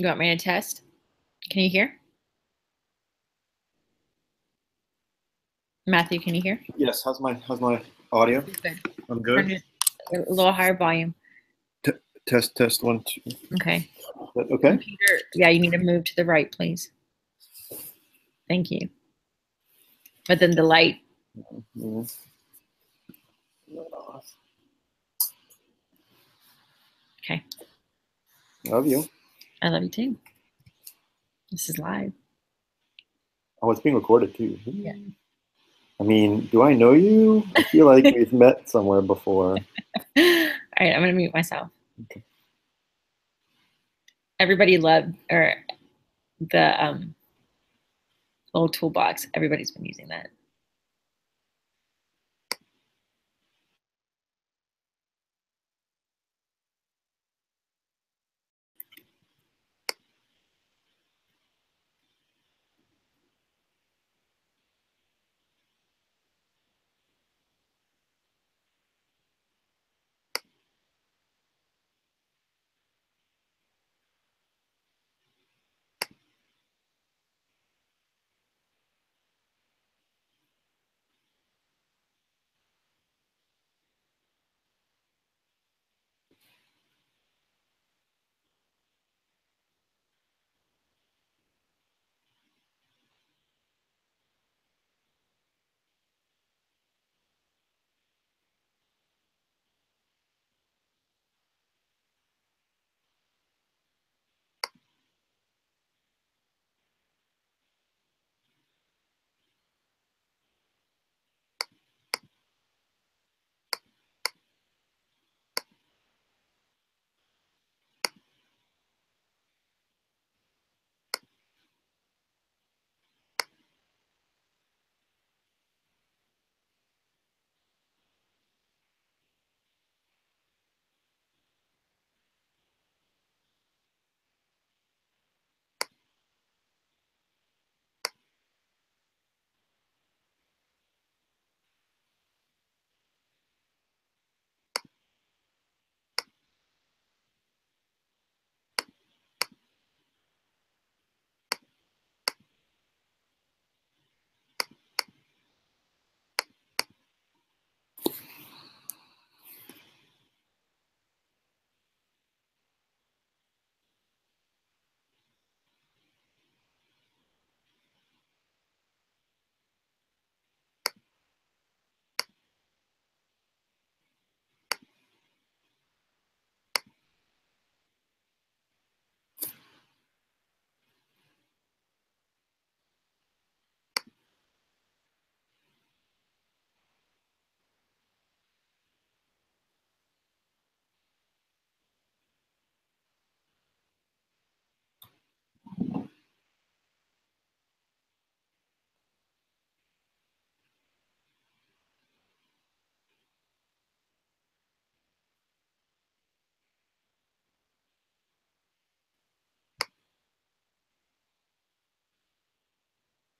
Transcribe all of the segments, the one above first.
You want me to test? Can you hear? Matthew, can you hear? Yes. How's my audio? Good. I'm good. A little higher volume. Test 1 2. Okay. Okay. Computer, yeah, you need to move to the right, please. Thank you. But then the light. Mm-hmm. Okay. Love you. I love you too. This is live. Oh, it's being recorded too. Yeah. I mean, do I know you? I feel like we've met somewhere before. All right, I'm gonna mute myself. Okay. Everybody loved the little toolbox. Everybody's been using that.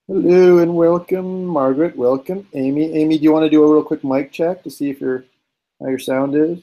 Hello and welcome, Margaret. Welcome, Amy. Amy, do you want to do a real quick mic check to see if how your sound is?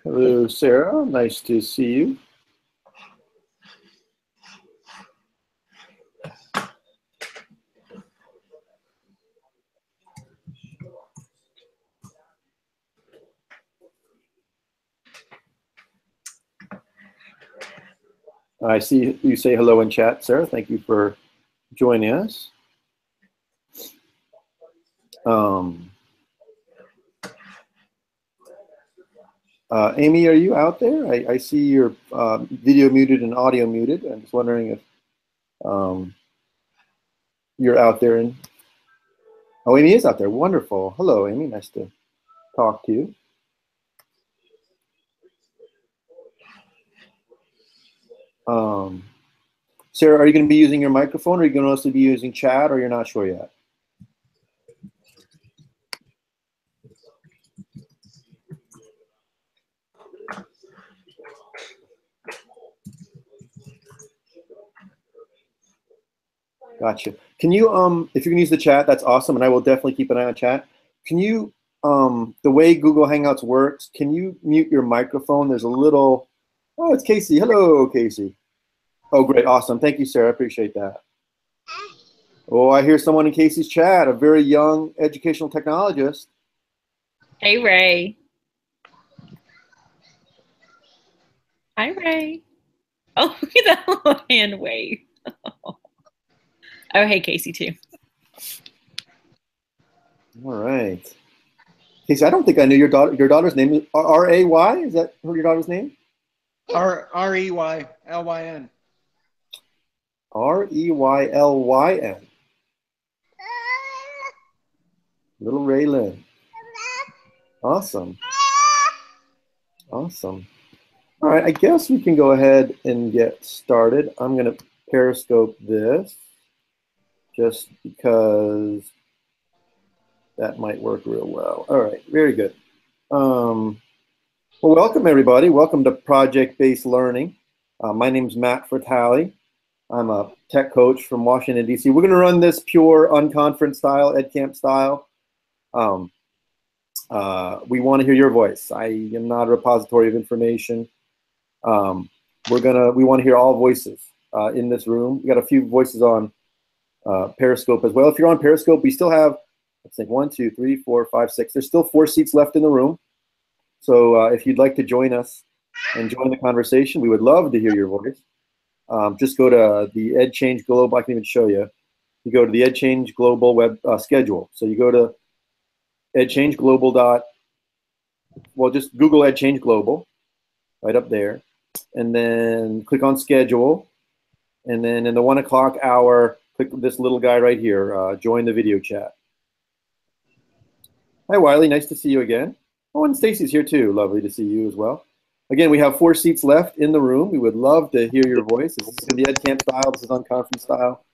Hello, Sarah. Nice to see you. I see you say hello in chat, Sarah. Thank you for joining us. Amy, are you out there? I see your video muted and audio muted. I'm just wondering if you're out there Oh, Amy is out there. Wonderful. Hello, Amy. Nice to talk to you. Sarah, are you going to be using your microphone, or are you going to also be using chat, or you're not sure yet? Gotcha. Can you, if you can use the chat, that's awesome, and I will definitely keep an eye on chat. Can you, the way Google Hangouts works, can you mute your microphone? There's a little, oh, it's Casey. Hello, Casey. Oh, great, awesome. Thank you, Sarah. I appreciate that. Oh, I hear someone in Casey's chat, a very young educational technologist. Hey, Ray. Hi, Ray. Oh, look at that little hand wave. Oh, hey, Casey, too. All right. Casey, I don't think I knew your daughter's name is R-A-Y? Is that your daughter's name? R-E-Y-L-Y-N. R-E-Y-L-Y-N. Little Raylyn. Awesome. Awesome. All right, I guess we can go ahead and get started. I'm going to Periscope this just because that might work real well. All right, very good. Well, welcome everybody. Welcome to Project-Based Learning. My name is Matt Fratelli. I'm a tech coach from Washington, D.C. We're going to run this pure unconference style, EdCamp style. We want to hear your voice. I am not a repository of information. We want to hear all voices in this room. We got a few voices on Periscope as well. If you're on Periscope, we still have, let's think, 1, 2, 3, 4, 5, 6. There's still 4 seats left in the room. So if you'd like to join us and join the conversation, we would love to hear your voice. Just go to the EdChange Global. I can even show you. You go to the EdChange Global web schedule. So you go to EdChange Global well, just Google EdChange Global right up there, and then click on schedule, and then in the 1 o'clock hour, click this little guy right here, join the video chat. Hi, Wiley, nice to see you again. Oh, and Stacy's here too, lovely to see you as well. Again, we have 4 seats left in the room. We would love to hear your voice. This is going to be EdCamp style, this is unconference style.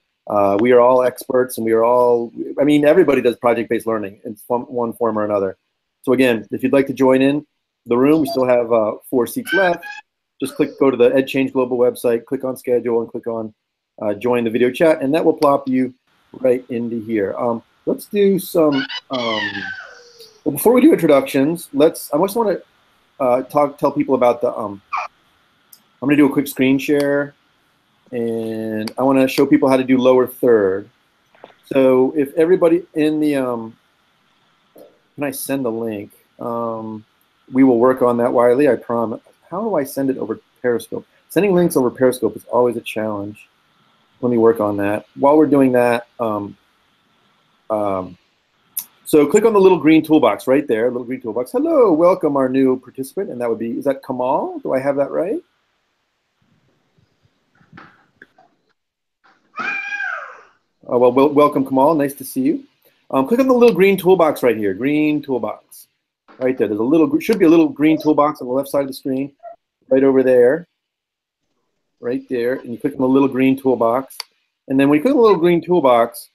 We are all experts, and we are all, I mean, everybody does project-based learning in one form or another. So again, if you'd like to join in the room, we still have 4 seats left. Just go to the EdChange Global website, click on schedule, and click on join the video chat, and that will plop you right into here. Let's do some, well, before we do introductions, I just want to tell people about the, I'm going to do a quick screen share, and I want to show people how to do lower third. So if everybody in the, can I send the link? We will work on that, Wiley, I promise. How do I send it over Periscope? Sending links over Periscope is always a challenge. Let me work on that. While we're doing that, so click on the little green toolbox right there, little green toolbox. Hello, welcome our new participant, and that would be, is that Kamal? Do I have that right? Oh, well, welcome Kamal, nice to see you. Click on the little green toolbox right here, green toolbox. Right there, there's a little, should be a little green toolbox on the left side of the screen, right over there, right there, and you click on the little green toolbox. And then when you click on the little green toolbox,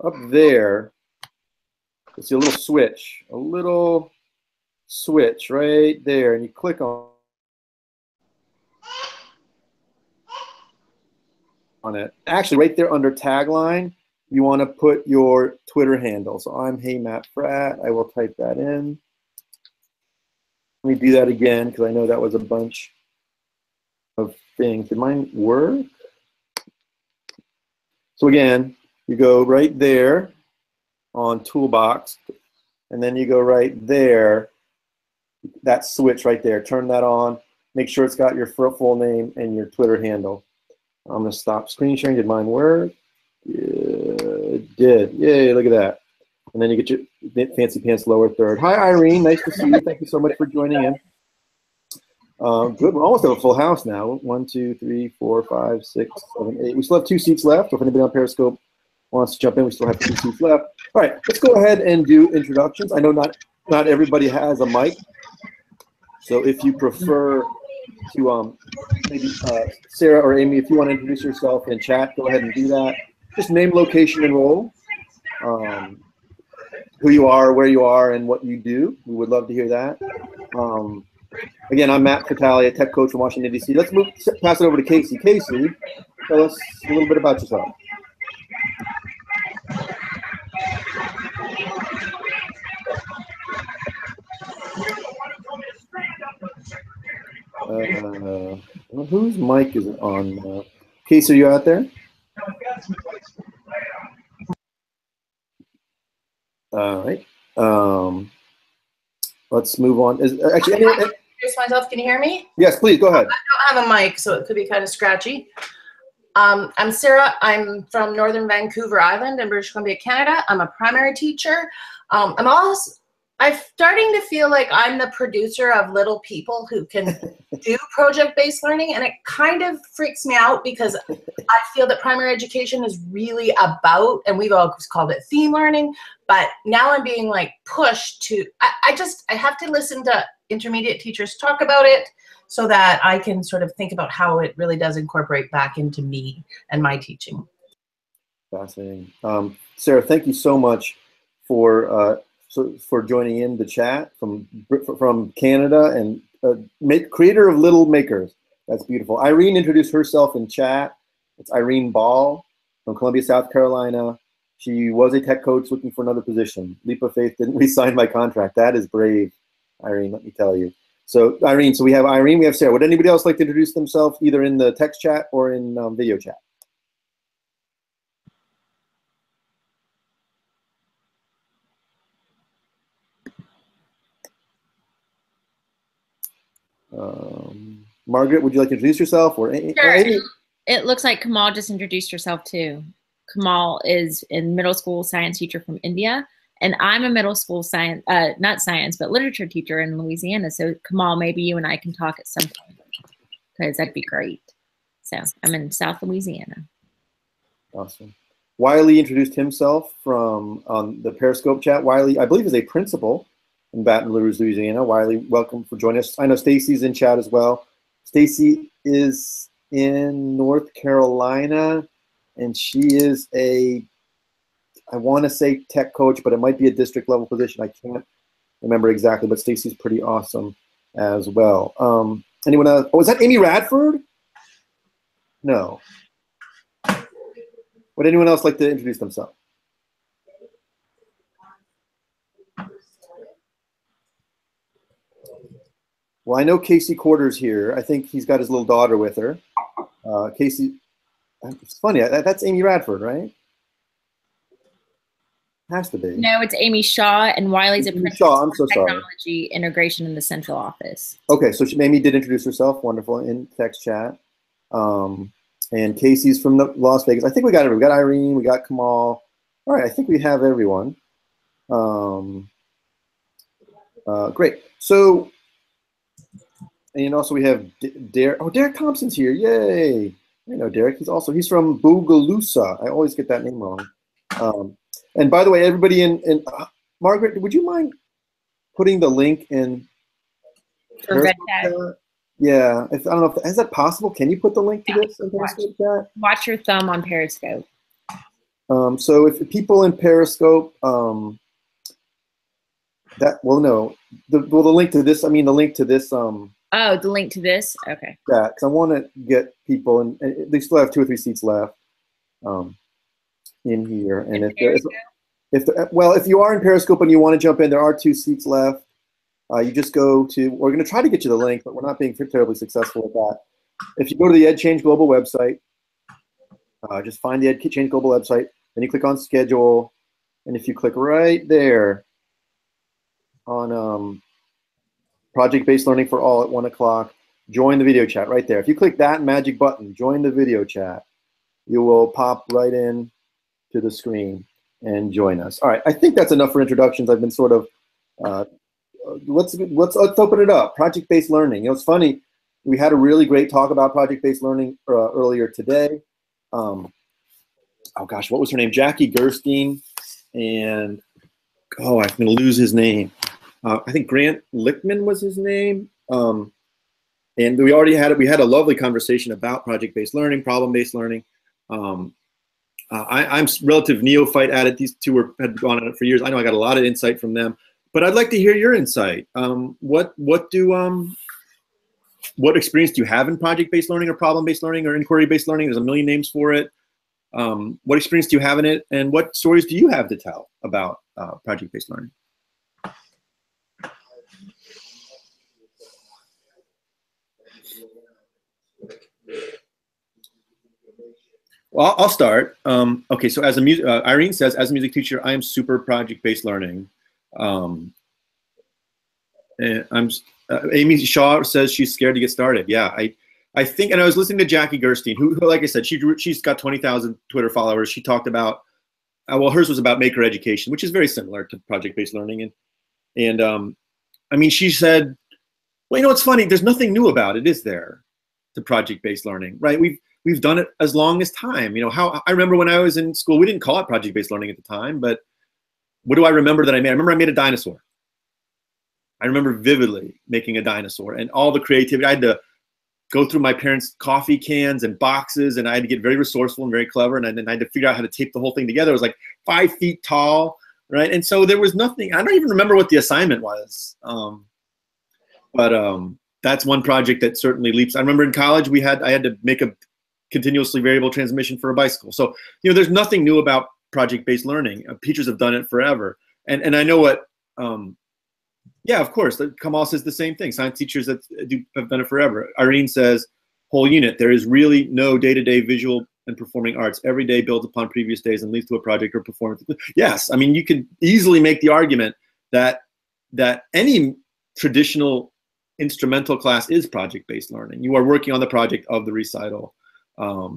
up there, you'll see a little switch right there, and you click on it. Actually, right there under tagline, you want to put your Twitter handle. So I'm Hey Matt Frat. I will type that in. Let me do that again because I know that was a bunch of things. Did mine work? So again, you go right there on Toolbox, and then you go right there, that switch right there. Turn that on. Make sure it's got your full name and your Twitter handle. I'm going to stop screen sharing. Did mine work? Yeah, it did. Yay, look at that. And then you get your fancy pants lower third. Hi, Irene. Nice to see you. Thank you so much for joining in. Good. We're almost at a full house now. 1, 2, 3, 4, 5, 6, 7, 8. We still have 2 seats left. If anybody on Periscope wants to jump in. We still have 2 seats left. All right, let's go ahead and do introductions. I know not everybody has a mic, so if you prefer to maybe Sarah or Amy, if you want to introduce yourself in chat, go ahead and do that. Just name, location, and role. Who you are, where you are, and what you do. We would love to hear that. Again, I'm Matt Catale, a tech coach from Washington, D.C. Let's pass it over to Casey. Casey, tell us a little bit about yourself. Whose mic is on? Casey, are you out there? All right. Let's move on. Actually, introduce myself. Can you hear me? Yes, please go ahead. I don't have a mic, so it could be kind of scratchy. I'm Sarah. I'm from Northern Vancouver Island in British Columbia, Canada. I'm a primary teacher. I'm starting to feel like I'm the producer of little people who can do project-based learning, and it kind of freaks me out because I feel that primary education is really about, and we've always called it theme learning, but now I'm being like pushed to, I have to listen to intermediate teachers talk about it so that I can sort of think about how it really does incorporate back into me and my teaching. Fascinating. Sarah, thank you so much for joining in the chat from Canada and creator of Little Makers. That's beautiful. Irene introduced herself in chat. It's Irene Ball from Columbia, South Carolina. She was a tech coach looking for another position. Leap of faith, didn't re-sign my contract. That is brave, Irene, let me tell you. So Irene, so we have Irene, we have Sarah. Would anybody else like to introduce themselves either in the text chat or in video chat? Margaret, would you like to introduce yourself? Or sure. It looks like Kamal just introduced herself too. Kamal is a middle school science teacher from India, and I'm a middle school science, not science, but literature teacher in Louisiana. So Kamal, maybe you and I can talk at some point, because that'd be great. So I'm in South Louisiana. Awesome. Wiley introduced himself from the Periscope chat. Wiley, I believe, is a principal in Baton Rouge, Louisiana. Wiley, welcome for joining us. I know Stacy's in chat as well. Stacy is in North Carolina, and she is I want to say tech coach, but it might be a district level position. I can't remember exactly, but Stacy's pretty awesome as well. Anyone else? Oh, is that Amy Radford? No. Would anyone else like to introduce themselves? Well, I know Casey Quarter's here. I think he's got his little daughter with her. Casey, it's funny, that's Amy Radford, right? Has to be. No, it's Amy Shaw, and Wiley's a principal I'm so technology integration in the central office. Okay, so Amy did introduce herself. Wonderful, in text chat. And Casey's from Las Vegas. I think we got everyone. We got Irene, we got Kamal. All right, I think we have everyone. Great. So, and also we have Derek. Oh, Derek Thompson's here. Yay. I know Derek. He's from Bogalusa. I always get that name wrong. And by the way, everybody Margaret, would you mind putting the link in? Yeah, I don't know if is that possible. Can you put the link to this in Periscope chat? Watch your thumb on Periscope. So if people in Periscope, the link to this. I mean, the link to this. Oh, the link to this. Okay. Yeah, because I want to get people, and they still have 2 or 3 seats left. In here, and if you are in Periscope and you want to jump in, there are 2 seats left. You just go to. We're going to try to get you the link, but we're not being terribly successful with that. If you go to the EdChange Global website, just find the EdChange Global website, then you click on Schedule, and if you click right there on Project-Based Learning for All at 1 o'clock, join the video chat right there. If you click that magic button, join the video chat, you will pop right in to the screen and join us. All right, I think that's enough for introductions. I've been sort of, let's open it up. Project-based learning. You know, it's funny. We had a really great talk about project-based learning earlier today. oh gosh, what was her name? Jackie Gerstein, and oh, I'm going to lose his name. I think Grant Lichtman was his name. And we already had we had a lovely conversation about project-based learning, problem-based learning. I'm relative neophyte at it. These two had gone on it for years. I know I got a lot of insight from them, but I'd like to hear your insight. What experience do you have in project-based learning or problem-based learning or inquiry-based learning? There's a million names for it. What experience do you have in it, and what stories do you have to tell about project-based learning? Well, I'll start. Okay, so as a Irene says, as a music teacher, I am super project-based learning. And Amy Shaw says she's scared to get started. Yeah, I think, and I was listening to Jackie Gerstein, who like I said, she's got 20,000 Twitter followers. She talked about, well, hers was about maker education, which is very similar to project-based learning. And I mean, she said, well, you know, it's funny. There's nothing new about it, is there, to project-based learning, right? We've done it as long as time. You know, I remember when I was in school, we didn't call it project-based learning at the time, but what do I remember that I made? I remember I made a dinosaur. I remember vividly making a dinosaur and all the creativity. I had to go through my parents' coffee cans and boxes, and I had to get very resourceful and very clever, and then I had to figure out how to tape the whole thing together. It was like 5 feet tall, right? And so there was nothing, I don't even remember what the assignment was. But that's one project that certainly leaps. I remember in college, I had to make a continuously variable transmission for a bicycle. So, you know, there's nothing new about project-based learning. Teachers have done it forever. And I know what, yeah, of course, Kamal says the same thing. Science teachers have done it forever. Irene says, whole unit, there is really no day-to-day visual and performing arts. Every day builds upon previous days and leads to a project or performance. Yes, I mean, you could easily make the argument that any traditional instrumental class is project-based learning. You are working on the project of the recital. But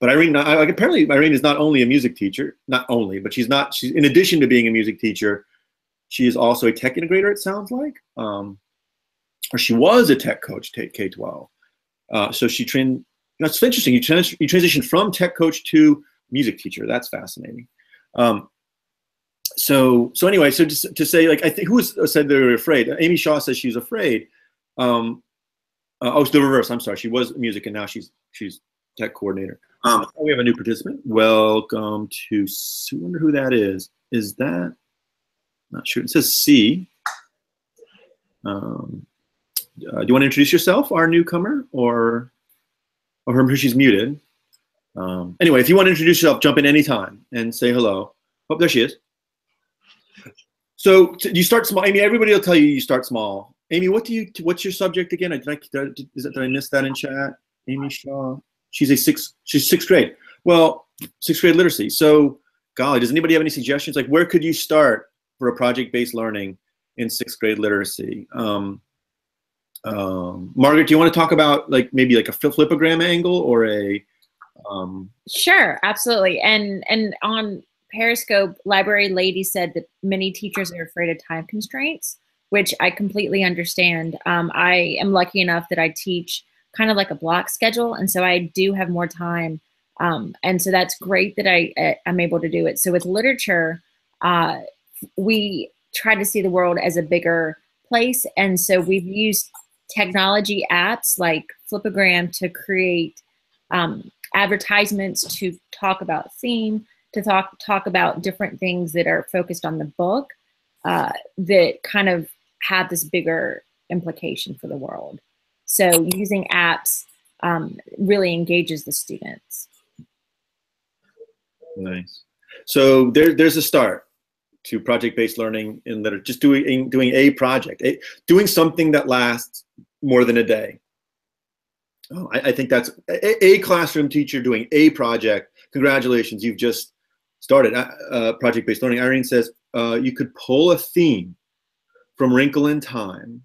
Irene, apparently Irene is not only a music teacher, not only, but she's in addition to being a music teacher, she is also a tech integrator, it sounds like, or she was a tech coach, K-12. So that's interesting. You transitioned from tech coach to music teacher. That's fascinating. So anyway, so just to say, like, I think who said they were afraid? Amy Shaw says she's afraid. Oh, it's the reverse. I'm sorry. She was music, and now she's tech coordinator. We have a new participant. Welcome to. I wonder who that is. Is that? Not sure. It says C. Do you want to introduce yourself, our newcomer, or her? She's muted. Anyway, if you want to introduce yourself, jump in anytime and say hello. Oh, there she is. So you start small. Amy, everybody will tell you you start small. Amy, what's your subject again? Did I miss that in chat? Amy Shaw. She's sixth grade. Well, sixth grade literacy. So, golly, does anybody have any suggestions? Like, where could you start for a project-based learning in sixth grade literacy? Margaret, do you want to talk about maybe a flipogram angle or a? Sure, absolutely. And on Periscope, Library Lady said that many teachers are afraid of time constraints, which I completely understand. I am lucky enough that I teach kind of like a block schedule, and so I do have more time. And so that's great that I'm able to do it. So with literature, we try to see the world as a bigger place, and so we've used technology apps like Flipogram to create advertisements to talk about theme, to talk about different things that are focused on the book that kind of have this bigger implication for the world. So using apps really engages the students. Nice. So there's a start to project-based learning in literature. Just doing a project, doing something that lasts more than a day. Oh, I think that's a classroom teacher doing a project. Congratulations, you've just started project-based learning. Irene says you could pull a theme from Wrinkle in Time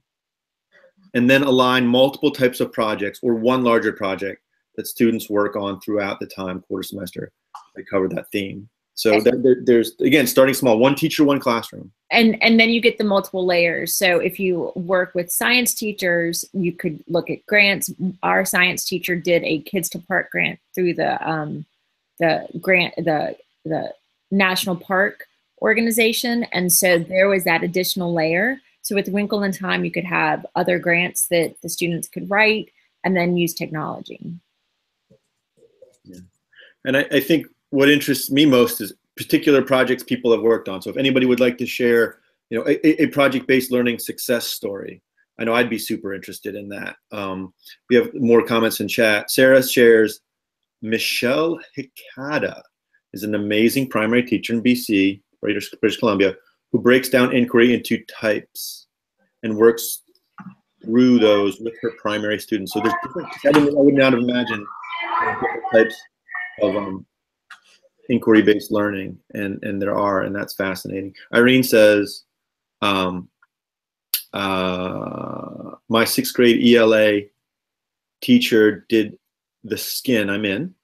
and then align multiple types of projects or one larger project that students work on throughout the time, quarter semester. They cover that theme. So there's, again, starting small, one teacher, one classroom. And then you get the multiple layers. So if you work with science teachers, you could look at grants. Our science teacher did a Kids to Park grant through the the national park organization, and so there was that additional layer. So with Winkle in Time, you could have other grants that the students could write and then use technology. Yeah. And I think what interests me most is particular projects people have worked on. So if anybody would like to share, you know, a project-based learning success story, I know I'd be super interested in that. We have more comments in chat. Sarah shares, Michelle Hikada is an amazing primary teacher in BC, British Columbia, who breaks down inquiry into types and works through those with her primary students. So there's different, I would not have imagined different types of inquiry-based learning, and there are, and that's fascinating. Irene says, my 6th grade ELA teacher did the skin I'm in,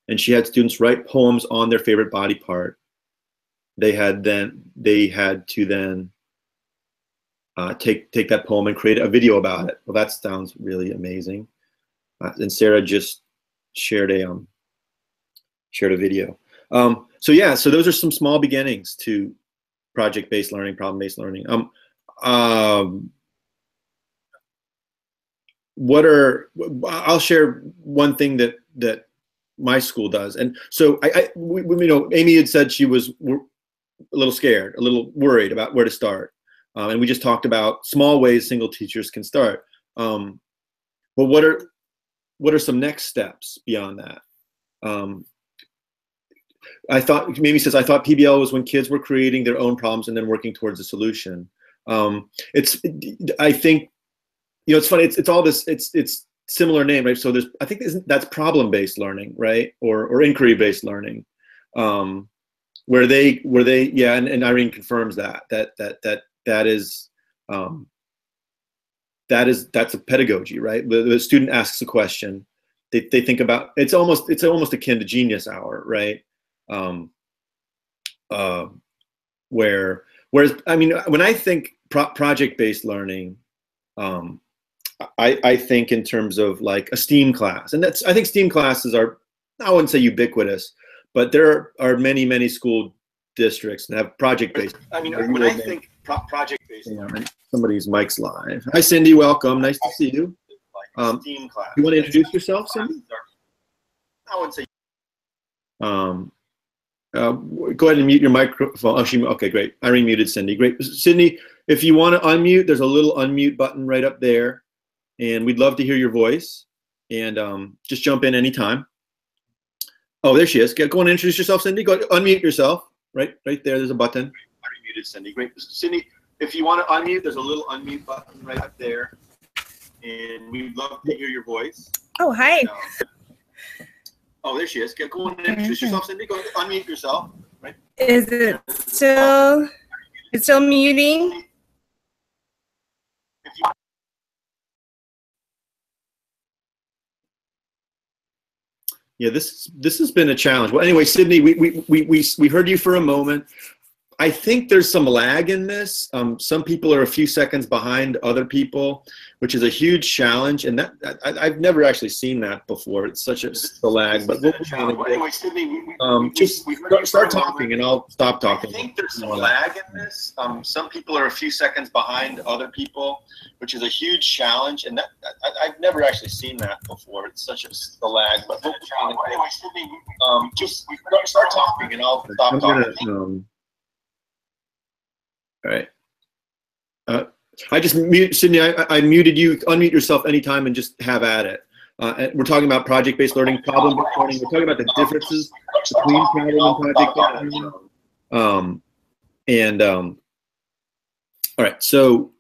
and she had students write poems on their favorite body part. They had to then take that poem and create a video about it. Well, that sounds really amazing. And Sarah just shared a video. So yeah, so those are some small beginnings to project-based learning, problem-based learning. I'll share one thing that my school does. And so we, you know, Amy had said she was a little scared, a little worried about where to start. And we just talked about small ways single teachers can start. But what are some next steps beyond that? I thought PBL was when kids were creating their own problems and then working towards a solution. I think, you know, it's funny. It's all this. It's similar name, right? So I think that's problem-based learning, right? Or inquiry-based learning, where they yeah. And Irene confirms that's a pedagogy, right? The student asks a question. They think about it's almost akin to Genius Hour, right? Whereas I mean, when I think project-based learning, I think in terms of like a STEAM class, and I think STEAM classes are, I wouldn't say ubiquitous, but there are many school districts that have project-based. I mean, when I think project-based, somebody's mic's live. Hi, Cindy. Welcome. Nice to see you. STEAM class. You want to introduce yourself, Cindy? I would say. Go ahead and mute your microphone. Oh, okay, great. Irene muted Cindy. Great. Sydney, if you want to unmute, there's a little unmute button right up there. And we'd love to hear your voice. And just jump in anytime. Oh, there she is. Go on and introduce yourself, Cindy. Go ahead, unmute yourself. Right there, there's a button. Irene muted Cindy. Great. Cindy, if you want to unmute, there's a little unmute button right up there. And we'd love to hear your voice. Oh, hi. Oh, there she is. Go on and introduce yourself, Cindy. Go ahead, unmute yourself. Right. Is it still? It's still muting. Yeah, this has been a challenge. Well, anyway, Sydney, we heard you for a moment. I think there's some lag in this. Some people are a few seconds behind other people, which is a huge challenge. And I've never actually seen that before. It's such a lag. But anyway, Sydney, just start talking, and I'll stop talking. I think there's some lag in this. Some people are a few seconds behind other people, which is a huge challenge. And I've never actually seen that before. It's such a lag. But anyway, Sydney, just start talking, and I'll stop talking. All right. I just mute, Sydney, I muted you. Unmute yourself anytime and just have at it. We're talking about project-based learning, problem-based learning. We're talking about the differences between problem and project-based learning. All right. So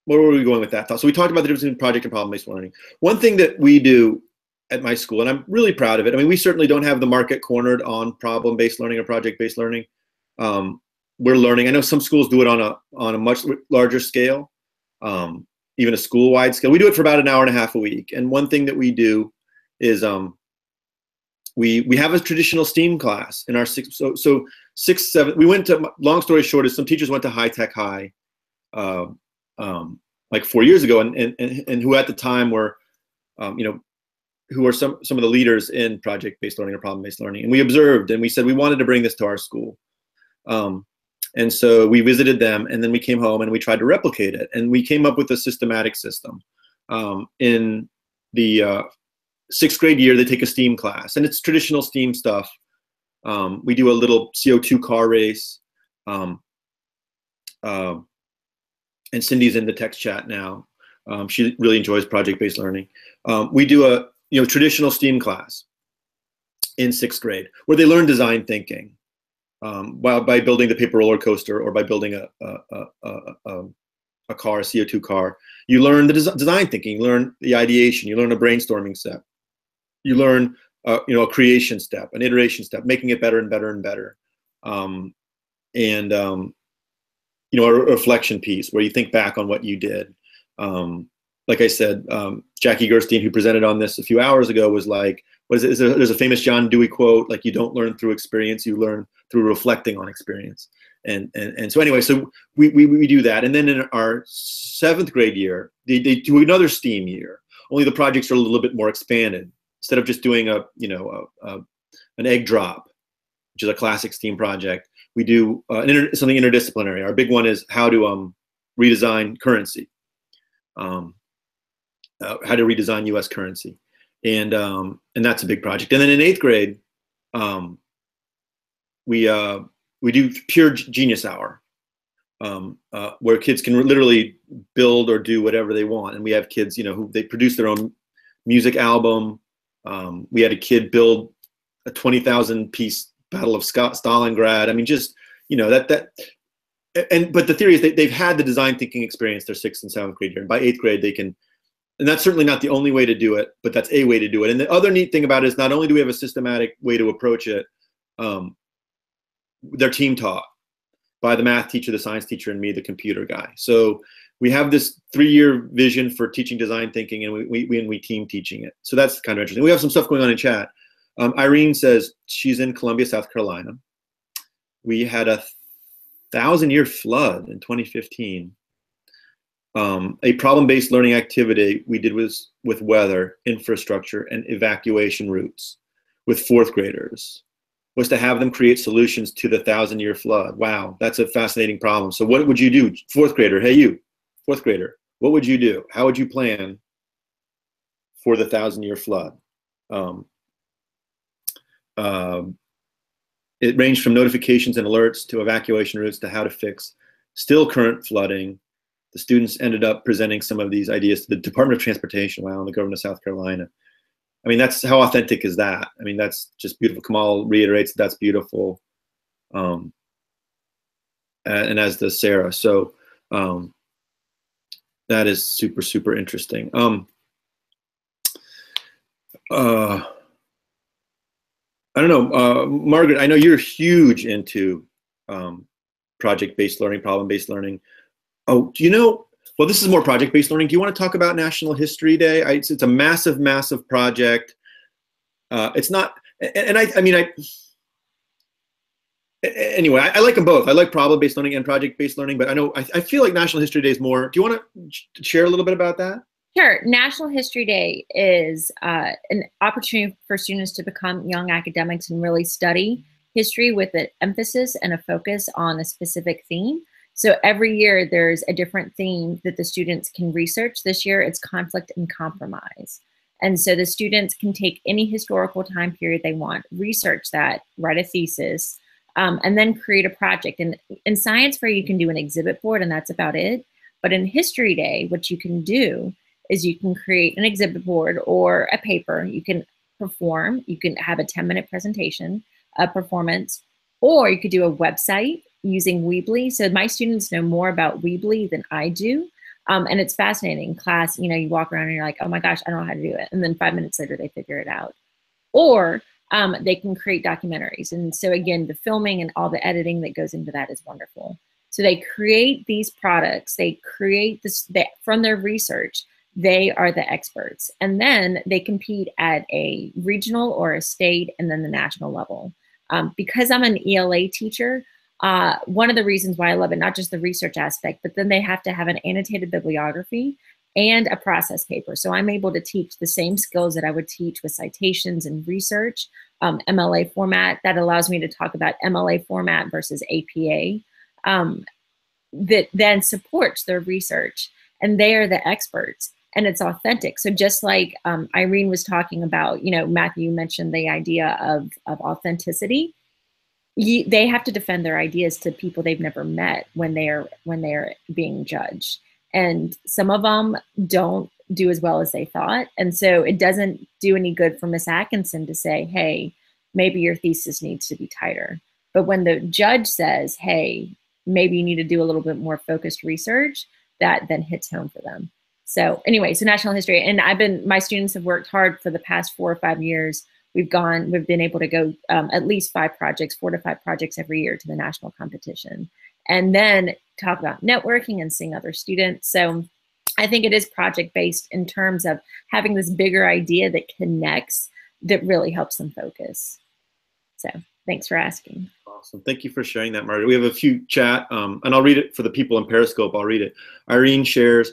where were we going with that thought? So we talked about the difference between project and problem-based learning. One thing that we do at my school, and I'm really proud of it. I mean, we certainly don't have the market cornered on problem-based learning or project-based learning. We're learning. I know some schools do it on a much larger scale, even a school-wide scale. We do it for about an hour and a half a week. And one thing that we do is we have a traditional STEAM class in our 6, 7. We went to, long story short, is some teachers went to High Tech High like 4 years ago, and who at the time were, you know, who are some of the leaders in project-based learning or problem-based learning. And we observed and we said we wanted to bring this to our school. And so we visited them, and then we came home and we tried to replicate it. And we came up with a systematic system. In the 6th grade year, they take a STEAM class, and it's traditional STEAM stuff. We do a little CO2 car race. And Cindy's in the text chat now. She really enjoys project-based learning. We do a traditional STEAM class in 6th grade where they learn design thinking by building the paper roller coaster or by building a car, a CO2 car. You learn the design thinking, you learn the ideation, you learn a brainstorming step, you learn a creation step, an iteration step, making it better and better and better. A reflection piece where you think back on what you did. Like I said, Jackie Gerstein, who presented on this a few hours ago, was like, there's a famous John Dewey quote, like, you don't learn through experience, you learn through reflecting on experience. And so anyway, so we do that. And then in our 7th grade year, they do another STEAM year, only the projects are a little bit more expanded. Instead of just doing an egg drop, which is a classic STEAM project, we do something interdisciplinary. Our big one is how to redesign currency. How to redesign U.S. currency, and that's a big project. And then in 8th grade, we do pure genius hour, where kids can literally build or do whatever they want. And we have kids, who they produce their own music album. We had a kid build a 20,000 piece Battle of Stalingrad. I mean, just but the theory is they've had the design thinking experience their 6th and 7th grade year, and by 8th grade they can. And that's certainly not the only way to do it, but that's a way to do it. And the other neat thing about it is not only do we have a systematic way to approach it, they're team taught by the math teacher, the science teacher, and me, the computer guy. So we have this 3-year vision for teaching design thinking, and we team teaching it. So that's kind of interesting. We have some stuff going on in chat. Irene says she's in Columbia, South Carolina. We had a 1,000-year flood in 2015. A problem-based learning activity we did was with weather, infrastructure, and evacuation routes with 4th graders, was to have them create solutions to the 1,000-year flood. Wow, that's a fascinating problem. So what would you do? 4th grader, hey you, 4th grader, what would you do? How would you plan for the 1,000-year flood? It ranged from notifications and alerts to evacuation routes to how to fix still current flooding. The students ended up presenting some of these ideas to the Department of Transportation, wow, and the government of South Carolina. I mean, that's how authentic is that? I mean, that's just beautiful. Kamal reiterates that's beautiful, and as does Sarah. So that is super, super interesting. I don't know, Margaret, I know you're huge into project-based learning, problem-based learning. Oh, do you know, well, this is more project-based learning. Do you want to talk about National History Day? It's a massive, massive project. It's not, and I mean, anyway, I like them both. I like problem-based learning and project-based learning, but I feel like National History Day is more, do you want to share a little bit about that? Sure. National History Day is an opportunity for students to become young academics and really study history with an emphasis and a focus on a specific theme. So every year there's a different theme that the students can research. This year it's conflict and compromise. And so the students can take any historical time period they want, research that, write a thesis, and then create a project. And in science fair, you can do an exhibit board and that's about it. But in History Day, what you can do is you can create an exhibit board or a paper. You can perform, you can have a 10-minute presentation, a performance, or you could do a website using Weebly. So my students know more about Weebly than I do. And it's fascinating. In class, you walk around and you're like, oh my gosh, I don't know how to do it. And then 5 minutes later, they figure it out. Or they can create documentaries. And so again, the filming and all the editing that goes into that is wonderful. So they create these products, they create this from their research. They are the experts. And then they compete at a regional or a state and then the national level. Because I'm an ELA teacher, one of the reasons why I love it, not just the research aspect, but then they have to have an annotated bibliography and a process paper. So I'm able to teach the same skills that I would teach with citations and research, MLA format. That allows me to talk about MLA format versus APA, that then supports their research. And they are the experts, and it's authentic. So just like Irene was talking about, you know, Matthew mentioned the idea of authenticity. They have to defend their ideas to people they've never met when they are being judged. And some of them don't do as well as they thought. And so it doesn't do any good for Miss Atkinson to say, hey, maybe your thesis needs to be tighter. But when the judge says, hey, maybe you need to do a little bit more focused research, that then hits home for them. So anyway, so national history. And my students have worked hard for the past 4 or 5 years. We've been able to go at least 4 to 5 projects every year to the national competition. And then talk about networking and seeing other students. So I think it is project-based in terms of having this bigger idea that connects, that really helps them focus. So thanks for asking. Awesome. Thank you for sharing that, Margaret. We have a few chat, and I'll read it for the people in Periscope. I'll read it. Irene shares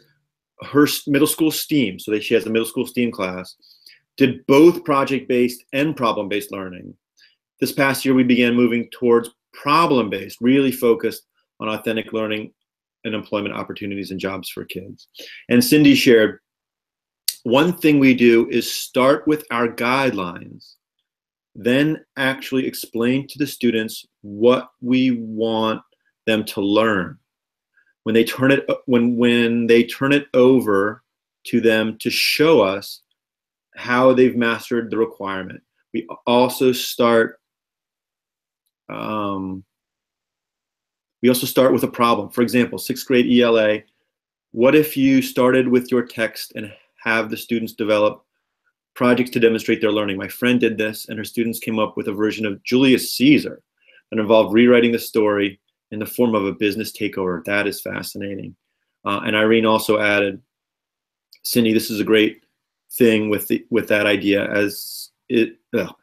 her middle school STEAM. So she has a middle school STEAM class. Did both project-based and problem-based learning. This past year, we began moving towards problem-based, really focused on authentic learning and employment opportunities and jobs for kids. And Cindy shared, one thing we do is start with our guidelines, then actually explain to the students what we want them to learn. When they turn it, when they turn it over to them to show us how they've mastered the requirement. We also start with a problem. For example, 6th grade ELA, what if you started with your text and have the students develop projects to demonstrate their learning? My friend did this, and her students came up with a version of Julius Caesar that involved rewriting the story in the form of a business takeover. That is fascinating. And Irene also added, Cindy, this is a great thing with that idea, as it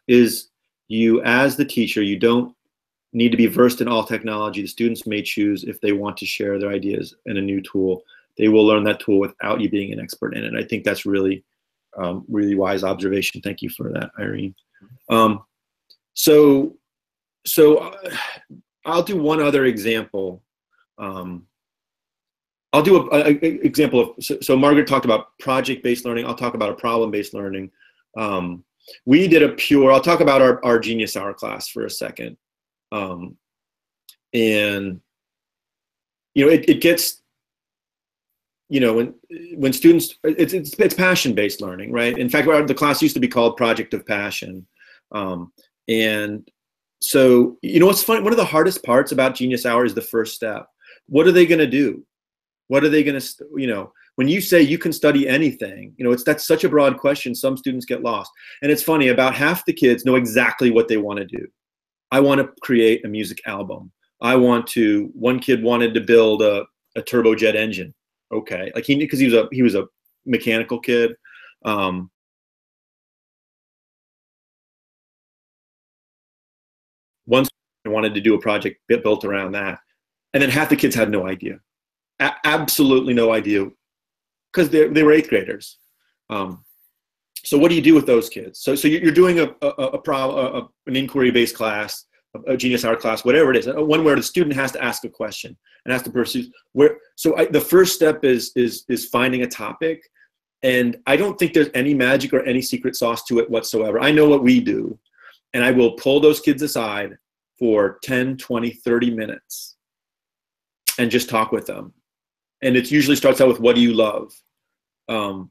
is you as the teacher, you don't need to be versed in all technology. The students may choose if they want to share their ideas in a new tool. They will learn that tool without you being an expert in it. I think that's really, really wise observation. Thank you for that, Irene. So I'll do one other example. I'll do an example of, so Margaret talked about project-based learning. I'll talk about a problem-based learning. We did I'll talk about our Genius Hour class for a second. And, you know, it gets, you know, when students, it's passion-based learning, right? In fact, the class used to be called Project of Passion. And so, you know, what's funny, one of the hardest parts about Genius Hour is the first step. What are they going to do? What are they going to, you know, when you say you can study anything, you know, that's such a broad question. Some students get lost. And it's funny, about half the kids know exactly what they want to do. I want to create a music album. One kid wanted to build a turbojet engine. Okay. Like because he was a mechanical kid. One wanted to do a project built around that. And then half the kids had no idea. Absolutely no idea, because they were 8th graders. So what do you do with those kids? So you're doing an inquiry-based class, a Genius Hour class, whatever it is, one where the student has to ask a question and has to pursue the first step is finding a topic. And I don't think there's any magic or any secret sauce to it whatsoever. I know what we do, and I will pull those kids aside for 10, 20, 30 minutes and just talk with them. And it usually starts out with, what do you love? I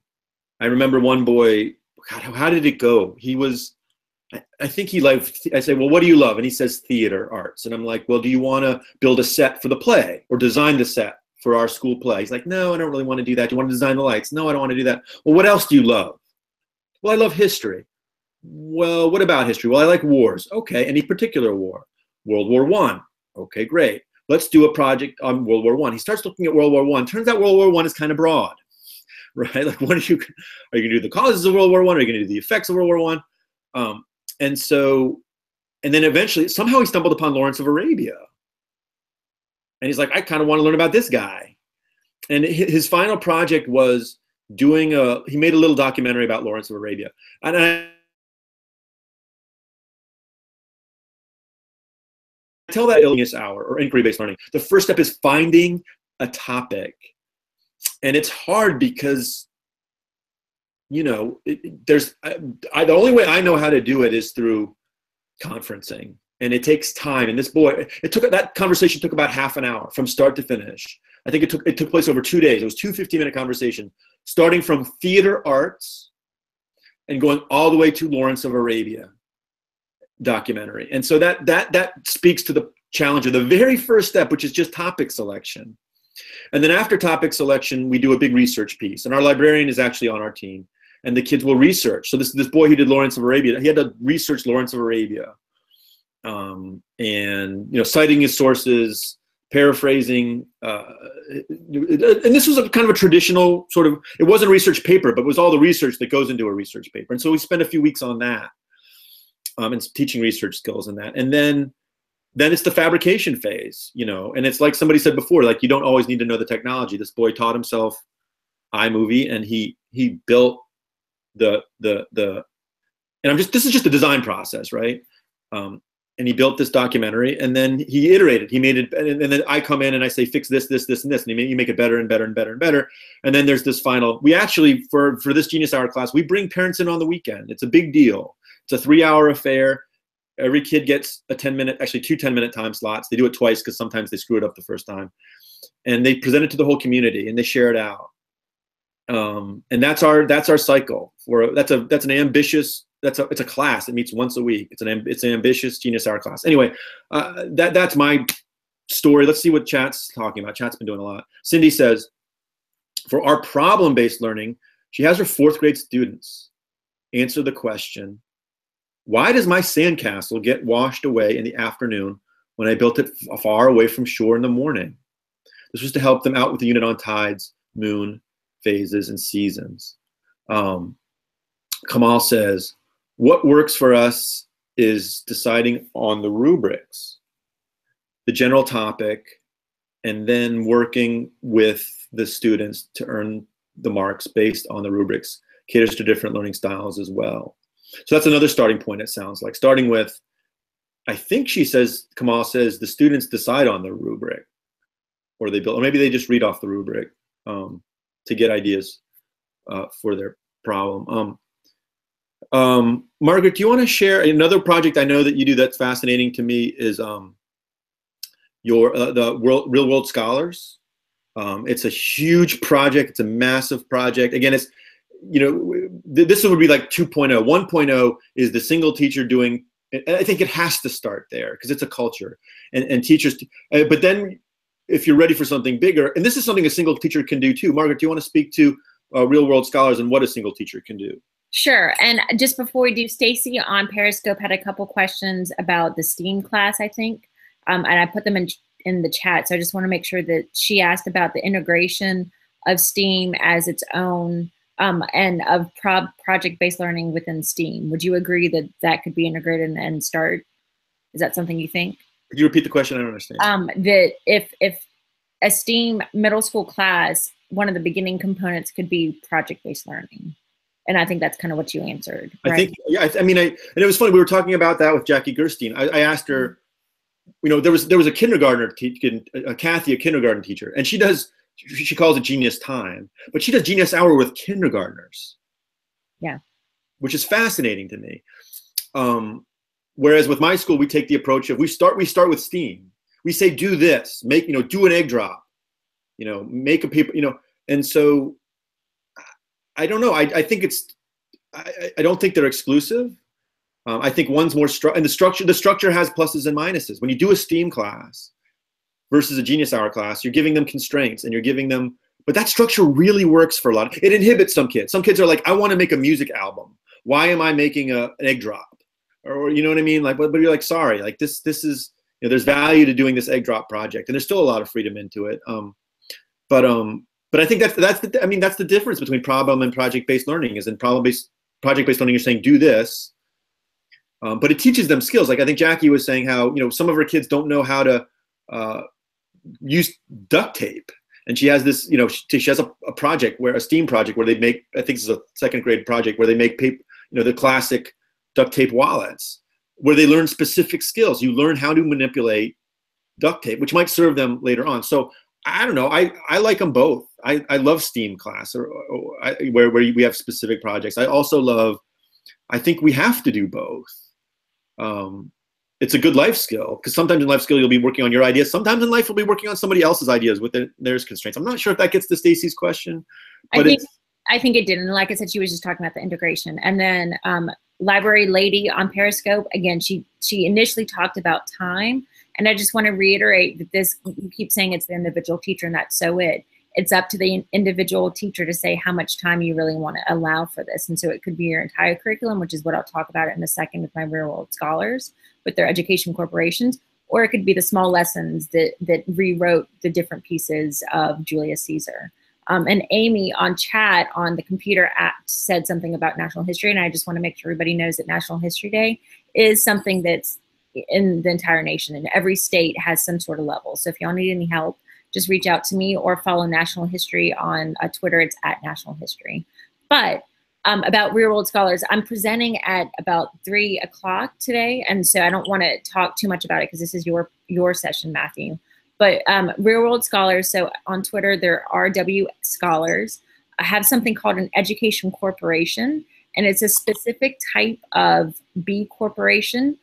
remember one boy, God, how did it go? He was, I think he liked, I say, well, what do you love? And he says theater arts. And I'm like, well, do you want to build a set for the play or design the set for our school play? He's like, no, I don't really want to do that. Do you want to design the lights? No, I don't want to do that. Well, what else do you love? Well, I love history. Well, what about history? Well, I like wars. Okay, any particular war? World War I. Okay, great. Let's do a project on World War I. He starts looking at World War I. Turns out World War I is kind of broad, right? Like, are you going to do the causes of World War I? Are you going to do the effects of World War I? And then eventually, somehow he stumbled upon Lawrence of Arabia. And he's like, I kind of want to learn about this guy. And his final project was he made a little documentary about Lawrence of Arabia. And I tell that Illness Hour or inquiry-based learning, the first step is finding a topic. And it's hard because, you know, the only way I know how to do it is through conferencing. And it takes time. And this boy, that conversation took about half an hour from start to finish. I think it took place over 2 days. It was 2 15-minute conversations, starting from theater arts and going all the way to Lawrence of Arabia documentary. And so that speaks to the challenge of the very first step, which is just topic selection. And then after topic selection, we do a big research piece. And our librarian is actually on our team. And the kids will research. So this boy who did Lawrence of Arabia, he had to research Lawrence of Arabia. And, you know, citing his sources, paraphrasing, and this was a kind of a traditional sort of, it wasn't a research paper, but it was all the research that goes into a research paper. And so we spent a few weeks on that, and teaching research skills in that. And then it's the fabrication phase, you know, and it's like somebody said before, like, you don't always need to know the technology. This boy taught himself iMovie, and he built and this is just the design process, right? And he built this documentary, and then he iterated. He made it, and then I come in and I say, fix this, this, this, and this, and you make it better and better and better and better. And then there's this final. We actually, for this Genius Hour class, we bring parents in on the weekend. It's a big deal. It's a 3-hour affair. Every kid gets a 10-minute, actually 2 10-minute time slots. They do it twice because sometimes they screw it up the first time. And they present it to the whole community, and they share it out. And that's our cycle. It's a class. It meets once a week. It's an ambitious Genius Hour class. Anyway, that's my story. Let's see what chat's talking about. Chat's been doing a lot. Cindy says, for our problem-based learning, she has her 4th grade students answer the question, why does my sandcastle get washed away in the afternoon when I built it far away from shore in the morning? This was to help them out with the unit on tides, moon, phases, and seasons. Kamal says, what works for us is deciding on the rubrics, the general topic, and then working with the students to earn the marks based on the rubrics. Caters to different learning styles as well. So that's another starting point, it sounds like. Starting with, I think Kamal says, the students decide on the rubric, or they build, or maybe they just read off the rubric to get ideas for their problem. Margaret, do you want to share another project I know that you do that's fascinating to me is the Real World Scholars. It's a huge project. It's a massive project. Again, it's, you know, this would be like 2.0. 1.0 is the single teacher doing, I think it has to start there because it's a culture and teachers, but then if you're ready for something bigger, and this is something a single teacher can do too. Margaret, do you want to speak to Real World Scholars and what a single teacher can do? Sure. And just before we do, Stacy on Periscope had a couple questions about the STEAM class, I think, and I put them in the chat. So I just want to make sure that she asked about the integration of STEAM as its own and of project-based learning within STEAM. Would you agree that that could be integrated and start? Is that something you think? Could you repeat the question? I don't understand. That if a STEAM middle school class, one of the beginning components could be project-based learning. And I think that's kind of what you answered. Right? I think, yeah, I mean, and it was funny. We were talking about that with Jackie Gerstein. I asked her, you know, there was a kindergartner, Kathy, a kindergarten teacher, and she calls it Genius Time, but she does Genius Hour with kindergartners. Yeah. Which is fascinating to me. Whereas with my school, we take the approach of we start with STEAM. We say, do this, do an egg drop, make a paper, and so I don't know. I think I don't think they're exclusive. I think one's more and the structure has pluses and minuses. When you do a STEAM class versus a Genius Hour class, you're giving them constraints and you're giving them, but that structure really works for a lot. It inhibits some kids. Some kids are like, I want to make a music album. Why am I making an egg drop? Or you know what I mean? Like, but you're like, sorry, like this is, there's value to doing this egg drop project, and there's still a lot of freedom into it. But I think that's the difference between problem and project-based learning. Is in project-based learning, you're saying do this, but it teaches them skills. Like I think Jackie was saying how some of our kids don't know how to use duct tape, And she has this, she has a project a STEAM project where they make, I think this is a second grade project where they make paper, the classic duct tape wallets, where they learn specific skills. You learn how to manipulate duct tape, which might serve them later on. So I don't know. I like them both. I love STEAM class where we have specific projects. I also love, I think we have to do both. It's a good life skill, because sometimes in life skill you'll be working on your ideas. Sometimes in life you'll be working on somebody else's ideas with their constraints. I'm not sure if that gets to Stacy's question, but I think it did. And like I said, she was just talking about the integration. And then Library Lady on Periscope, again, she initially talked about time. And I just want to reiterate that you keep saying it's the individual teacher, and that's so it's up to the individual teacher to say how much time you really want to allow for this. And so it could be your entire curriculum, which is what I'll talk about in a second with my real world scholars with their education corporations, or it could be the small lessons that rewrote the different pieces of Julius Caesar. And Amy on chat on the computer app said something about National History, and I just want to make sure everybody knows that National History Day is something that's in the entire nation, and every state has some sort of level. So if y'all need any help, just reach out to me or follow National History on Twitter. It's at National History. But about Real World Scholars, I'm presenting at about 3 o'clock today, and so I don't want to talk too much about it because this is your session, Matthew. But Real World Scholars, so on Twitter, they're RW Scholars. I have something called an education corporation, and it's a specific type of B corporation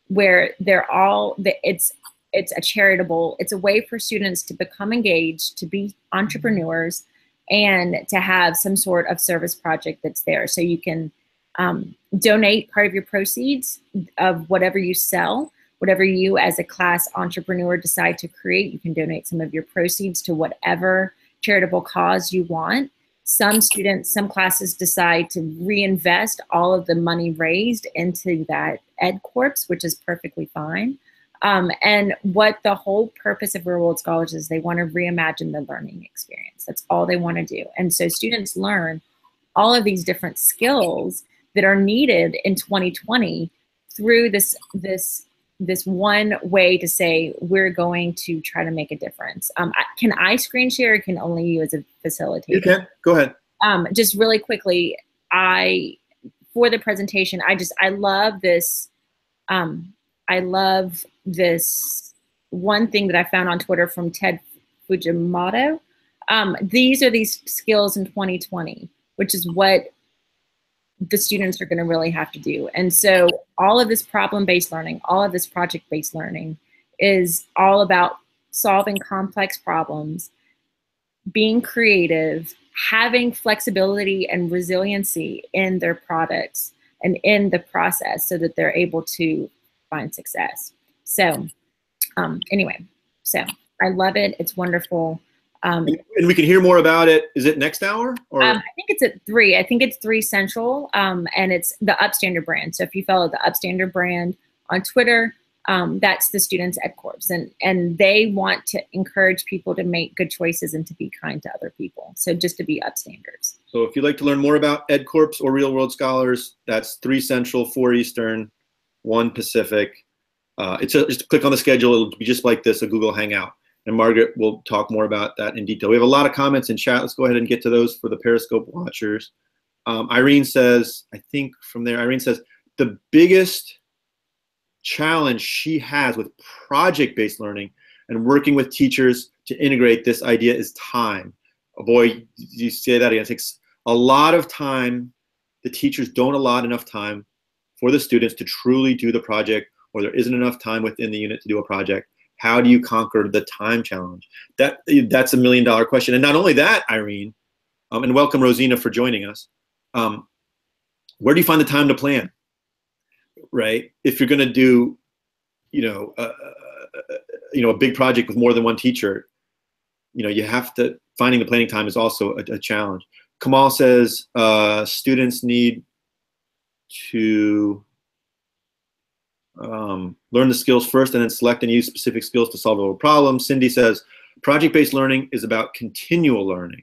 where it's a charitable, it's a way for students to become engaged, to be entrepreneurs, and to have some sort of service project that's there. So you can donate part of your proceeds of whatever you sell, whatever you as a class entrepreneur decide to create. You can donate some of your proceeds to whatever charitable cause you want. Some classes decide to reinvest all of the money raised into that Ed Corps, which is perfectly fine. And what the whole purpose of Real World Scholars is, they want to reimagine the learning experience. That's all they want to do. And so students learn all of these different skills that are needed in 2020 through this one way to say, we're going to try to make a difference. Can I screen share, or can only you as a facilitator? You can, go ahead. Just really quickly, for the presentation, I love this. I love this one thing that I found on Twitter from Ted Fujimoto. These are these skills in 2020, which is what the students are going to really have to do. And so all of this problem-based learning, all of this project-based learning is all about solving complex problems, being creative, having flexibility and resiliency in their products and in the process so that they're able to find success. So anyway, so I love it. It's wonderful. And we can hear more about it. Is it next hour? Or? I think it's at 3. I think it's 3 Central, and it's the Upstander brand. So if you follow the Upstander brand on Twitter, that's the students at Corps. And they want to encourage people to make good choices and to be kind to other people. So just to be upstanders. So if you'd like to learn more about Ed Corps or Real World Scholars, that's 3 Central, 4 Eastern, 1 Pacific. Just click on the schedule. It'll be just like this, a Google Hangout. And Margaret will talk more about that in detail. We have a lot of comments in chat. Let's go ahead and get to those for the Periscope watchers. Irene says, I think from there, Irene says, the biggest challenge she has with project-based learning and working with teachers to integrate this idea is time. Oh boy, you say that again. It takes a lot of time. The teachers don't allot enough time for the students to truly do the project, or there isn't enough time within the unit to do a project. How do you conquer the time challenge? That's $1 million question. And not only that, Irene, and welcome Rosina for joining us. Where do you find the time to plan? Right? If you're going to do, a big project with more than one teacher, you have to, finding the planning time is also a challenge. Kamal says students need to learn the skills first and then select and use specific skills to solve a problem. Cindy says, project-based learning is about continual learning.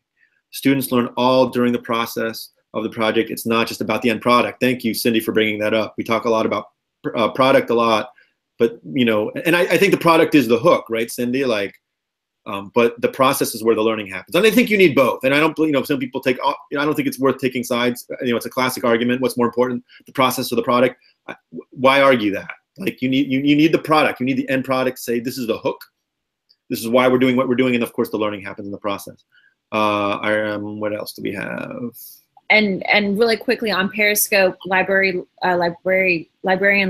Students learn all during the process of the project. It's not just about the end product. Thank you, Cindy, for bringing that up. We talk a lot about product a lot, but, and I think the product is the hook, right, Cindy? Like, But the process is where the learning happens. And I think you need both. And I don't, some people take, I don't think it's worth taking sides. It's a classic argument. What's more important, the process or the product? Why argue that? Like you need the product. You need the end product to say, this is the hook. This is why we're doing what we're doing. And of course the learning happens in the process. What else do we have? And really quickly on Periscope, librarian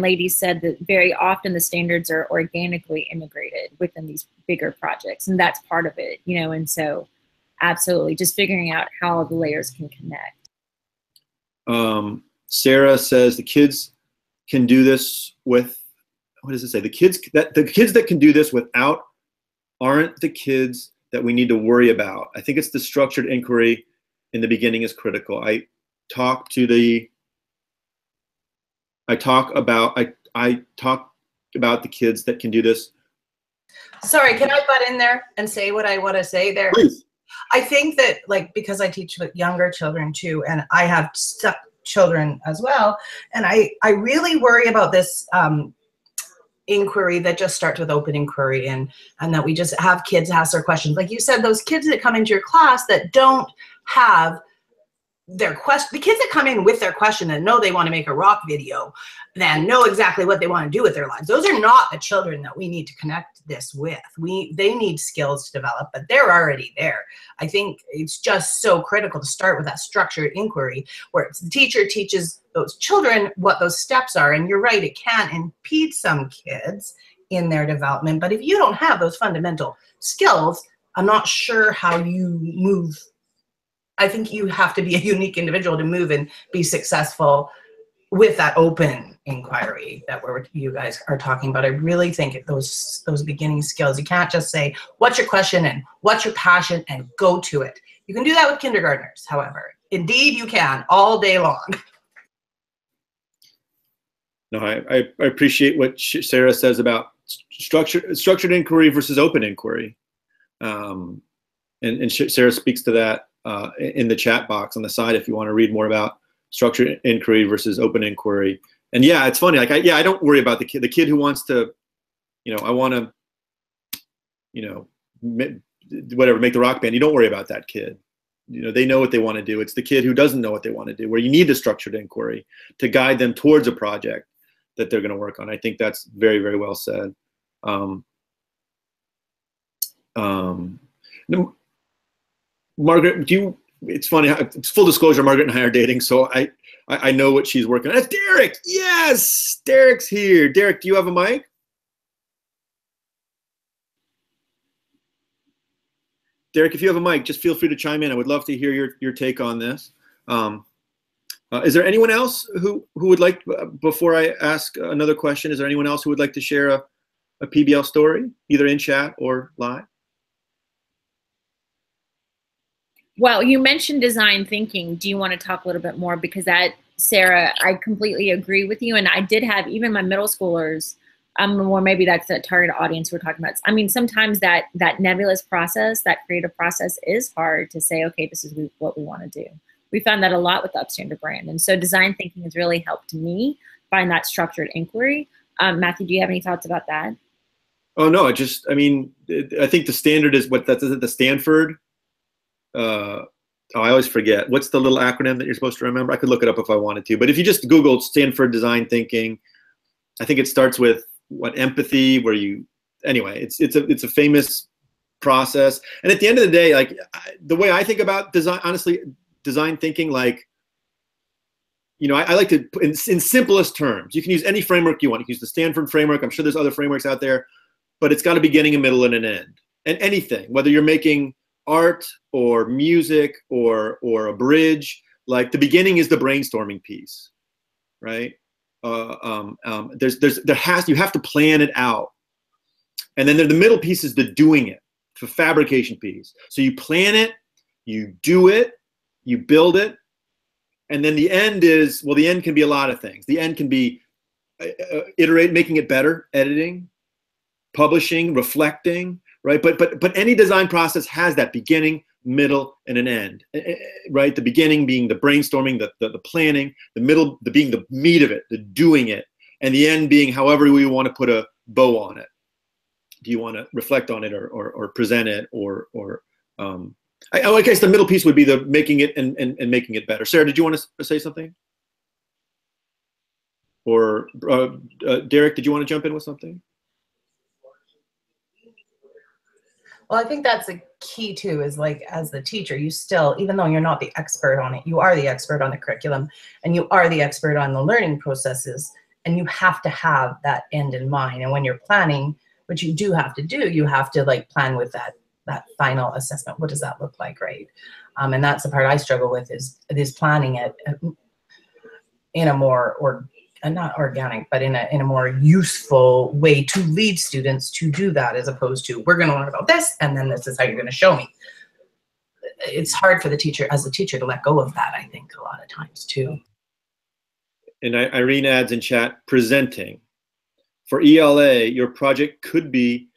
lady said that very often the standards are organically integrated within these bigger projects, and that's part of it, and so absolutely just figuring out how the layers can connect. Sarah says the kids can do this with, what does it say? The kids that can do this without aren't the kids that we need to worry about. I think it's the structured inquiry in the beginning is critical. I talk about the kids that can do this. Sorry, can I butt in there and say what I want to say there? Please. I think that, because I teach with younger children too, and I have children as well, and I really worry about this inquiry that just starts with open inquiry, and that we just have kids ask their questions. Like you said, those kids that come into your class that don't have their question, the kids that come in with their question and know they want to make a rock video, then know exactly what they want to do with their lives. Those are not the children that we need to connect this with. They need skills to develop, but they're already there. I think it's just so critical to start with that structured inquiry where the teacher teaches those children what those steps are. And you're right, it can impede some kids in their development, but if you don't have those fundamental skills, I'm not sure how you move. I think you have to be a unique individual to move and be successful with that open inquiry that you guys are talking about. I really think those beginning skills, you can't just say, what's your question and what's your passion and go to it. You can do that with kindergartners, however. Indeed, you can all day long. No, I appreciate what Sarah says about structured inquiry versus open inquiry. And Sarah speaks to that in the chat box on the side if you want to read more about structured inquiry versus open inquiry. And yeah, it's funny. Like I don't worry about the kid who wants to, I want to, whatever, make the rock band. You don't worry about that kid. They know what they want to do. It's the kid who doesn't know what they want to do, where you need the structured inquiry to guide them towards a project that they're going to work on. I think that's very, very well said. Margaret, it's funny, it's full disclosure, Margaret and I are dating, so I know what she's working on. That's Derek! Yes! Derek's here. Derek, do you have a mic? Derek, if you have a mic, just feel free to chime in. I would love to hear your take on this. Is there anyone else who would like, before I ask another question, is there anyone else who would like to share a PBL story, either in chat or live? Well, you mentioned design thinking. Do you want to talk a little bit more? Because that, Sarah, I completely agree with you. And I did have even my middle schoolers, or maybe that's the target audience we're talking about. I mean, sometimes that nebulous process, that creative process is hard to say, okay, this is what we want to do. We found that a lot with the Upstander brand. And so design thinking has really helped me find that structured inquiry. Matthew, do you have any thoughts about that? Oh, no, I think the standard is the Stanford. I always forget. What's the little acronym that you're supposed to remember? I could look it up if I wanted to. But if you just Google Stanford design thinking, I think it starts with empathy, where anyway, it's a famous process. And at the end of the day, like the way I think about design, honestly, design thinking, like, I like to put in simplest terms. You can use any framework you want. You can use the Stanford framework. I'm sure there's other frameworks out there, but it's got a beginning, a middle, and an end. And anything, whether you're making art or music or a bridge, like the beginning is the brainstorming piece, right? You have to plan it out, and then the middle piece is the doing it, the fabrication piece. So you plan it, you do it, you build it, and then the end is, well, the end can be a lot of things. The end can be making it better, editing, publishing, reflecting. Right, but any design process has that beginning, middle, and an end. Right, the beginning being the brainstorming, the planning, the middle being the meat of it, the doing it, and the end being however we want to put a bow on it. do you want to reflect on it or present it I guess the middle piece would be the making it and making it better. Sarah, did you want to say something? Or Derek, did you want to jump in with something? Well, I think that's the key too, is like, as the teacher, you still, even though you're not the expert on it, you are the expert on the curriculum and you are the expert on the learning processes, and you have to have that end in mind. And when you're planning, what you do have to do, you have to like plan with that final assessment. What does that look like, right? And that's the part I struggle with, is planning it in a more, not organic, but in a more useful way to lead students to do that, as opposed to, we're going to learn about this and then this is how you're going to show me. It's hard for the teacher, as a teacher, to let go of that, I think, a lot of times too. And Irene adds in chat, presenting. For ELA, your project could be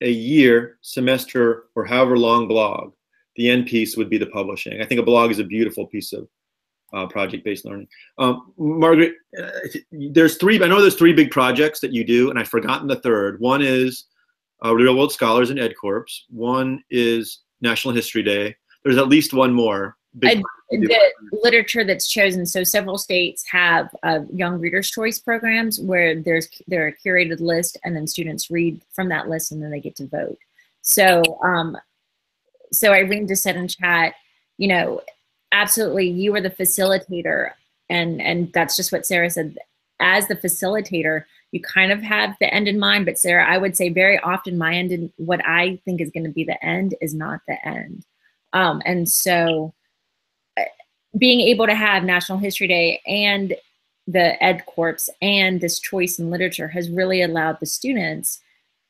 a year, semester, or however long blog. The end piece would be the publishing. I think a blog is a beautiful piece of project-based learning. Margaret, there's three big projects that you do, and I've forgotten the third. One is Real World Scholars and Ed Corps. One is National History Day. There's at least one more. The literature that's chosen. So several states have young readers' choice programs where there are a curated list, and then students read from that list, and then they get to vote. So, so Irene just said in chat, you know, absolutely, you are the facilitator, and that's just what Sarah said. As the facilitator, you kind of have the end in mind, but Sarah, I would say very often my end, and what I think is going to be the end, is not the end. And so being able to have National History Day and the Ed Corps and this choice in literature has really allowed the students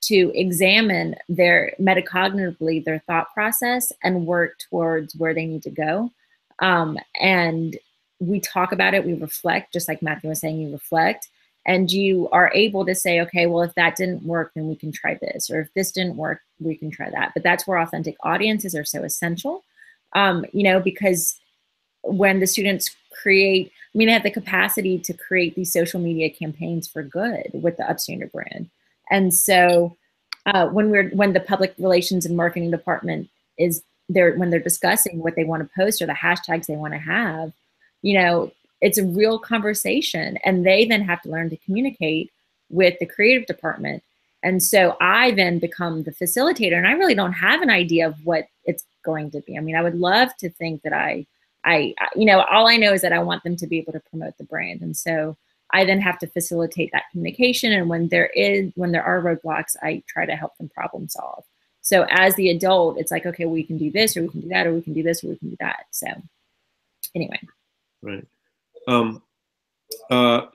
to examine their metacognitively, their thought process, and work towards where they need to go. And we talk about it, we reflect, just like Matthew was saying, you reflect, and you are able to say, okay, well, if that didn't work, then we can try this, or if this didn't work, we can try that. But that's where authentic audiences are so essential, you know, because when the students create, I mean, they have the capacity to create these social media campaigns for good with the Upstander brand. And so when the public relations and marketing department is there, when they're discussing what they want to post or the hashtags they want to have, you know, it's a real conversation, and they then have to learn to communicate with the creative department. And so I then become the facilitator, and I really don't have an idea of what it's going to be. I mean, I would love to think that I you know, all I know is that I want them to be able to promote the brand. And so I then have to facilitate that communication. And when there are roadblocks, I try to help them problem solve. So as the adult, it's like, okay, we can do this, or we can do that, or we can do this, or we can do that. So anyway. Right.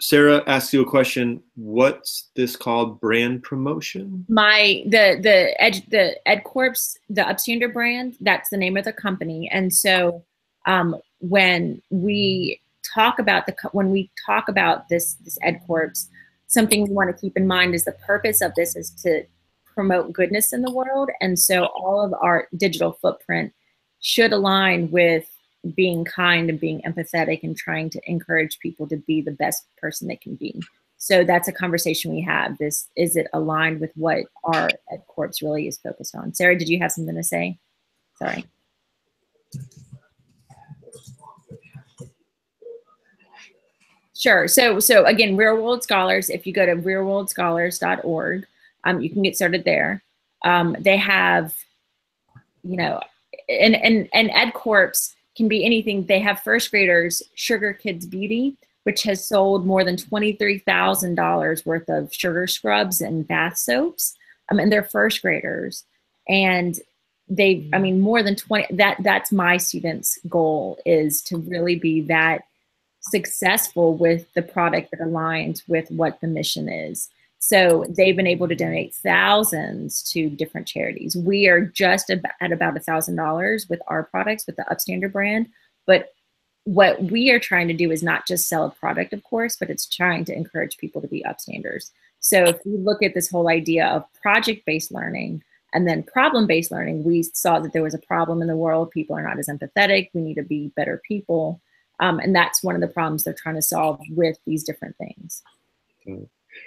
Sarah asks you a question. What's this called? Brand promotion? The Ed Corps, the Upstander brand, that's the name of the company. And so when we talk about this Ed Corps, something we want to keep in mind is the purpose of this is to promote goodness in the world. And so all of our digital footprint should align with being kind and being empathetic and trying to encourage people to be the best person they can be. So that's a conversation we have. Is it aligned with what our Ed Corps really is focused on? Sarah, did you have something to say? Sorry. Sure. So again, Real World Scholars, if you go to realworldscholars.org, you can get started there. They have, you know, and Ed Corps can be anything. They have first graders, Sugar Kids Beauty, which has sold more than $23,000 worth of sugar scrubs and bath soaps. And they're first graders. And they, I mean, more than 20, that's my students' goal, is to really be that successful with the product that aligns with what the mission is. So they've been able to donate thousands to different charities. We are just at about $1,000 with our products, with the Upstander brand. But what we are trying to do is not just sell a product, of course, but it's trying to encourage people to be Upstanders. So if we look at this whole idea of project-based learning and then problem-based learning, we saw that there was a problem in the world. People are not as empathetic. We need to be better people. And that's one of the problems they're trying to solve with these different things.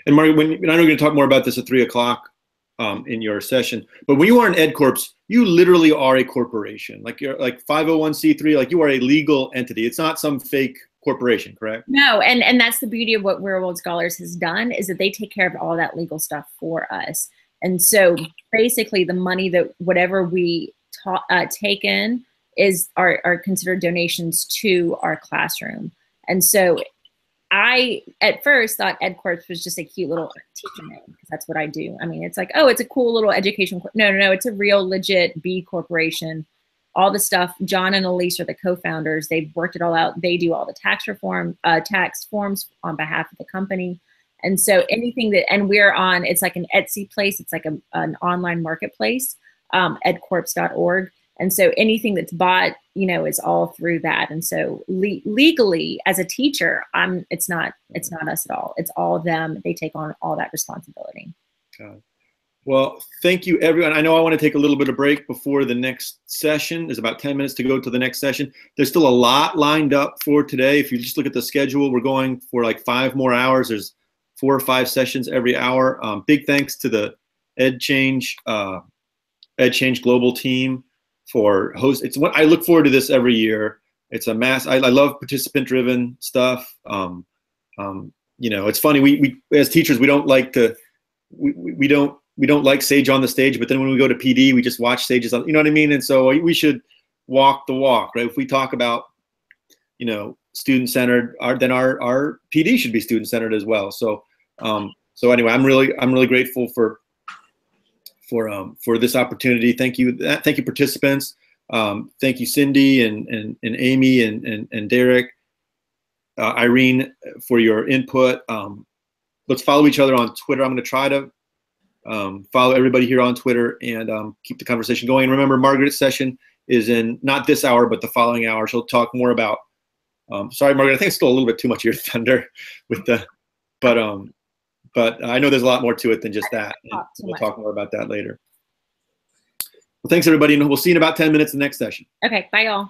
And Margaret, I know you're going to talk more about this at 3 o'clock. in your session. But when you are an Ed Corps, you literally are a corporation. Like you're like 501c3, like you are a legal entity. It's not some fake corporation, correct? No, and that's the beauty of what Real World Scholars has done, is that they take care of all that legal stuff for us. And so basically the money that whatever we take in are considered donations to our classroom. And so I, at first, thought Ed Corps was just a cute little teacher name, because that's what I do. I mean, it's like, oh, it's a cool little education. No, it's a real legit B corporation. All the stuff, John and Elise are the co-founders. They've worked it all out. They do all the tax forms on behalf of the company. And so anything that, and we're on, it's like an Etsy place. It's like an online marketplace, edcorps.org. And so anything that's bought, you know, is all through that. And so legally, as a teacher, it's not us at all. It's all them. They take on all that responsibility. Okay. Well, thank you, everyone. I know I want to take a little bit of break before the next session. There's about 10 minutes to go to the next session. There's still a lot lined up for today. If you just look at the schedule, we're going for like 5 more hours. There's 4 or 5 sessions every hour. Big thanks to the EdChange Global team for host. It's what I look forward to this every year. It's a mass. I love participant-driven stuff. You know, it's funny. We as teachers, we don't like to. We don't like Sage on the stage, but then when we go to PD, we just watch Sages on. You know what I mean? And so we should walk the walk, right? If we talk about, you know, student-centered, then our PD should be student-centered as well. So so anyway, I'm really grateful for this opportunity. Thank you, participants. Thank you, Cindy and Amy and Derek, Irene, for your input. Let's follow each other on Twitter. I'm going to try to follow everybody here on Twitter and keep the conversation going. And remember, Margaret's session is in not this hour, but the following hour. She'll talk more about. Sorry, Margaret, I think it's still a little bit too much of your thunder with the, but I know there's a lot more to it than just that. And we'll talk more about that later. Well, thanks, everybody, and we'll see you in about 10 minutes in the next session. Okay, bye, y'all.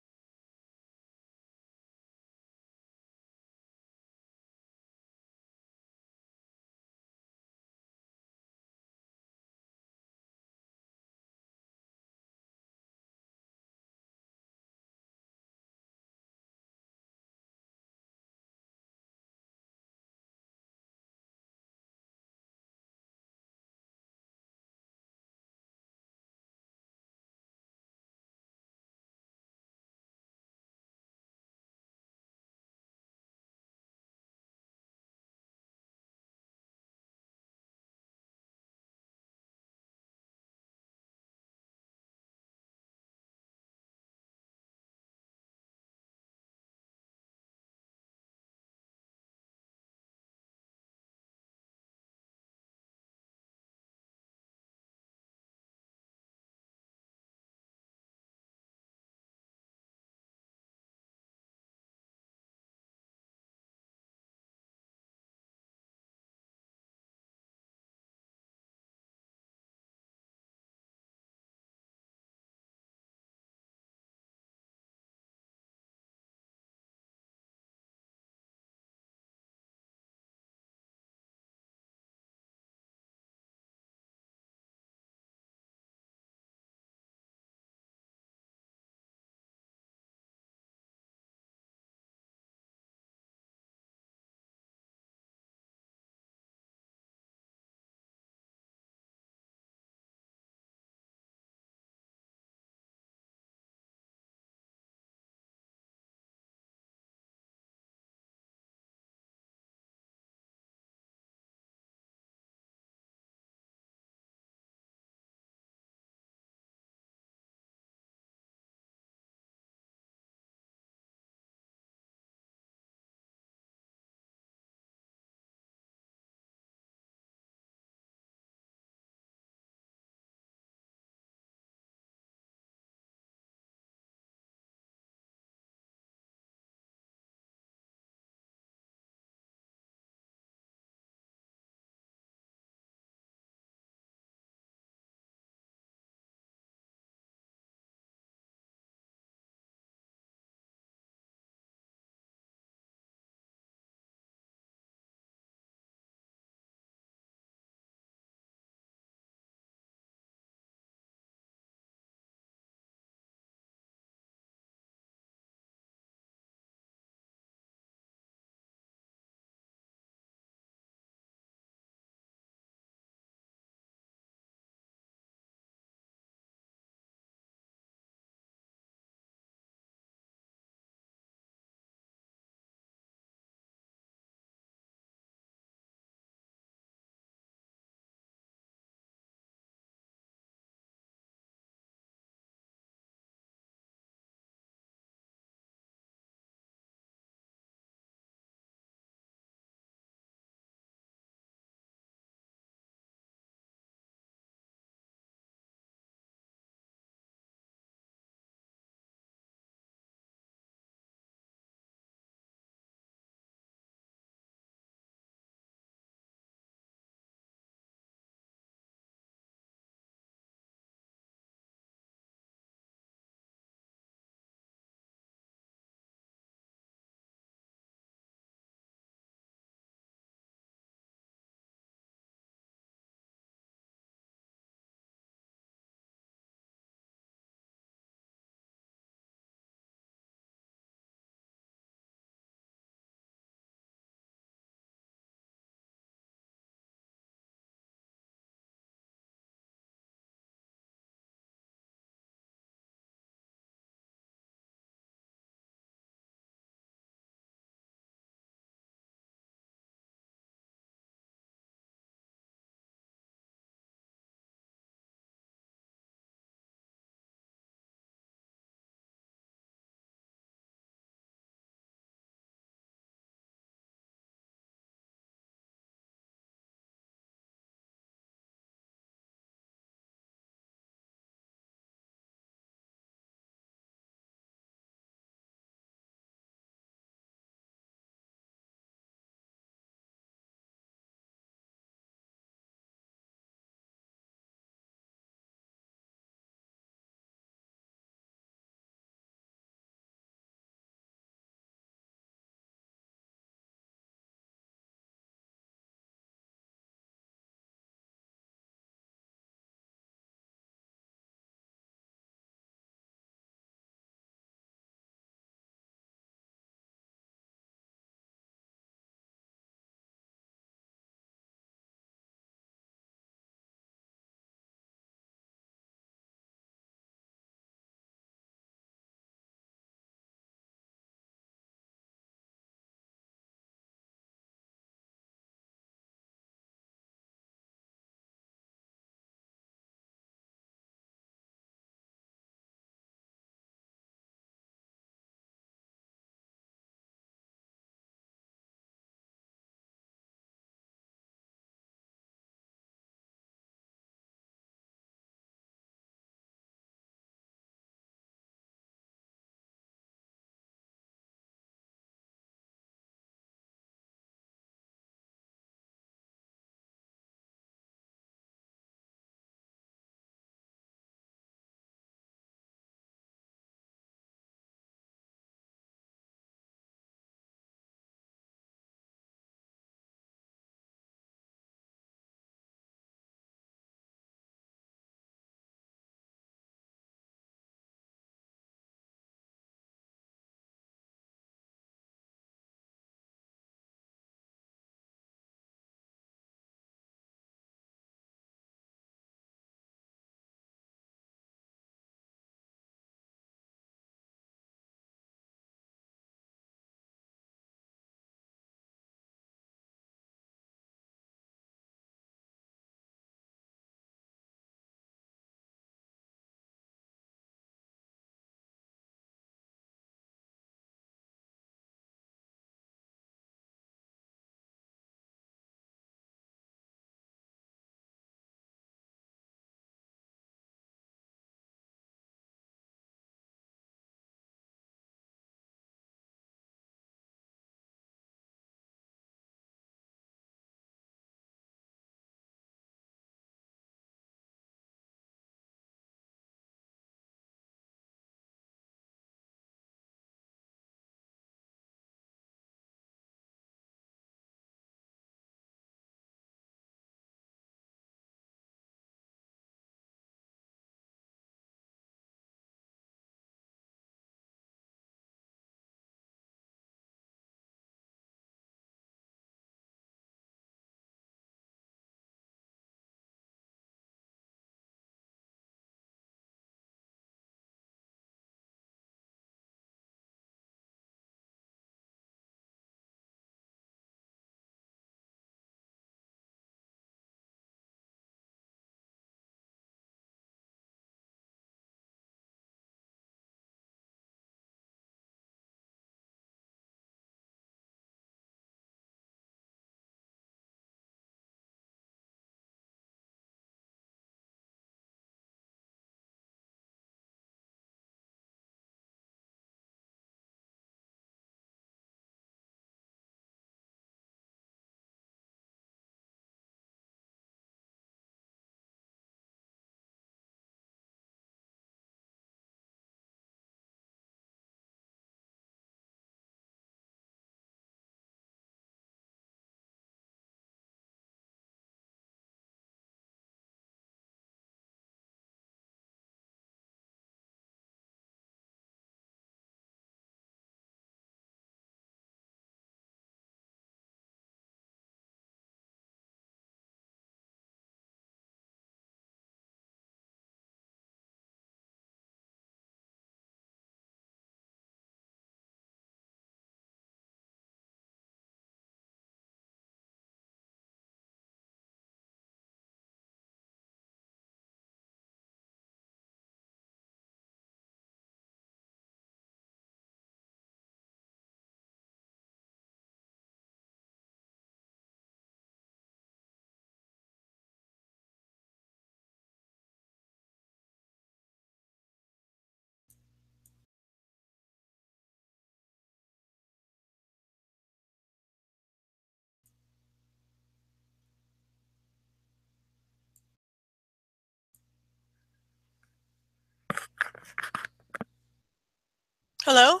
Hello?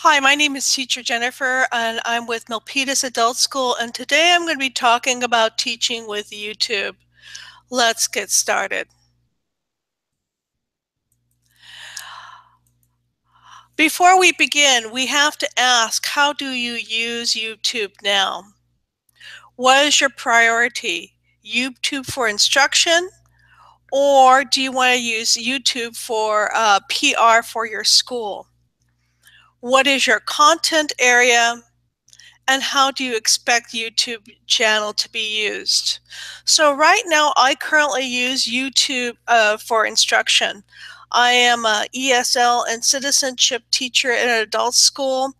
Hi, my name is Teacher Jennifer, and I'm with Milpitas Adult School, and today I'm going to be talking about teaching with YouTube. Let's get started. Before we begin, we have to ask, how do you use YouTube now? What is your priority? YouTube for instruction, or do you want to use YouTube for PR for your school? What is your content area? And how do you expect YouTube channel to be used? So right now, I currently use YouTube for instruction. I am a ESL and citizenship teacher at an adult school.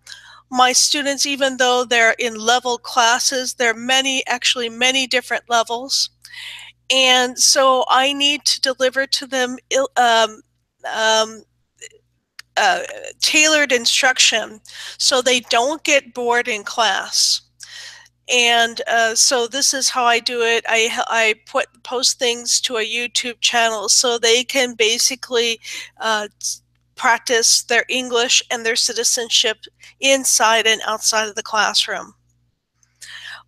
My students, even though they're in level classes, there are actually many different levels. And so I need to deliver to them um, tailored instruction so they don't get bored in class. And so this is how I do it. I post things to a YouTube channel so they can basically practice their English and their citizenship inside and outside of the classroom.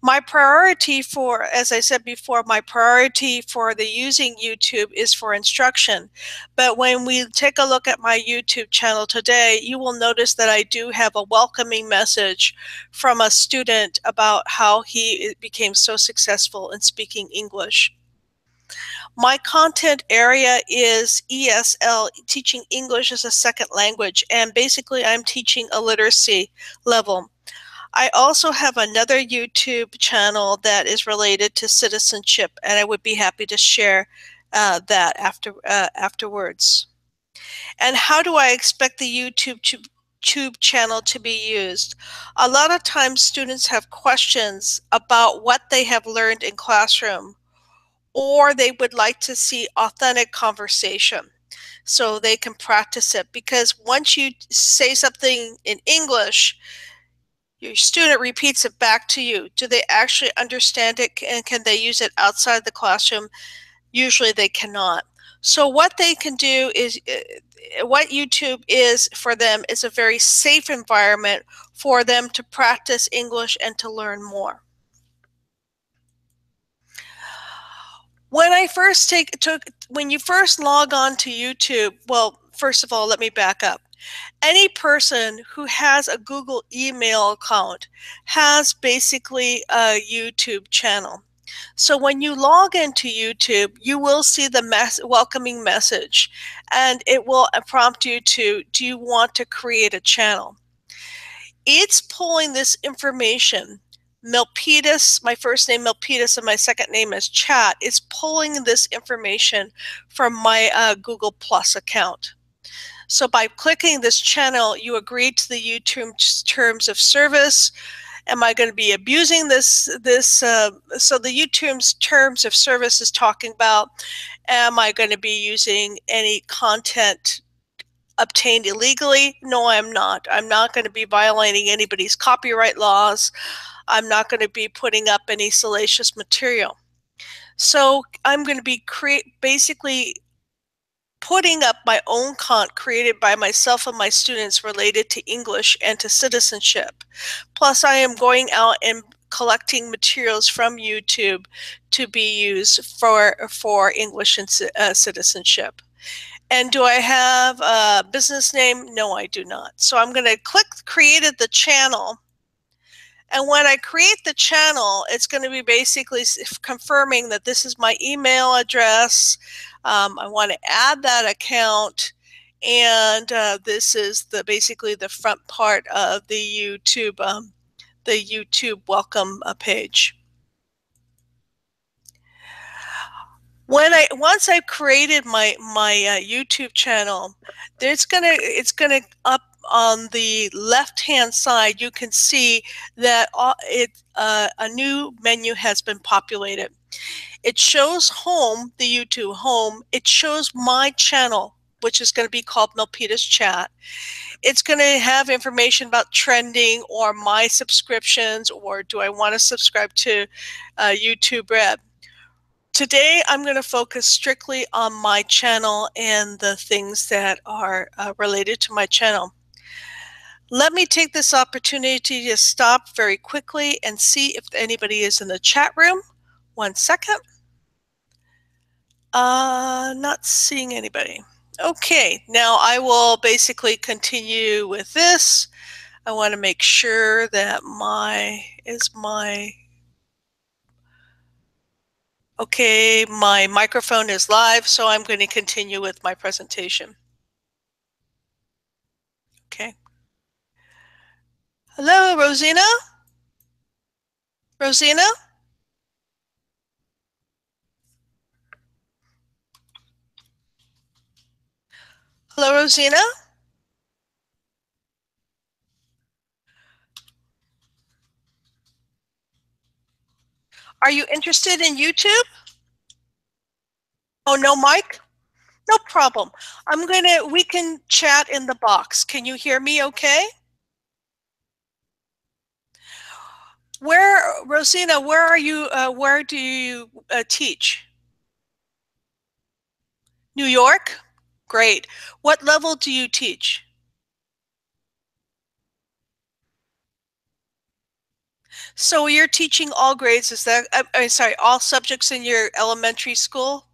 My priority for, as I said before, my priority for the using YouTube is for instruction. But when we take a look at my YouTube channel today, you will notice that I do have a welcoming message from a student about how he became so successful in speaking English. My content area is ESL, teaching English as a second language, and basically I'm teaching a literacy level. I also have another YouTube channel that is related to citizenship, and I would be happy to share that afterwards. And how do I expect the YouTube channel to be used? A lot of times students have questions about what they have learned in classroom, or they would like to see authentic conversation so they can practice it. Because once you say something in English, your student repeats it back to you. Do they actually understand it, and can they use it outside the classroom? Usually they cannot. So what they can do is, what YouTube is for them is a very safe environment for them to practice English and to learn more. When when you first log on to YouTube, well, first of all, let me back up. Any person who has a Google email account has basically a YouTube channel. So when you log into YouTube, you will see the welcoming message, and it will prompt you to, do you want to create a channel? It's pulling this information. Milpitas, my first name Milpitas and my second name is Chat, is pulling this information from my Google Plus account. So by clicking this channel, you agree to the YouTube terms of service. Am I going to be abusing this? So the YouTube's terms of service is talking about, am I going to be using any content obtained illegally? No, I'm not. I'm not going to be violating anybody's copyright laws. I'm not going to be putting up any salacious material. So I'm going to be basically putting up my own content created by myself and my students related to English and to citizenship. Plus, I am going out and collecting materials from YouTube to be used for English and citizenship. And do I have a business name? No, I do not. So I'm going to click created the channel. And when I create the channel, it's going to be basically confirming that this is my email address. I want to add that account, and this is basically the front part of the YouTube welcome page. Once I've created my YouTube channel, it's gonna up on the left-hand side. You can see that a new menu has been populated. It shows home, the YouTube home. It shows my channel, which is going to be called Milpitas Chat. It's going to have information about trending or my subscriptions, or do I want to subscribe to YouTube Red. Today, I'm going to focus strictly on my channel and the things that are related to my channel. Let me take this opportunity to stop very quickly and see if anybody is in the chat room. 1 second. Not seeing anybody. Okay, now I will basically continue with this. I want to make sure that okay, my microphone is live, so I'm going to continue with my presentation. Okay. Hello, Rosina? Rosina? Hello, Rosina? Are you interested in YouTube? Oh, no mic? No problem. We can chat in the box. Can you hear me okay? Rosina, where are you, where do you teach? New York? Great. What level do you teach? So you're teaching all grades, is that, I'm sorry, all subjects in your elementary school?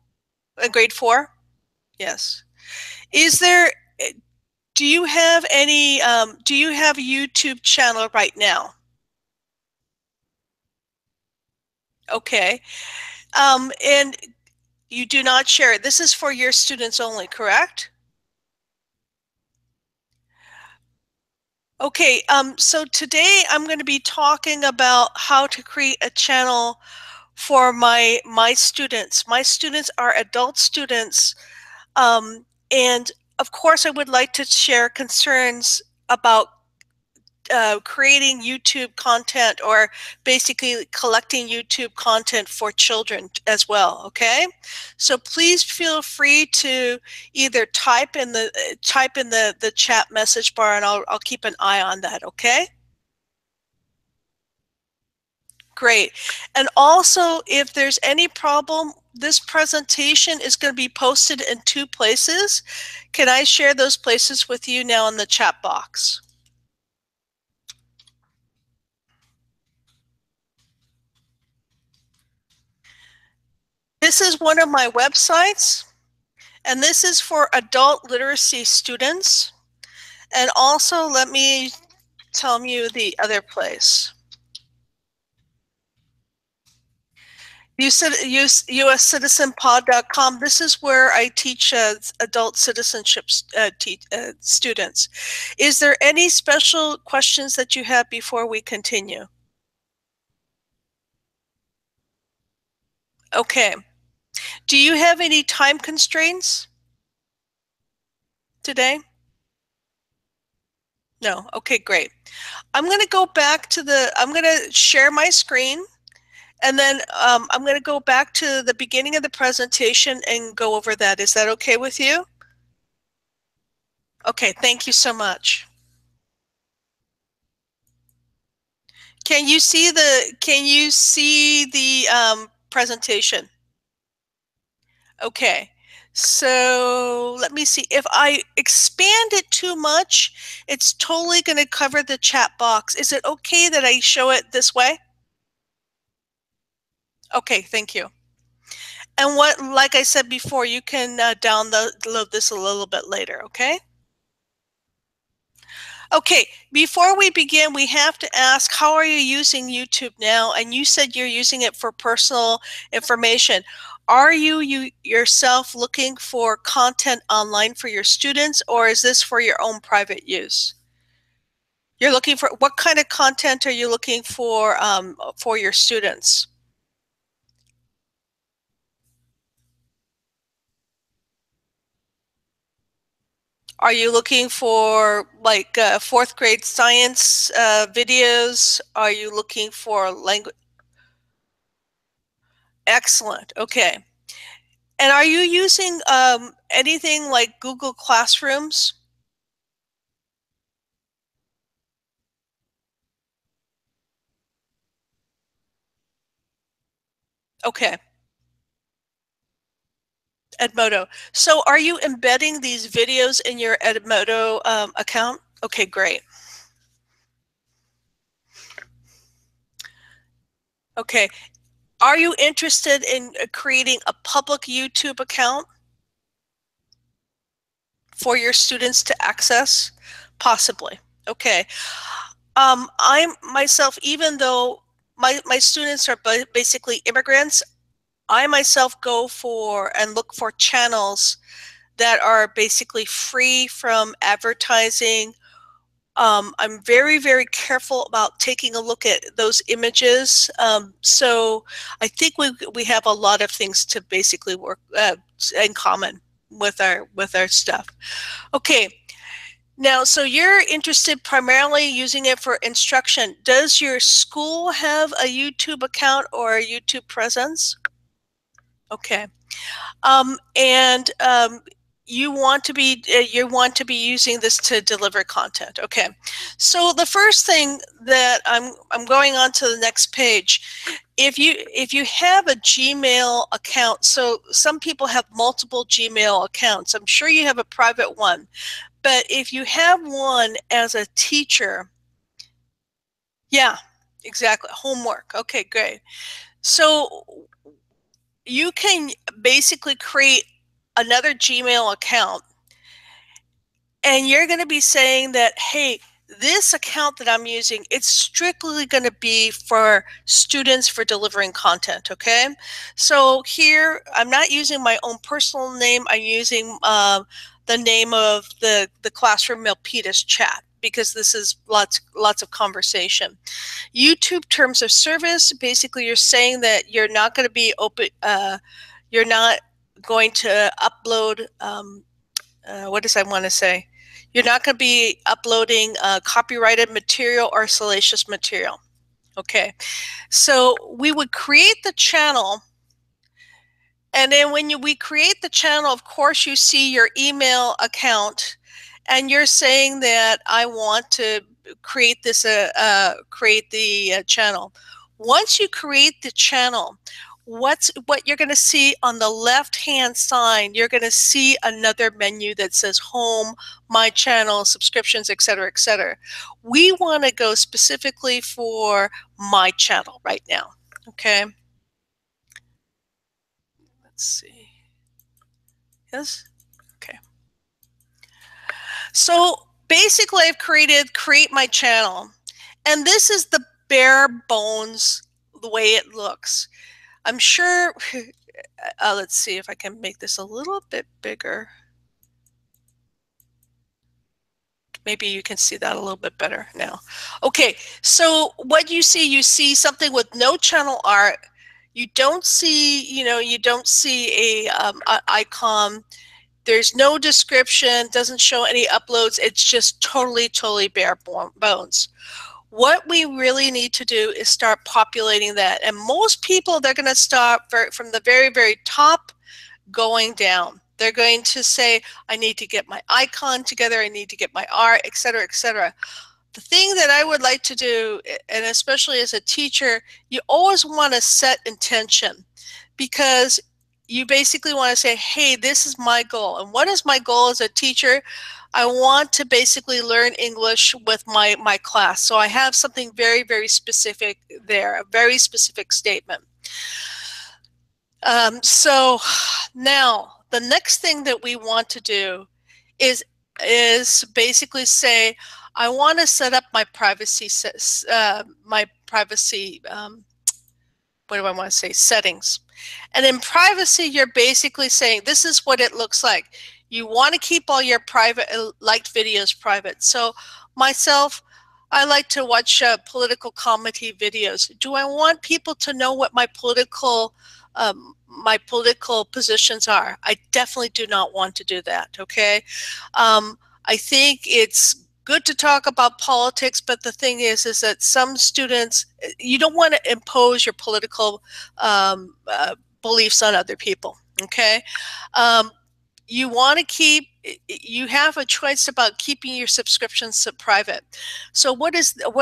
Grade 4? Yes. Is there, do you have any, do you have a YouTube channel right now? Okay. And you do not share it. This is for your students only, correct? Okay, so today I'm going to be talking about how to create a channel for my students. My students are adult students, and of course I would like to share concerns about creating YouTube content, or basically collecting YouTube content for children as well. Okay, so please feel free to either type in the chat message bar, and I'll keep an eye on that. Okay. Great. And also, if there's any problem, this presentation is going to be posted in 2 places. Can I share those places with you now in the chat box? This is one of my websites, and this is for adult literacy students. And also, let me tell you the other place. USCitizenpod.com. This is where I teach adult citizenship students. Is there any special questions that you have before we continue? Okay. Do you have any time constraints today? No. Okay, great. I'm going to go back to I'm going to share my screen, and then I'm going to go back to the beginning of the presentation and go over that. Is that okay with you? Okay, thank you so much. Can you see the presentation? Okay. So let me see. If I expand it too much, it's totally going to cover the chat box. Is it okay that I show it this way? Okay, thank you. And like I said before, you can download this a little bit later, okay? Okay, before we begin, we have to ask, how are you using YouTube now? And you said you're using it for personal information. Are you yourself looking for content online for your students, or is this for your own private use? You're looking for, what kind of content are you looking for your students? Are you looking for like 4th grade science videos? Are you looking for language? Excellent. Okay. And are you using anything like Google Classrooms? Okay. Edmodo. So are you embedding these videos in your Edmodo account? Okay, great. Okay. Are you interested in creating a public YouTube account for your students to access? Possibly. Okay. I'm myself, even though my students are basically immigrants, I myself go for and look for channels that are basically free from advertising. I'm very, very careful about taking a look at those images. So I think we have a lot of things to basically work in common with our stuff. Okay. Now, so you're interested primarily using it for instruction. Does your school have a YouTube account or a YouTube presence? Okay. And you want to be using this to deliver content. Okay. So the first thing that I'm going on to the next page. If you have a Gmail account, so some people have multiple Gmail accounts. I'm sure you have a private one. But if you have one as a teacher, yeah, exactly. Homework. Okay, great. So you can basically create another Gmail account, and you're going to be saying that, hey, this account that I'm using, it's strictly going to be for students for delivering content, okay? So here, I'm not using my own personal name. I'm using the name of the Classroom Milpitas chat, because this is lots of conversation. YouTube terms of service, basically you're saying that you're not going to be open, you're not going to upload, what does I want to say? You're not going to be uploading copyrighted material or salacious material. Okay, so we would create the channel, and then when we create the channel, of course, you see your email account, and you're saying that I want to create this, create the channel. Once you create the channel, what you're going to see on the left-hand side, you're going to see another menu that says Home, My Channel, Subscriptions, etc., etc. We want to go specifically for My Channel right now. Okay. Let's see. Yes. Okay. So basically, I've create my channel, and this is the bare bones, the way it looks. I'm sure. Let's see if I can make this a little bit bigger. Maybe you can see that a little bit better now. Okay, so what you see something with no channel art. You don't see, you don't see a icon. There's no description, doesn't show any uploads. It's just totally bare bones. What we really need to do is start populating that. And most people, they're going to start from the very top going down. They're going to say, I need to get my icon together. I need to get my art, etc., etc. The thing that I would like to do, and especially as a teacher, you always want to set intention, because you basically want to say, hey, this is my goal. And what is my goal as a teacher? I want to basically learn English with my class. So I have something very specific there, a very specific statement. So now the next thing that we want to do is basically say, I want to set up my privacy, what do I want to say, settings. And in privacy, you're basically saying, this is what it looks like. You want to keep all your private, liked videos private. So myself, I like to watch political comedy videos. Do I want people to know what my political positions are? I definitely do not want to do that, okay? I think it's good to talk about politics, but the thing is that some students, you don't want to impose your political beliefs on other people, okay? You want to keep, you have a choice about keeping your subscriptions private. So what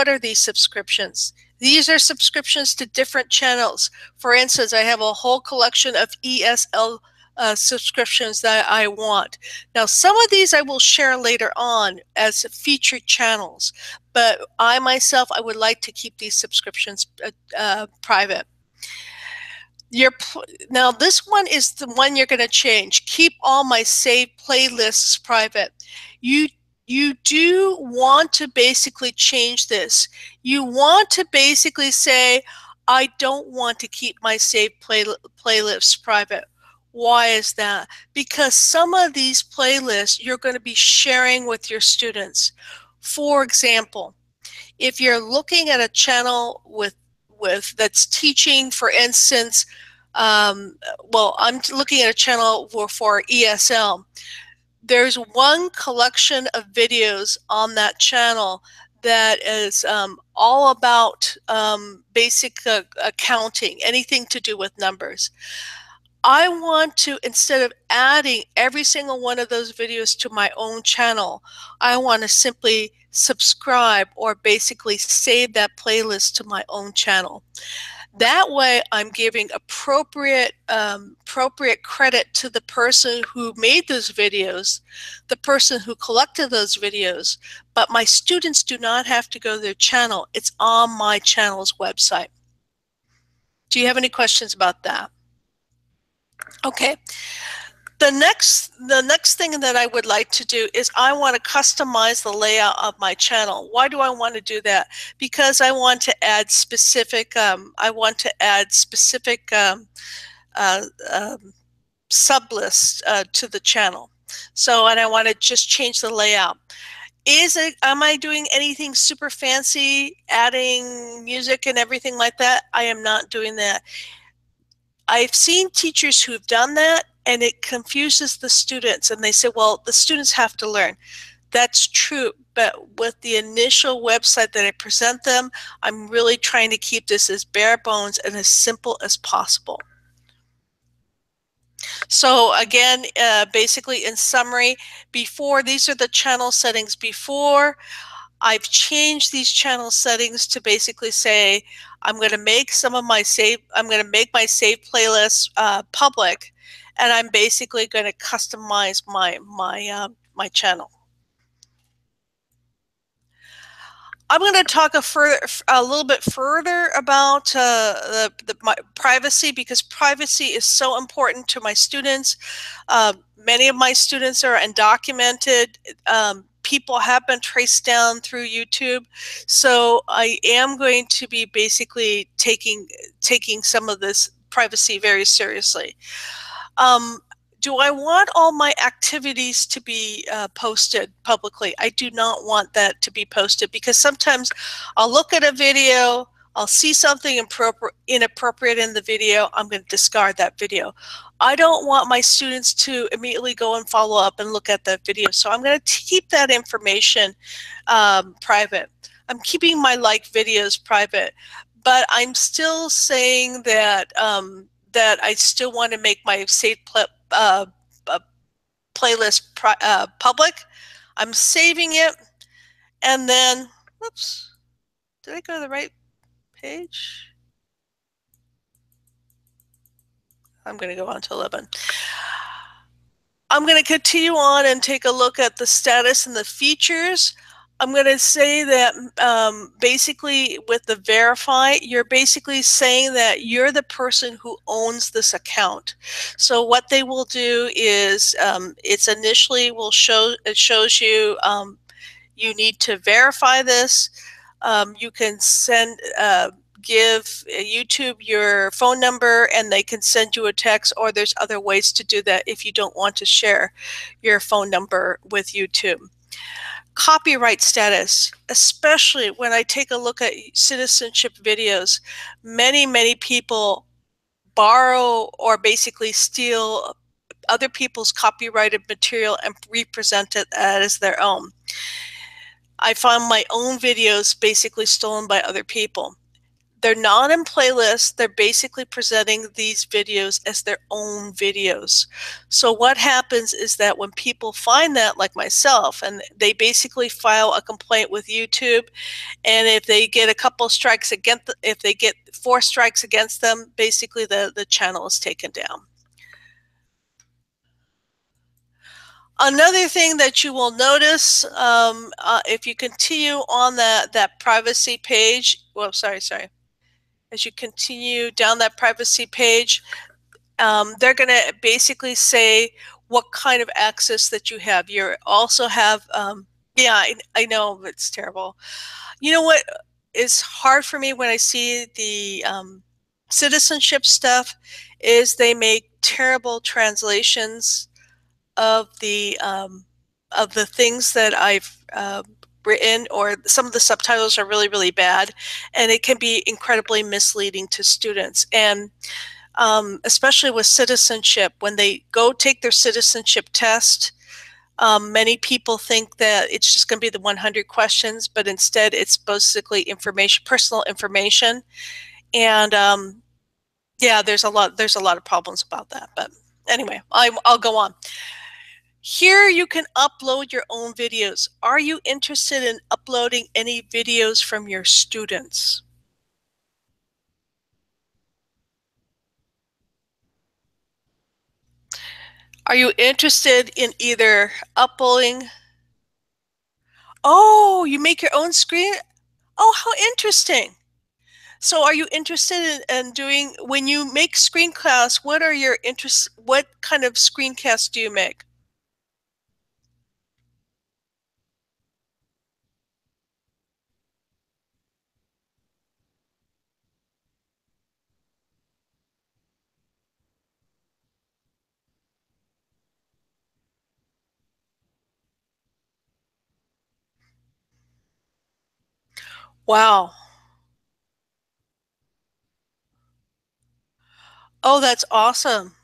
are these subscriptions? These are subscriptions to different channels. For instance, I have a whole collection of ESL subscriptions that I want. Now, some of these I will share later on as featured channels, but I myself, I would like to keep these subscriptions private. Now, this one is the one you're going to change. Keep all my saved playlists private. You do want to basically change this. You want to basically say, I don't want to keep my saved playlists private. Why is that? Because some of these playlists you're going to be sharing with your students. For example, if you're looking at a channel with that's teaching, for instance, well, I'm looking at a channel for ESL. There's one collection of videos on that channel that is all about basic accounting, anything to do with numbers. I want to, instead of adding every single one of those videos to my own channel, I want to simply subscribe or basically save that playlist to my own channel. That way, I'm giving appropriate credit to the person who made those videos, the person who collected those videos, but my students do not have to go to their channel. It's on my channel's website. Do you have any questions about that? Okay. The next thing that I would like to do is I want to customize the layout of my channel. Why do I want to do that? Because I want to add specific sublists to the channel. So, and I want to just change the layout. Am I doing anything super fancy, adding music and everything like that? I am not doing that. I've seen teachers who've done that, and it confuses the students, and they say, well, the students have to learn. That's true, but with the initial website that I present them, I'm really trying to keep this as bare bones and as simple as possible. So again, basically in summary, these are the channel settings before. I've changed these channel settings to basically say, I'm going to make my saved playlists public, and I'm basically going to customize my channel. I'm going to talk a little bit further about my privacy, because privacy is so important to my students. Many of my students are undocumented. People have been traced down through YouTube, so I am going to be basically taking some of this privacy very seriously. Do I want all my activities to be posted publicly? I do not want that to be posted, because sometimes I'll look at a video, I'll see something inappropriate in the video, I'm going to discard that video. I don't want my students to immediately go and follow up and look at that video, so I'm going to keep that information private. I'm keeping my videos private, but I'm still saying that that I still want to make my saved playlist public. I'm saving it, and then, whoops, did I go to the right page? I'm going to go on to 11. I'm going to continue on and take a look at the status and the features. I'm going to say that basically with the verify, you're basically saying that you're the person who owns this account. So what they will do is it shows you you need to verify this. You can give YouTube your phone number, and they can send you a text, or there's other ways to do that if you don't want to share your phone number with YouTube. Copyright status, especially when I take a look at citizenship videos, many people borrow or basically steal other people's copyrighted material and represent it as their own. I found my own videos basically stolen by other people. They're not in playlists. They're basically presenting these videos as their own videos. So what happens is that when people find that, like myself, and they basically file a complaint with YouTube, and if they get a couple strikes against, if they get 4 strikes against them, basically the channel is taken down. Another thing that you will notice if you continue on that privacy page, well, sorry. As you continue down that privacy page, they're going to basically say what kind of access that you have. You also have, yeah, I know it's terrible. You know what is hard for me when I see the citizenship stuff is they make terrible translations of the things that I've written, or some of the subtitles are really, really bad, and it can be incredibly misleading to students. And especially with citizenship, when they go take their citizenship test, many people think that it's just going to be the 100 questions, but instead it's basically information, personal information. And yeah, there's a lot of problems about that. But anyway, I'll go on. Here you can upload your own videos. Are you interested in uploading any videos from your students? Are you interested in either uploading? Oh, you make your own screen? Oh, how interesting. So are you interested in doing, when you make screencasts, what are your interests, what kind of screencasts do you make? Wow. Oh, that's awesome.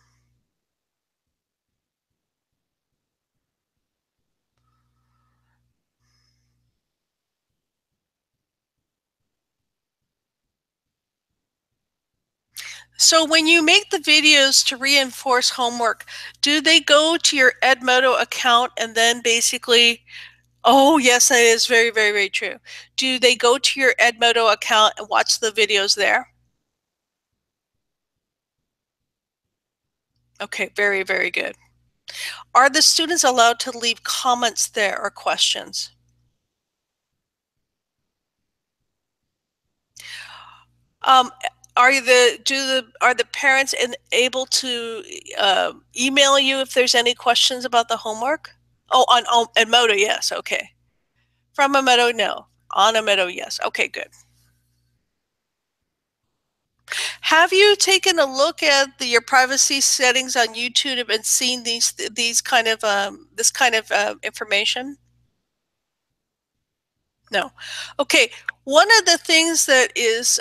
So when you make the videos to reinforce homework, do they go to your Edmodo account and then basically, oh yes, that is very, very, very true. Do they go to your Edmodo account and watch the videos there? Okay, very, very good. Are the students allowed to leave comments there or questions? Um, are the parents able to email you if there's any questions about the homework? Oh, on Edmodo, yes. Okay. From Edmodo, no. On Edmodo, yes. Okay, good. Have you taken a look at your privacy settings on YouTube and seen these kind of this kind of information? No. Okay. One of the things that is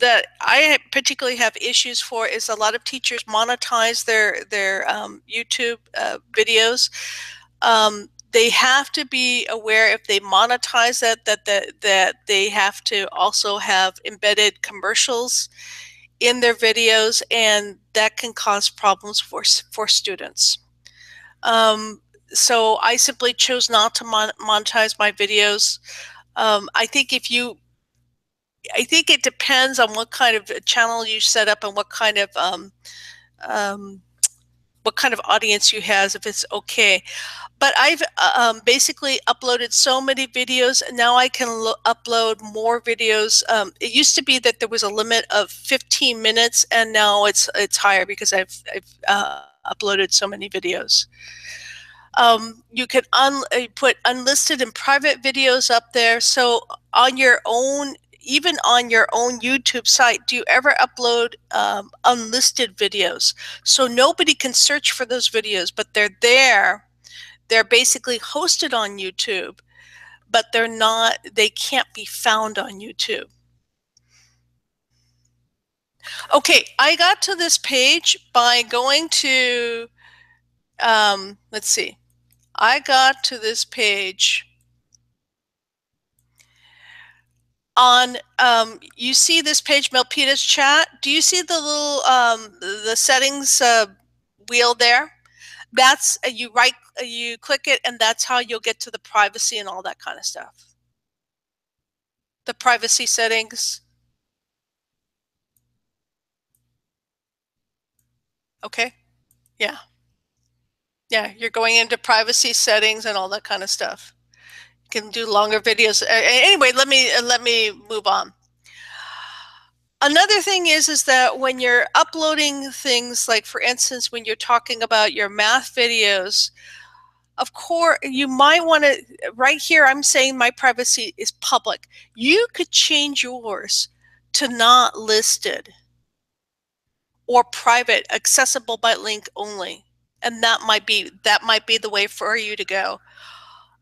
that I particularly have issues for is a lot of teachers monetize their YouTube videos. They have to be aware, if they monetize that they have to also have embedded commercials in their videos, and that can cause problems for students. So I simply chose not to monetize my videos. I think it depends on what kind of channel you set up and um, what kind of audience you have, if it's okay. But I've basically uploaded so many videos, and now I can upload more videos. It used to be that there was a limit of 15 minutes, and now it's higher because I've uploaded so many videos. You can put unlisted and private videos up there. So on your own, even on your own YouTube site, do you ever upload unlisted videos? So nobody can search for those videos, but they're there. They're basically hosted on YouTube, but they can't be found on YouTube. Okay, I got to this page by going to, let's see. I got to this page on, you see this page, Milpita's chat. Do you see the little, the settings wheel there? That's, you click it, and that's how you'll get to the privacy and all that kind of stuff. The privacy settings. Okay, yeah. Yeah, you're going into privacy settings and all that kind of stuff. You can do longer videos. Anyway, let me move on. Another thing is that when you're uploading things, like for instance, when you're talking about your math videos, of course, you might want to, right here, I'm saying my privacy is public. You could change yours to not listed or private, accessible by link only. And that might be the way for you to go.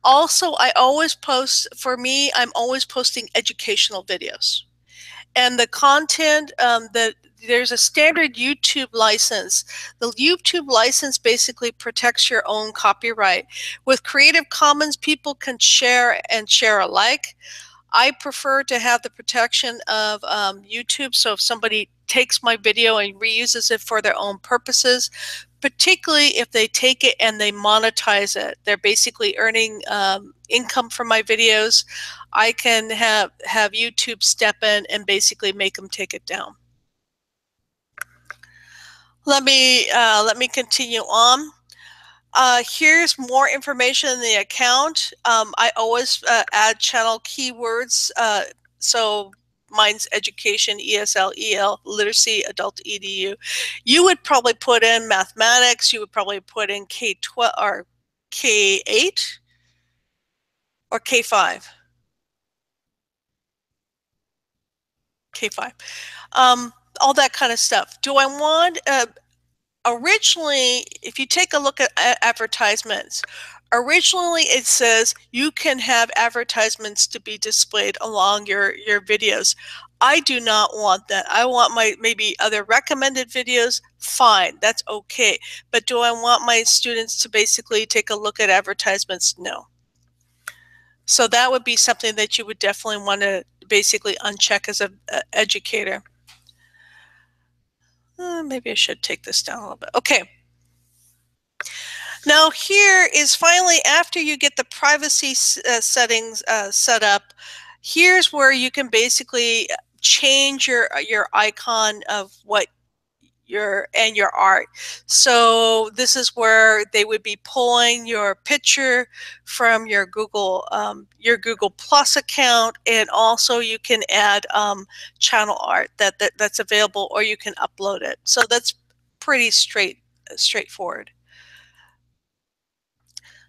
Also, I always post, for me, I'm always posting educational videos. And the content that there's a standard YouTube license. The YouTube license basically protects your own copyright. With Creative Commons, people can share and share alike. I prefer to have the protection of YouTube. So if somebody takes my video and reuses it for their own purposes, particularly if they take it and they monetize it, they're basically earning income from my videos, I can have YouTube step in and basically make them take it down. Let me continue on. Here's more information in the account. I always add channel keywords. So mine's education, ESL, EL, literacy, adult edu. You would probably put in mathematics. You would probably put in K-12 or K-8 or K-5. K-5. All that kind of stuff. Do I want originally, if you take a look at advertisements, originally it says you can have advertisements to be displayed along your videos. I do not want that. I want my maybe other recommended videos. Fine, that's okay. But do I want my students to basically take a look at advertisements? No. So that would be something that you would definitely want to basically uncheck as an educator. Maybe I should take this down a little bit. Okay. Now here is finally, after you get the privacy settings set up, here's where you can basically change your icon of what your art. So this is where they would be pulling your picture from your Google Plus account, and also you can add channel art that's available, or you can upload it. So that's pretty straightforward.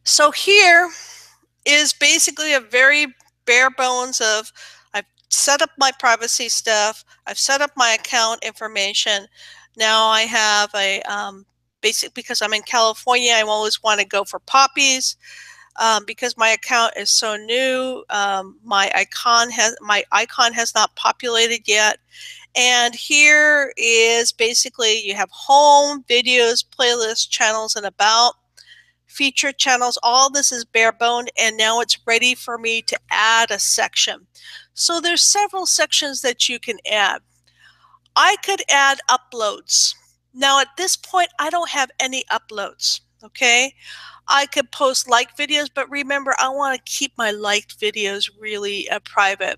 So here is basically a very bare bones of, I've set up my privacy stuff, I've set up my account information. Now I have a because I'm in California, I always want to go for poppies. Because my account is so new, my icon has not populated yet. And here is basically, you have home, videos, playlists, channels, and about. Feature channels, all this is bare bone, and now it's ready for me to add a section. So there's several sections that you can add. I could add uploads. Now at this point, I don't have any uploads, okay? I could post like videos, but remember, I want to keep my liked videos really private.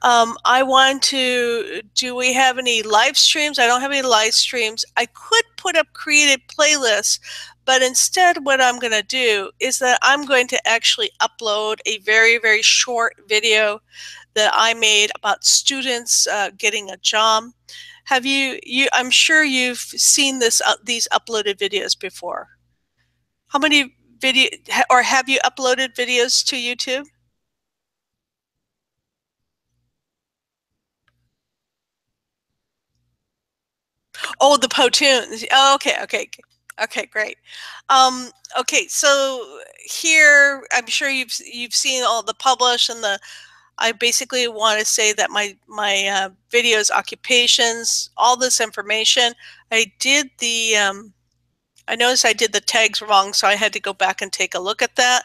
I want to, do we have any live streams? I don't have any live streams. I could put up created playlists, but instead what I'm going to do is that I'm going to actually upload a very, very short video that I made about students getting a job. Have I'm sure you've seen these uploaded videos before. How many have you uploaded videos to YouTube? Oh, the Potoons. Oh, okay, great. Okay, so here I'm sure you've seen all the publish and the. I basically want to say that my videos, occupations, all this information. I did the. I noticed I did the tags wrong, so I had to go back and take a look at that.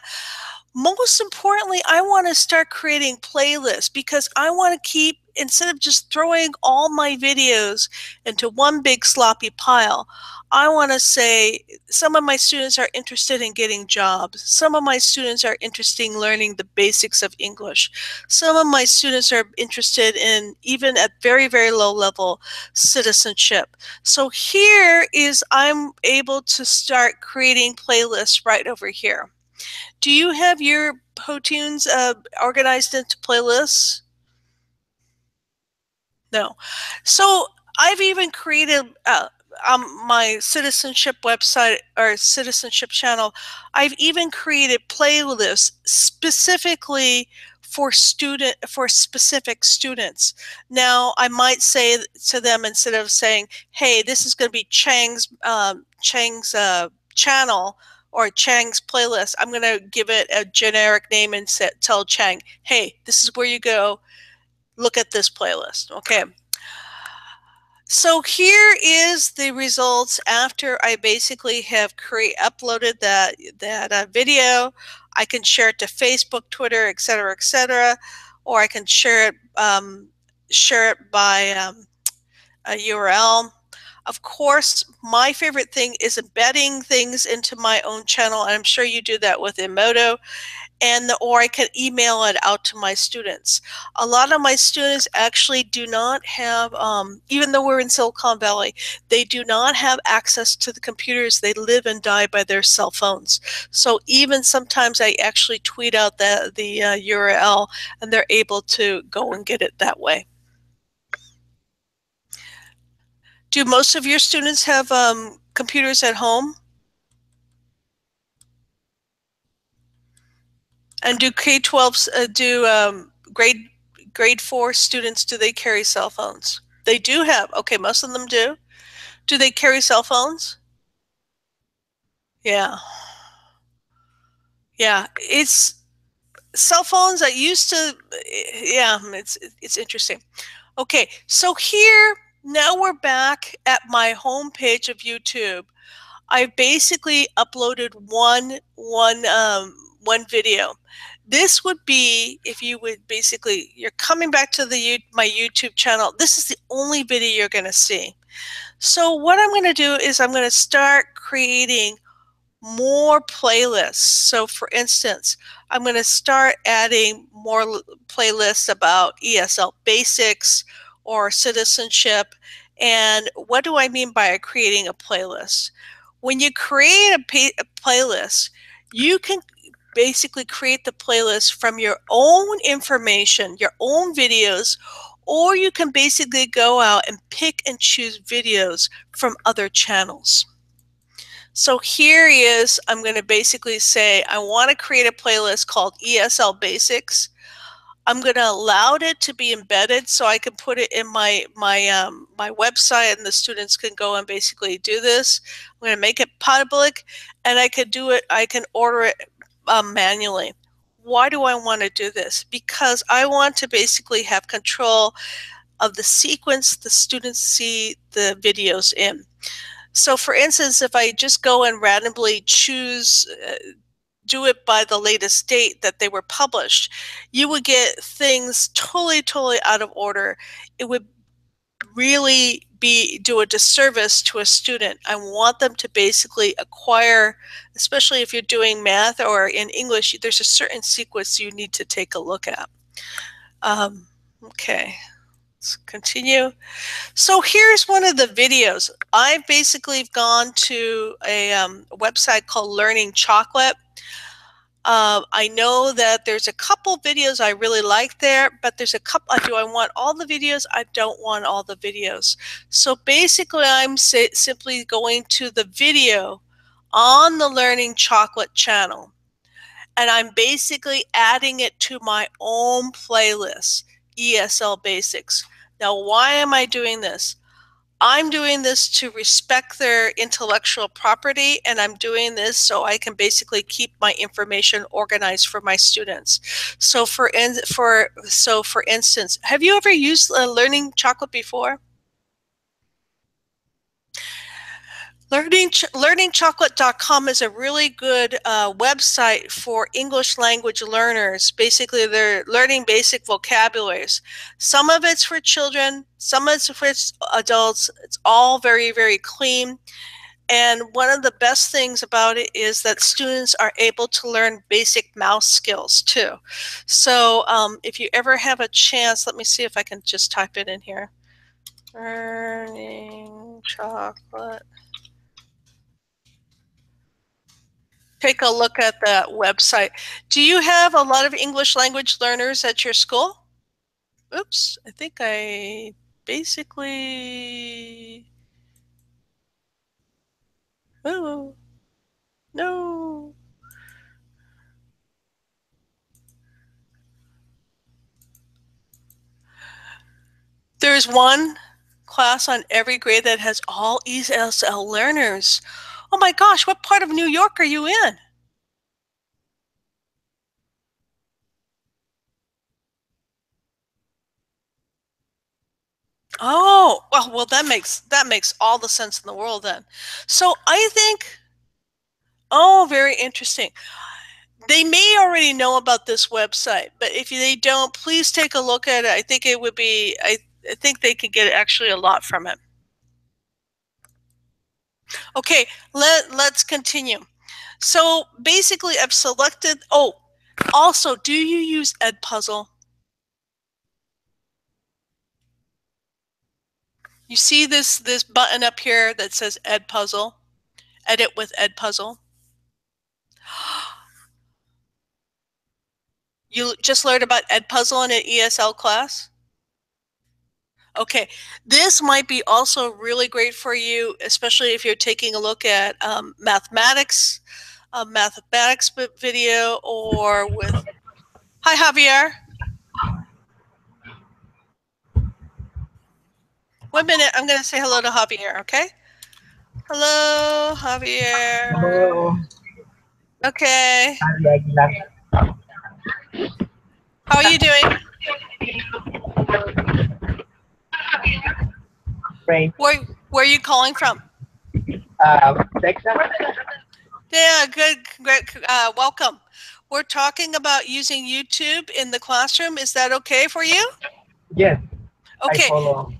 most importantly, I want to start creating playlists because I want to keep, instead of just throwing all my videos into one big sloppy pile, I want to say some of my students are interested in getting jobs. Some of my students are interested in learning the basics of English. Some of my students are interested in, even at very, very low level, citizenship. So here is, I'm able to start creating playlists right over here. Do you have your PoTunes organized into playlists? No. So I've even created my citizenship website or citizenship channel. I've even created playlists specifically for specific students. Now I might say to them, instead of saying, "Hey, this is going to be Chang's channel or Chang's playlist," I'm going to give it a generic name and tell Chang, "Hey, this is where you go. Look at this playlist." Okay. So here is the results after I basically have uploaded that video. I can share it to Facebook, Twitter, etc., or I can share it by a URL. Of course, my favorite thing is embedding things into my own channel, and I'm sure you do that with Emoto. Or I can email it out to my students. A lot of my students actually do not have, even though we're in Silicon Valley, they do not have access to the computers. They live and die by their cell phones. So even sometimes I actually tweet out the URL, and they're able to go and get it that way. Do most of your students have computers at home? And do K-12s grade 4 students, do they carry cell phones? They do have. Okay, most of them do. Do they carry cell phones? Yeah. Yeah, it's cell phones. I used to. Yeah, it's interesting. Okay, so here now we're back at my home page of YouTube. I basically uploaded one video. This would be, if you would basically, you're coming back to my YouTube channel. This is the only video you're going to see. So what I'm going to do is I'm going to start creating more playlists. So for instance, I'm going to start adding more playlists about ESL basics or citizenship. And what do I mean by creating a playlist? When you create a playlist, you can basically create the playlist from your own information, your own videos, or you can basically go out and pick and choose videos from other channels. So here is, I'm going to basically say, I want to create a playlist called ESL Basics. I'm going to allow it to be embedded so I can put it in my website and the students can go and basically do this. I'm going to make it public, and I can do it. I can order it manually. Why do I want to do this? Because I want to basically have control of the sequence the students see the videos in. So for instance, if I just go and randomly choose, do it by the latest date that they were published, you would get things totally out of order. It would really do a disservice to a student. I want them to basically acquire, especially if you're doing math or in English, there's a certain sequence you need to take a look at. Okay, let's continue. So here's one of the videos. I've basically gone to a website called Learning Chocolate. I know that there's a couple videos I really like there, but there's a couple. Do I want all the videos? I don't want all the videos. So basically, I'm simply going to the video on the Learning Chocolate channel, and I'm basically adding it to my own playlist, ESL Basics. Now, why am I doing this? I'm doing this to respect their intellectual property, and I'm doing this so I can basically keep my information organized for my students. So for instance, have you ever used Learning Chocolate before? Learningchocolate.com is a really good website for English language learners. Basically, they're learning basic vocabularies. Some of it's for children, some of it's for adults. It's all very, very clean. And one of the best things about it is that students are able to learn basic mouse skills too. So if you ever have a chance, let me see if I can just type it in here. Learning chocolate. Take a look at that website. Do you have a lot of English language learners at your school? Oops, I think I basically... Oh, no. There's one class on every grade that has all ESL learners. Oh my gosh, what part of New York are you in? Oh, well, that makes all the sense in the world then. So I think, oh, very interesting. They may already know about this website, but if they don't, please take a look at it. I think it would be, I think they could get actually a lot from it. Okay, let's continue. So basically I've selected, oh, also, do you use Edpuzzle? You see this button up here that says Edpuzzle? Edit with Edpuzzle. You just learned about Edpuzzle in an ESL class? Okay, this might be also really great for you, especially if you're taking a look at mathematics video, or with... Hi, Javier. 1 minute, I'm going to say hello to Javier, okay? Hello, Javier. Hello. Okay. How are you doing? Great. Where are you calling from? Texas. Yeah, good. Great. Welcome. We're talking about using YouTube in the classroom. Is that okay for you? Yes. Okay. I follow.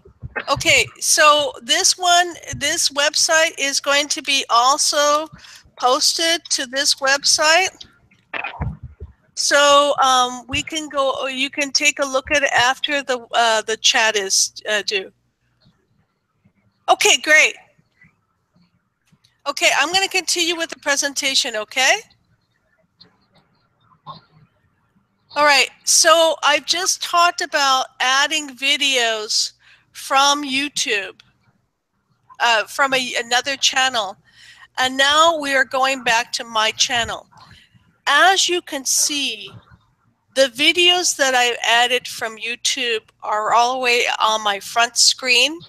Okay. So this website is going to be also posted to this website. So we can go. You can take a look at it after the chat is due. Okay, great. Okay, I'm going to continue with the presentation, okay? All right, so I've just talked about adding videos from YouTube, from another channel, and now we are going back to my channel. As you can see, the videos that I've added from YouTube are all the way on my front screen.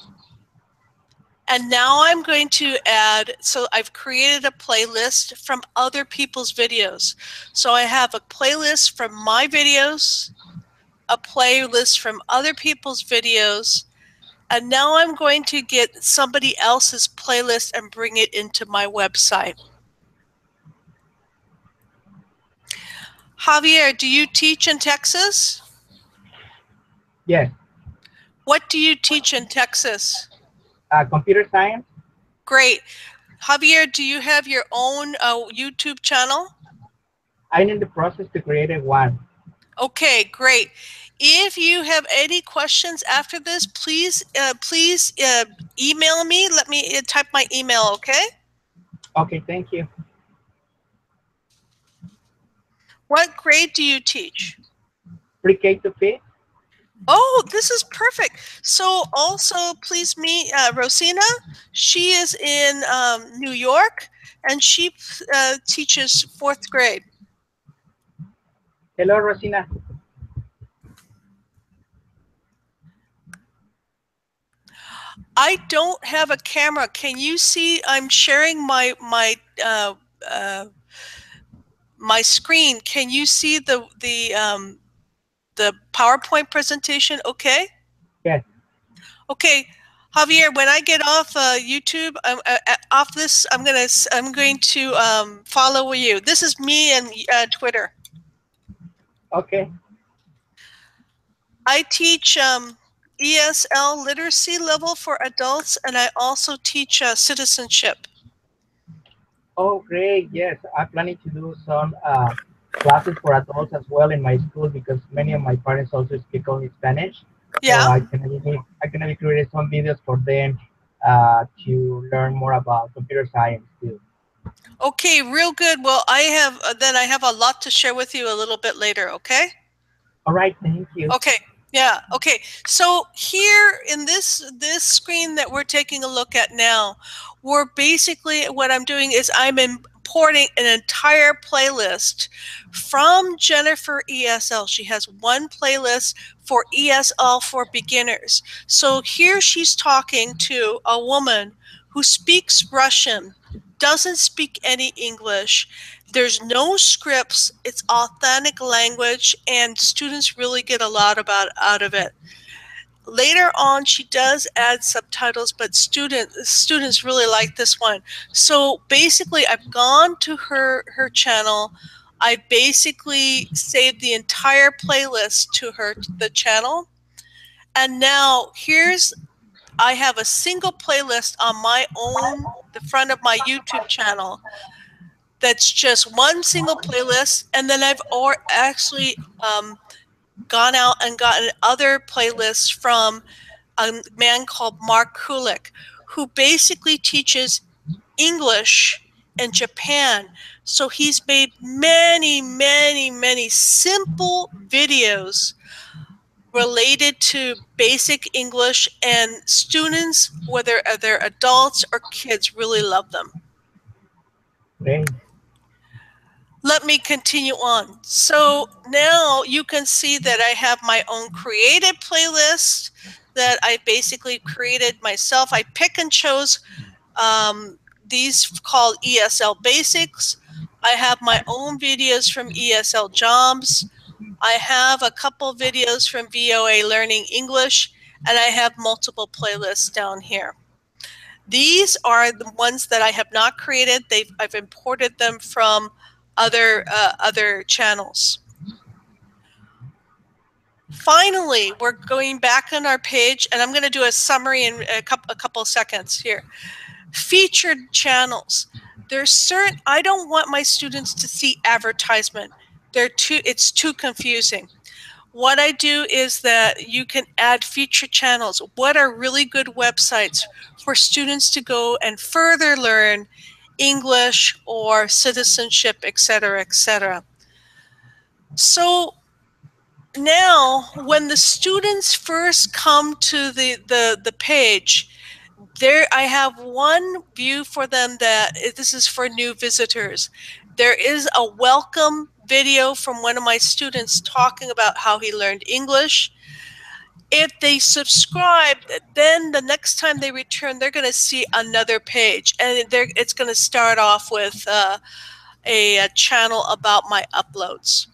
And now I'm going to add, so I've created a playlist from other people's videos. So I have a playlist from my videos, a playlist from other people's videos, and now I'm going to get somebody else's playlist and bring it into my website. Javier, do you teach in Texas? Yes. What do you teach in Texas? Computer science. Great. Javier, do you have your own YouTube channel? I'm in the process to create one. Okay, great. If you have any questions after this, please email me. Let me type my email, okay? Okay, thank you. What grade do you teach? Pre-K to 5th. Oh, this is perfect. So also please meet Rosina. She is in New York, and she teaches 4th grade. Hello, Rosina. I don't have a camera. Can you see? I'm sharing my screen. Can you see the PowerPoint presentation? Okay. Yes. Okay. Javier, when I get off YouTube, off this, I'm going to follow you. This is me and Twitter. Okay. I teach ESL literacy level for adults, and I also teach citizenship. Oh, great. Yes, I'm planning to do some classes for adults as well in my school because many of my parents also speak only Spanish. So Yeah. I can maybe create some videos for them to learn more about computer science too. Okay, real good. Well, I have a lot to share with you a little bit later, okay? All right, thank you. Okay. Yeah, okay. So here in this screen that we're taking a look at now, we're basically, what I'm doing is I'm importing an entire playlist from Jennifer ESL. She has one playlist for ESL for beginners. So here she's talking to a woman who speaks Russian, doesn't speak any English. There's no scripts. It's authentic language, and students really get a lot out of it. Later on, she does add subtitles, but students really like this one. So basically, I've gone to her channel. I basically saved the entire playlist to the channel, and now I have a single playlist on my own, the front of my YouTube channel, that's just one single playlist, and then I've actually gone out and gotten other playlists from a man called Mark Kulik, who basically teaches English in Japan. So he's made many, many, many simple videos related to basic English, and students, whether they're adults or kids, really love them. Great. Let me continue on. So now you can see that I have my own created playlist that I basically created myself. I pick and chose these called ESL Basics. I have my own videos from ESL Jobs. I have a couple videos from VOA Learning English, and I have multiple playlists down here. These are the ones that I have not created. I've imported them from other channels. Finally, we're going back on our page, and I'm going to do a summary in a couple of seconds here. Featured channels. There's certain, I don't want my students to see advertisement. It's too confusing. What I do is that you can add featured channels. What are really good websites for students to go and further learn English or citizenship, etc., etc. So now, when the students first come to the page, I have one view for them that this is for new visitors. There is a welcome video from one of my students talking about how he learned English. If they subscribe, then the next time they return, they're going to see another page, and it's going to start off with a channel about my uploads.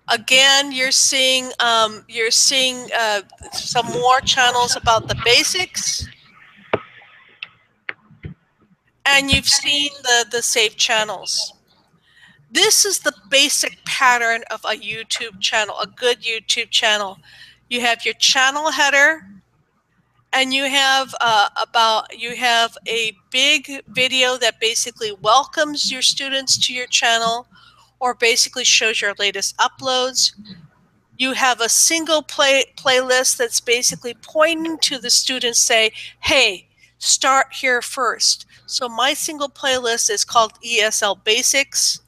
Again, you're seeing some more channels about the basics, and you've seen the saved channels. This is the basic pattern of a YouTube channel, a good YouTube channel. You have your channel header, and you have a big video that basically welcomes your students to your channel, or basically shows your latest uploads. You have a single playlist that's basically pointing to the students, say, hey, start here first. So my single playlist is called ESL Basics.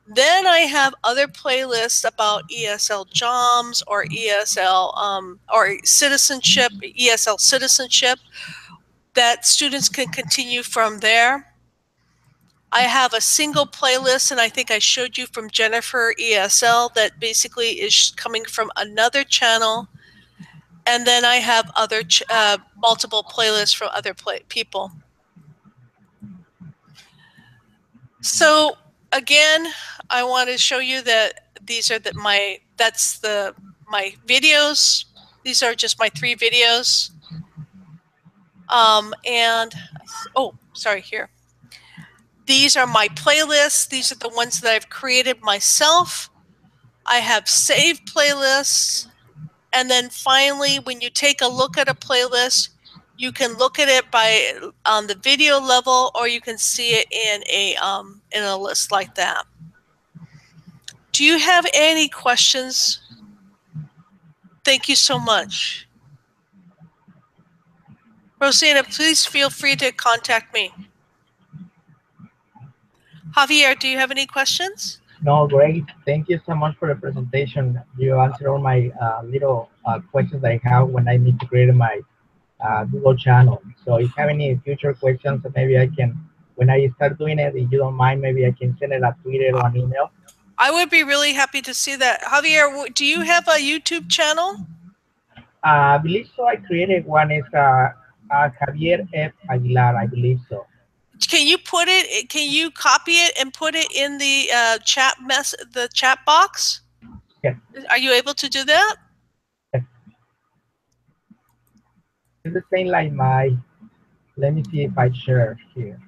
Then I have other playlists about ESL Jobs or ESL or citizenship, ESL citizenship, that students can continue from there. I have a single playlist, and I think I showed you from Jennifer ESL, that basically is coming from another channel. And then I have other multiple playlists from other people. So again, I want to show you that these are my videos. These are just my 3 videos. And, oh, sorry, here. These are my playlists. These are the ones that I've created myself. I have saved playlists. And then finally, when you take a look at a playlist, you can look at it by on the video level, or you can see it in a list like that. Do you have any questions? Thank you so much. Rosanna, please feel free to contact me. Javier, do you have any questions? No, great. Thank you so much for the presentation. You answered all my little questions that I have when I need to create my Google channel. So if you have any future questions, maybe I can, when I start doing it, if you don't mind, maybe I can send it a Twitter or an email. I would be really happy to see that. Javier, do you have a YouTube channel? I believe so. I created one. Is Javier F. Aguilar, I believe so. Can you put it? Can you copy it and put it in the the chat box? Yes. Are you able to do that? Yes. It's the same like my. Let me see if I share here.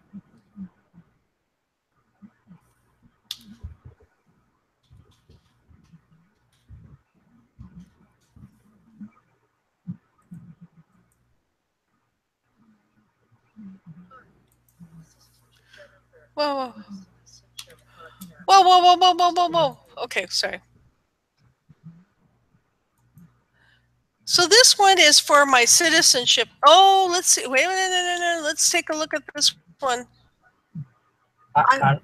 Whoa, whoa, whoa, whoa, whoa, whoa, whoa, whoa. Okay, sorry. So this one is for my citizenship. Oh, let's see. Wait a minute, no. Let's take a look at this one.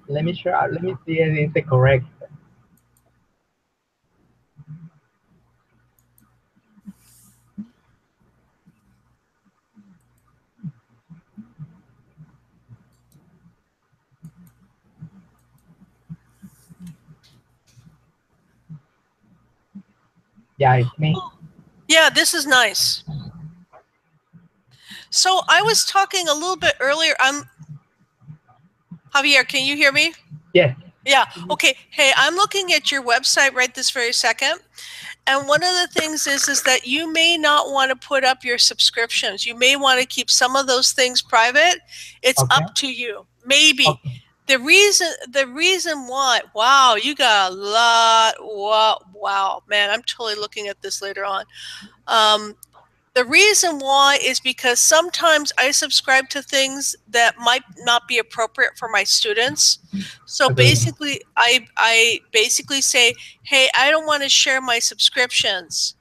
Let me share. Let me see if it's correct. Yeah, it's me. Yeah, this is nice. So I was talking a little bit earlier. Javier, can you hear me? Yes. Yeah. Okay. Hey, I'm looking at your website right this very second. And one of the things is that you may not want to put up your subscriptions. You may want to keep some of those things private. It's up to you. Maybe. Okay. The reason why, wow, you got a lot. Wow, man, I'm totally looking at this later on. The reason why is because sometimes I subscribe to things that might not be appropriate for my students. So basically, I basically say, hey, I don't want to share my subscriptions,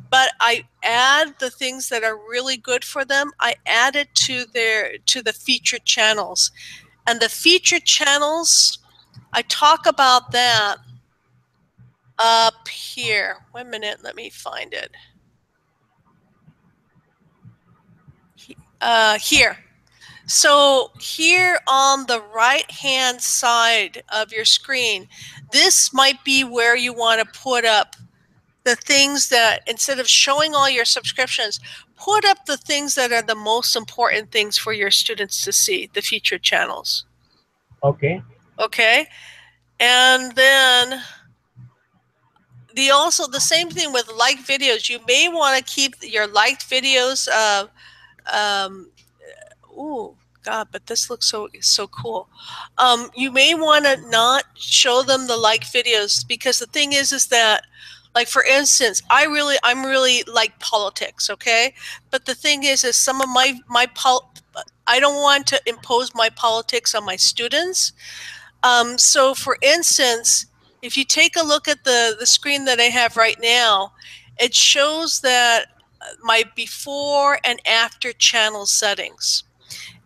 but I add the things that are really good for them. I add it to the featured channels. And the featured channels, I talk about that up here. Wait a minute, let me find it. Here. So here on the right-hand side of your screen, this might be where you want to put up the things that, instead of showing all your subscriptions, put up the things that are the most important things for your students to see, the featured channels. Okay. Okay. And then the same thing with liked videos. You may want to keep your liked videos ooh, God, but this looks so cool. You may want to not show them the like videos, because the thing is that, like, for instance, I'm really like politics, okay? But the thing is some of I don't want to impose my politics on my students. So for instance, if you take a look at the screen that I have right now, it shows that my before and after channel settings.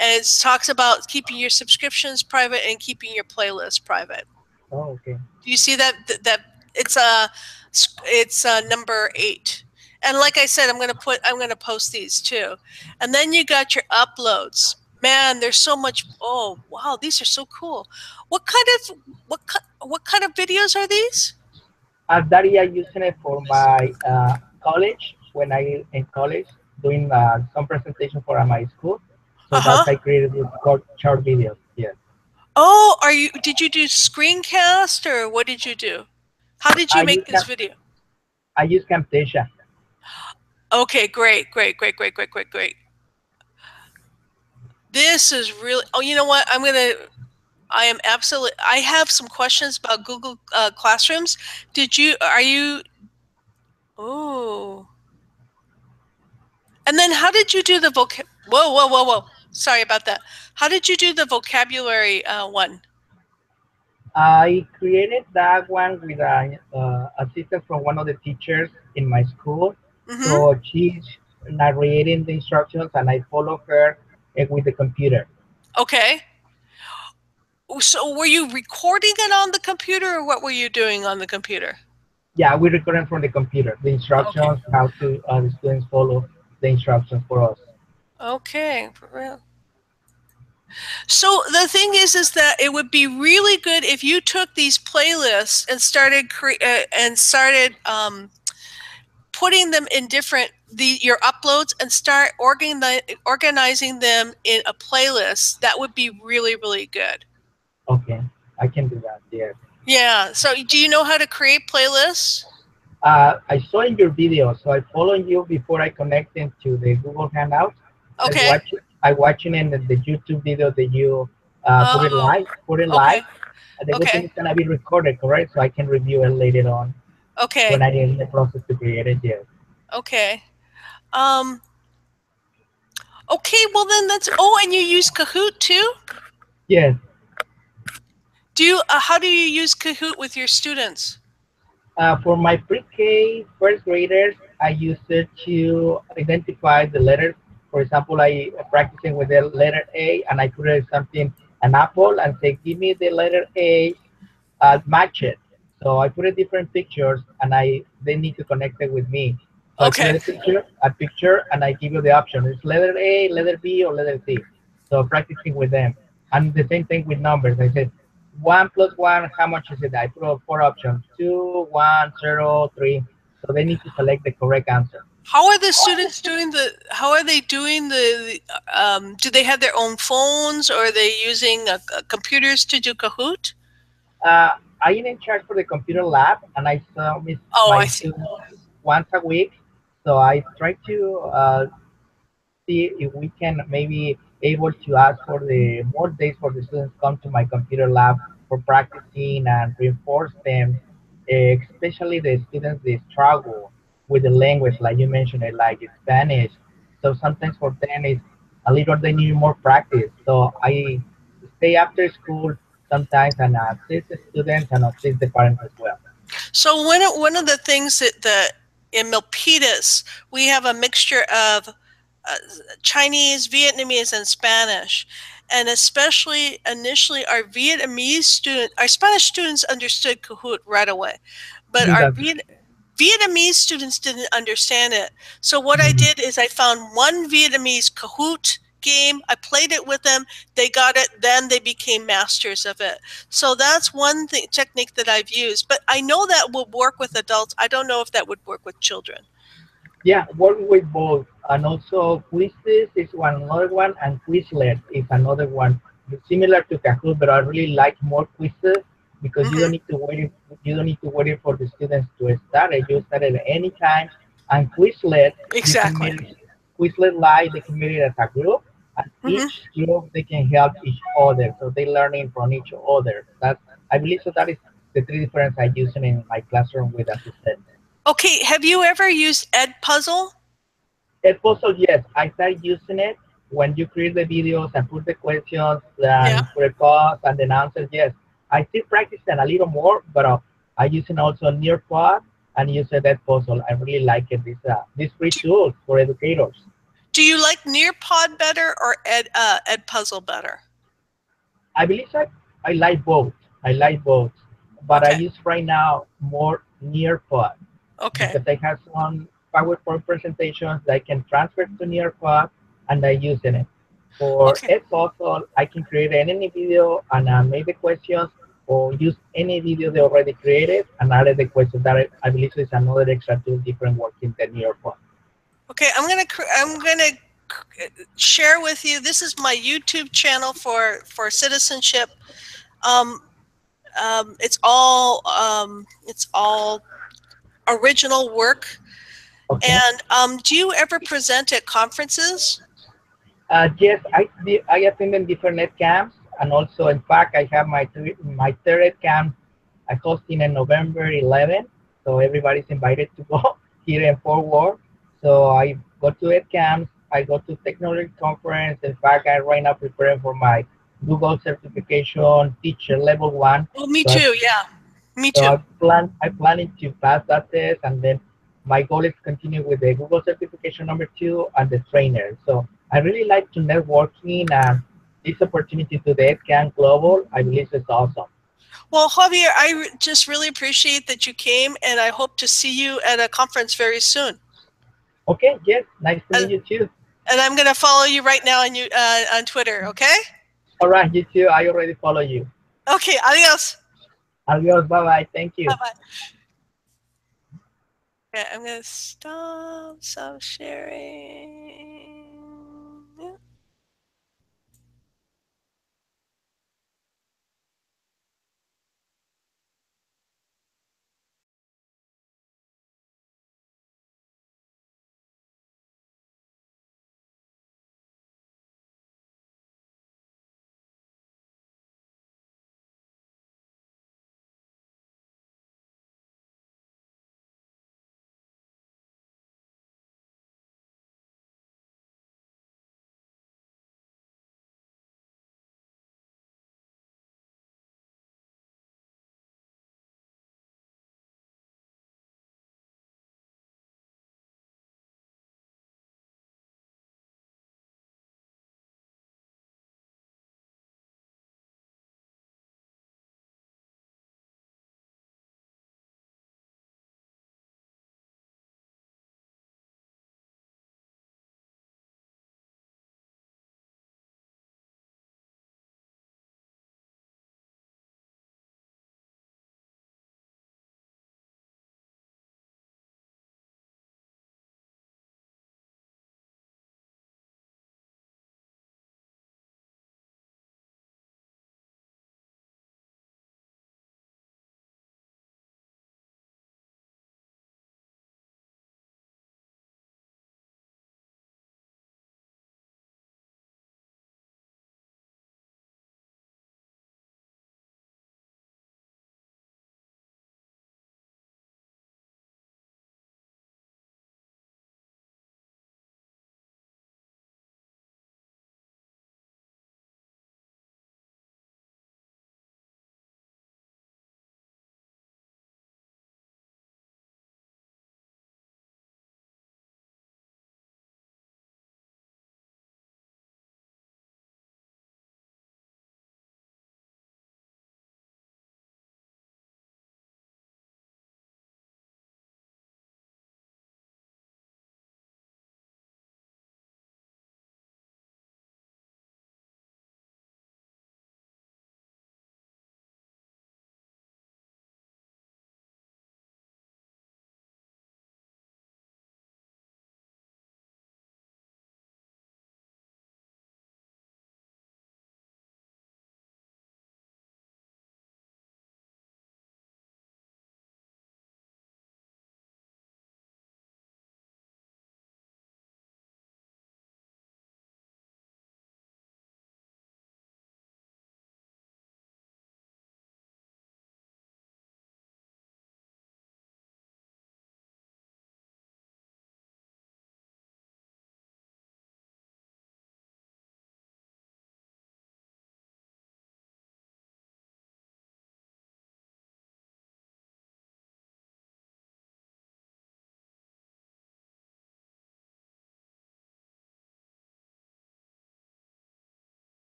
And it talks about keeping your subscriptions private and keeping your playlist private. Oh, okay. Do you see that? That it's number 8. And like I said, I'm gonna post these too. And then you got your uploads. Man, there's so much. Oh wow, these are so cool. What kind of videos are these? That I using it for my college, when I in college doing some presentation for my school. So that's I created this short videos. Yes. Oh, did you do screencast, or what did you do? How did you make this video? I use Camtasia. Okay, great, great, great, great, great, great, great. This is really, oh, you know what? I am absolutely, I have some questions about Google Classrooms. Are you, oh. And then how did you do the whoa, whoa, whoa, whoa. Sorry about that. How did you do the vocabulary one? I created that one with a assistant from one of the teachers in my school. Mm-hmm. So she's narrating the instructions, and I follow her with the computer. Okay. So were you recording it on the computer, or what were you doing on the computer? Yeah, we recorded from the computer the Okay. instructions, how to the students follow the instructions for us. Okay. For real. So the thing is that it would be really good if you took these playlists and started putting them in your uploads and start organizing them in a playlist. That would be really, really good. Okay, I can do that. Yes. Yeah. So do you know how to create playlists? I saw in your video, so I followed you before I connect into the Google Hangouts. Okay. I watching in the YouTube video that you Oh, put it okay. live. The good thing Okay. is gonna be recorded, correct? So I can review it later on Okay. when I in the process to create it. Yes. Okay. Um, okay, well then and you use Kahoot too? Yes. How do you use Kahoot with your students? For my pre-K first graders, I use it to identify the letters. For example, I practicing with the letter A, and I create something, an apple, and say, give me the letter A, match it. So I put a different pictures, and they need to connect it with me. So I put Okay. a picture, and I give you the option. It's letter A, letter B, or letter C. So practicing with them, and the same thing with numbers. I said, 1 plus 1, how much is it? I put up 4 options: 2, 1, 0, 3. So they need to select the correct answer. How are the students doing how are they doing do they have their own phones, or are they using computers to do Kahoot? Uh, I am in charge for the computer lab, and I submit Oh, I my see. students once a week. So I try to see if we can maybe able to ask for the more days for the students come to my computer lab for practicing and reinforce them, especially the students they struggle with the language, like you mentioned it, like Spanish. So sometimes for them it's a little they need more practice. So I stay after school sometimes and assist the students and assist the parents as well. So one of the things in Milpitas, we have a mixture of Chinese, Vietnamese, and Spanish. And especially initially, our Spanish students understood Kahoot right away, but our That's, Vietnamese students didn't understand it. So what I did is I found one Vietnamese Kahoot game. I played it with them. They got it. Then they became masters of it. So that's one technique that I've used. But I know that will work with adults. I don't know if that would work with children. yeah, work with both. And also quizzes is another one, and Quizlet is another one. Similar to Kahoot, but I really like more quizzes because Mm-hmm. you don't need to wait for the students to start it. You start it at any time. And Quizlet, you can Exactly. make Quizlet live, they can make it as a group, and Mm-hmm. each group they can help each other. So they learning from each other. That's I believe so that is the three difference I use in my classroom with assistants. Okay, have you ever used Edpuzzle? Puzzle, yes, I started using it when you create the videos and put the questions Yeah. and records and then answers. Yes, I still practice it a little more, but I use it also Nearpod and use it Puzzle. I really like it. This free tool for educators. Do you like Nearpod better or Edpuzzle better? I believe I like both. I like both, but I Okay. use right now more Nearpod Okay. because I have some PowerPoint presentations that I can transfer to Nearpod and I use in it. For Okay. Edpuzzle, I can create any video and make the questions or use any video they already created and add the questions. That I believe is another extra tool different working than Nearpod. Okay. I'm gonna share with you. This is my YouTube channel for citizenship. Um, it's all original work. Okay. And do you ever present at conferences? Yes, I attended different net camps, and also, in fact, I have my third camp I hosting in November 11th. So everybody's invited to go here in Fort Worth. So I go to ed camps, I go to technology conference. In fact, I right now preparing for my Google certification teacher level 1. Oh, me So too. Yeah, me so too. I planning to pass that test, and then my goal is to continue with the Google certification number 2 and the trainer. So I really like to networking, and this opportunity to the EdCamp Global, I believe is awesome. Well, Javier, I just really appreciate that you came, and I hope to see you at a conference very soon. Okay, yes, nice to meet you too. And I'm going to follow you right now on Twitter, okay? All right, you too. I already follow you. Okay, adios. Adios, bye-bye. Thank you. Bye-bye. Okay, I'm going to stop sharing.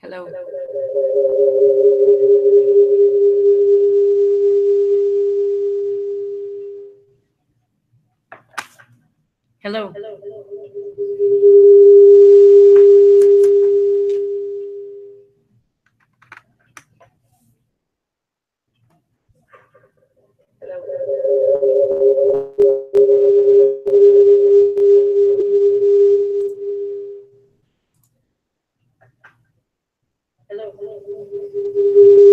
Hello. Hello. Hello.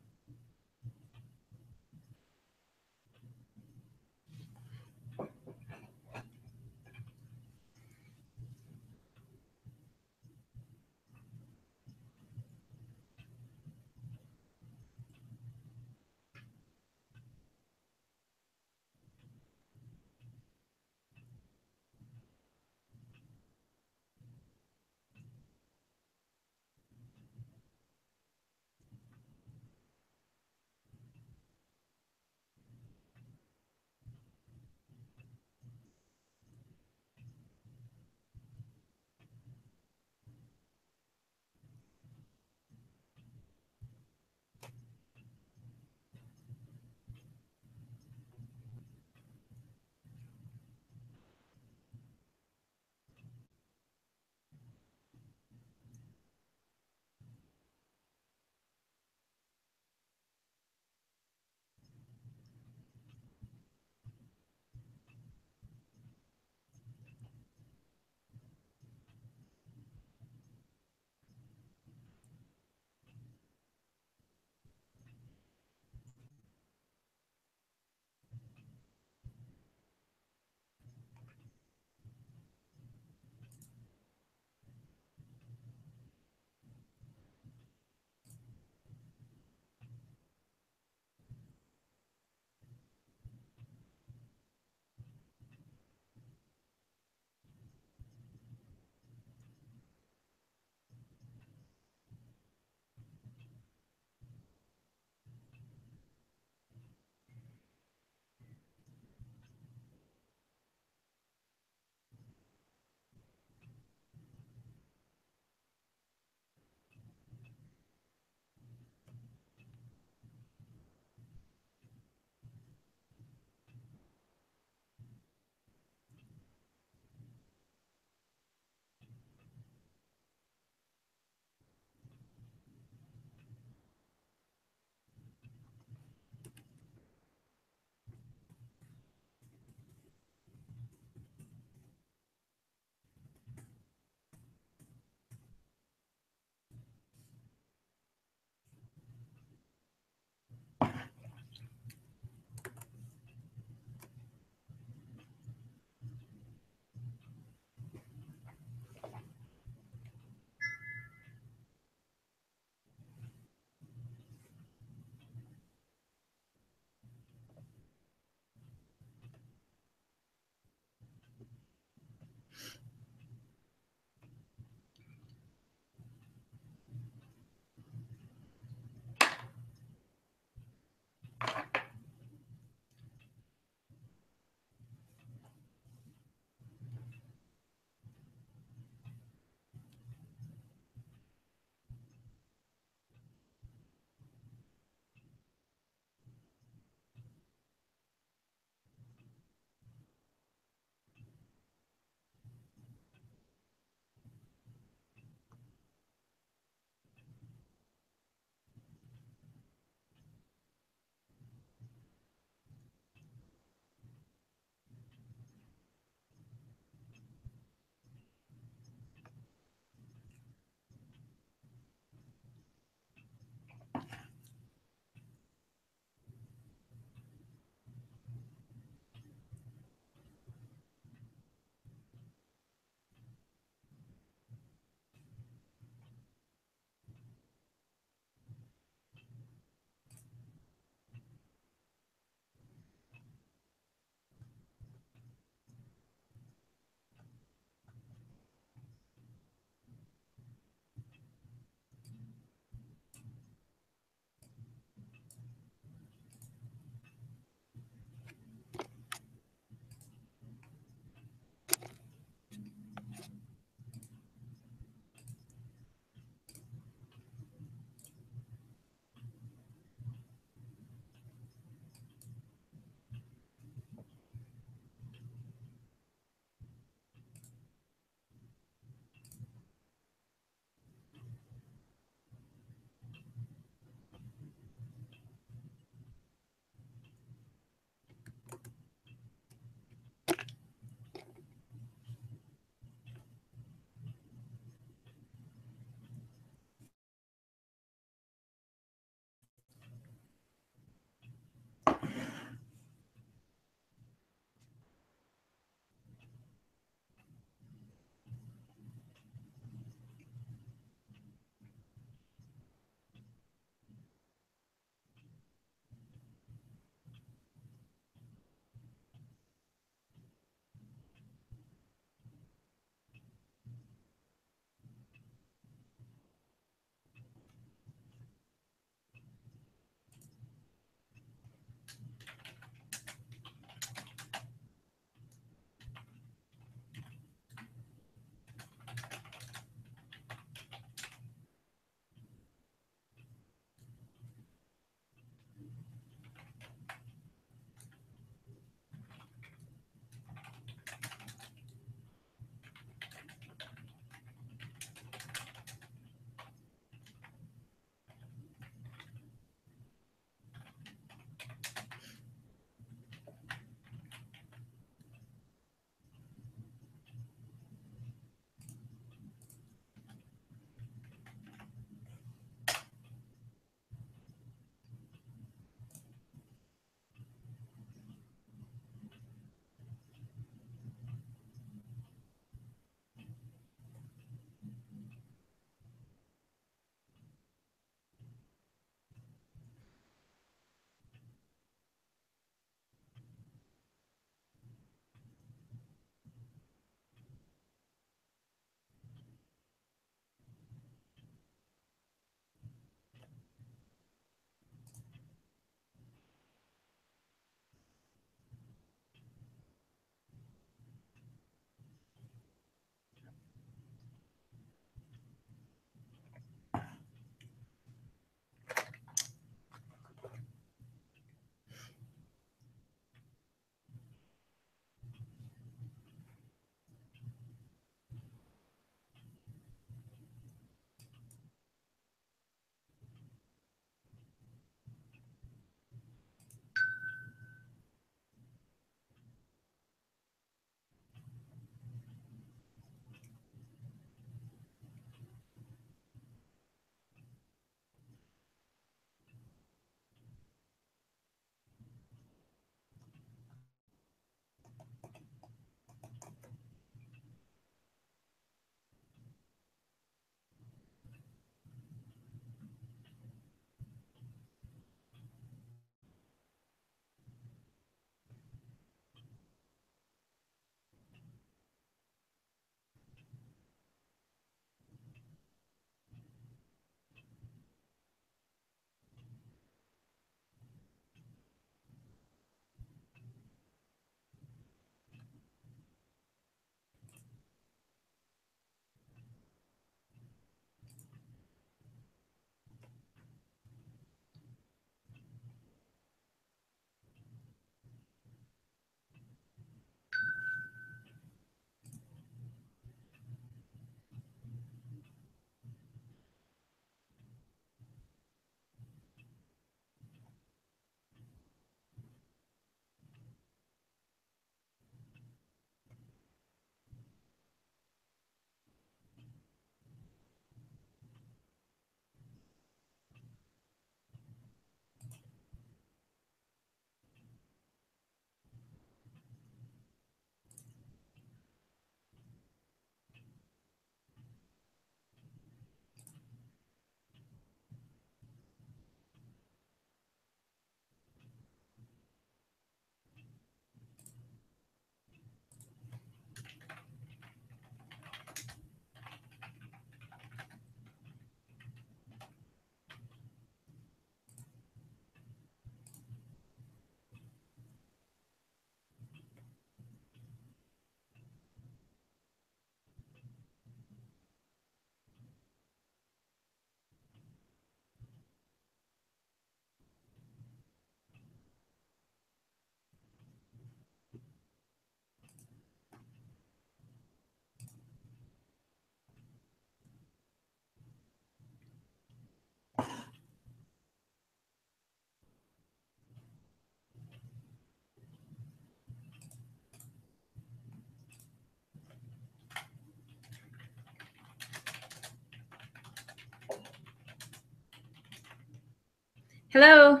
Hello.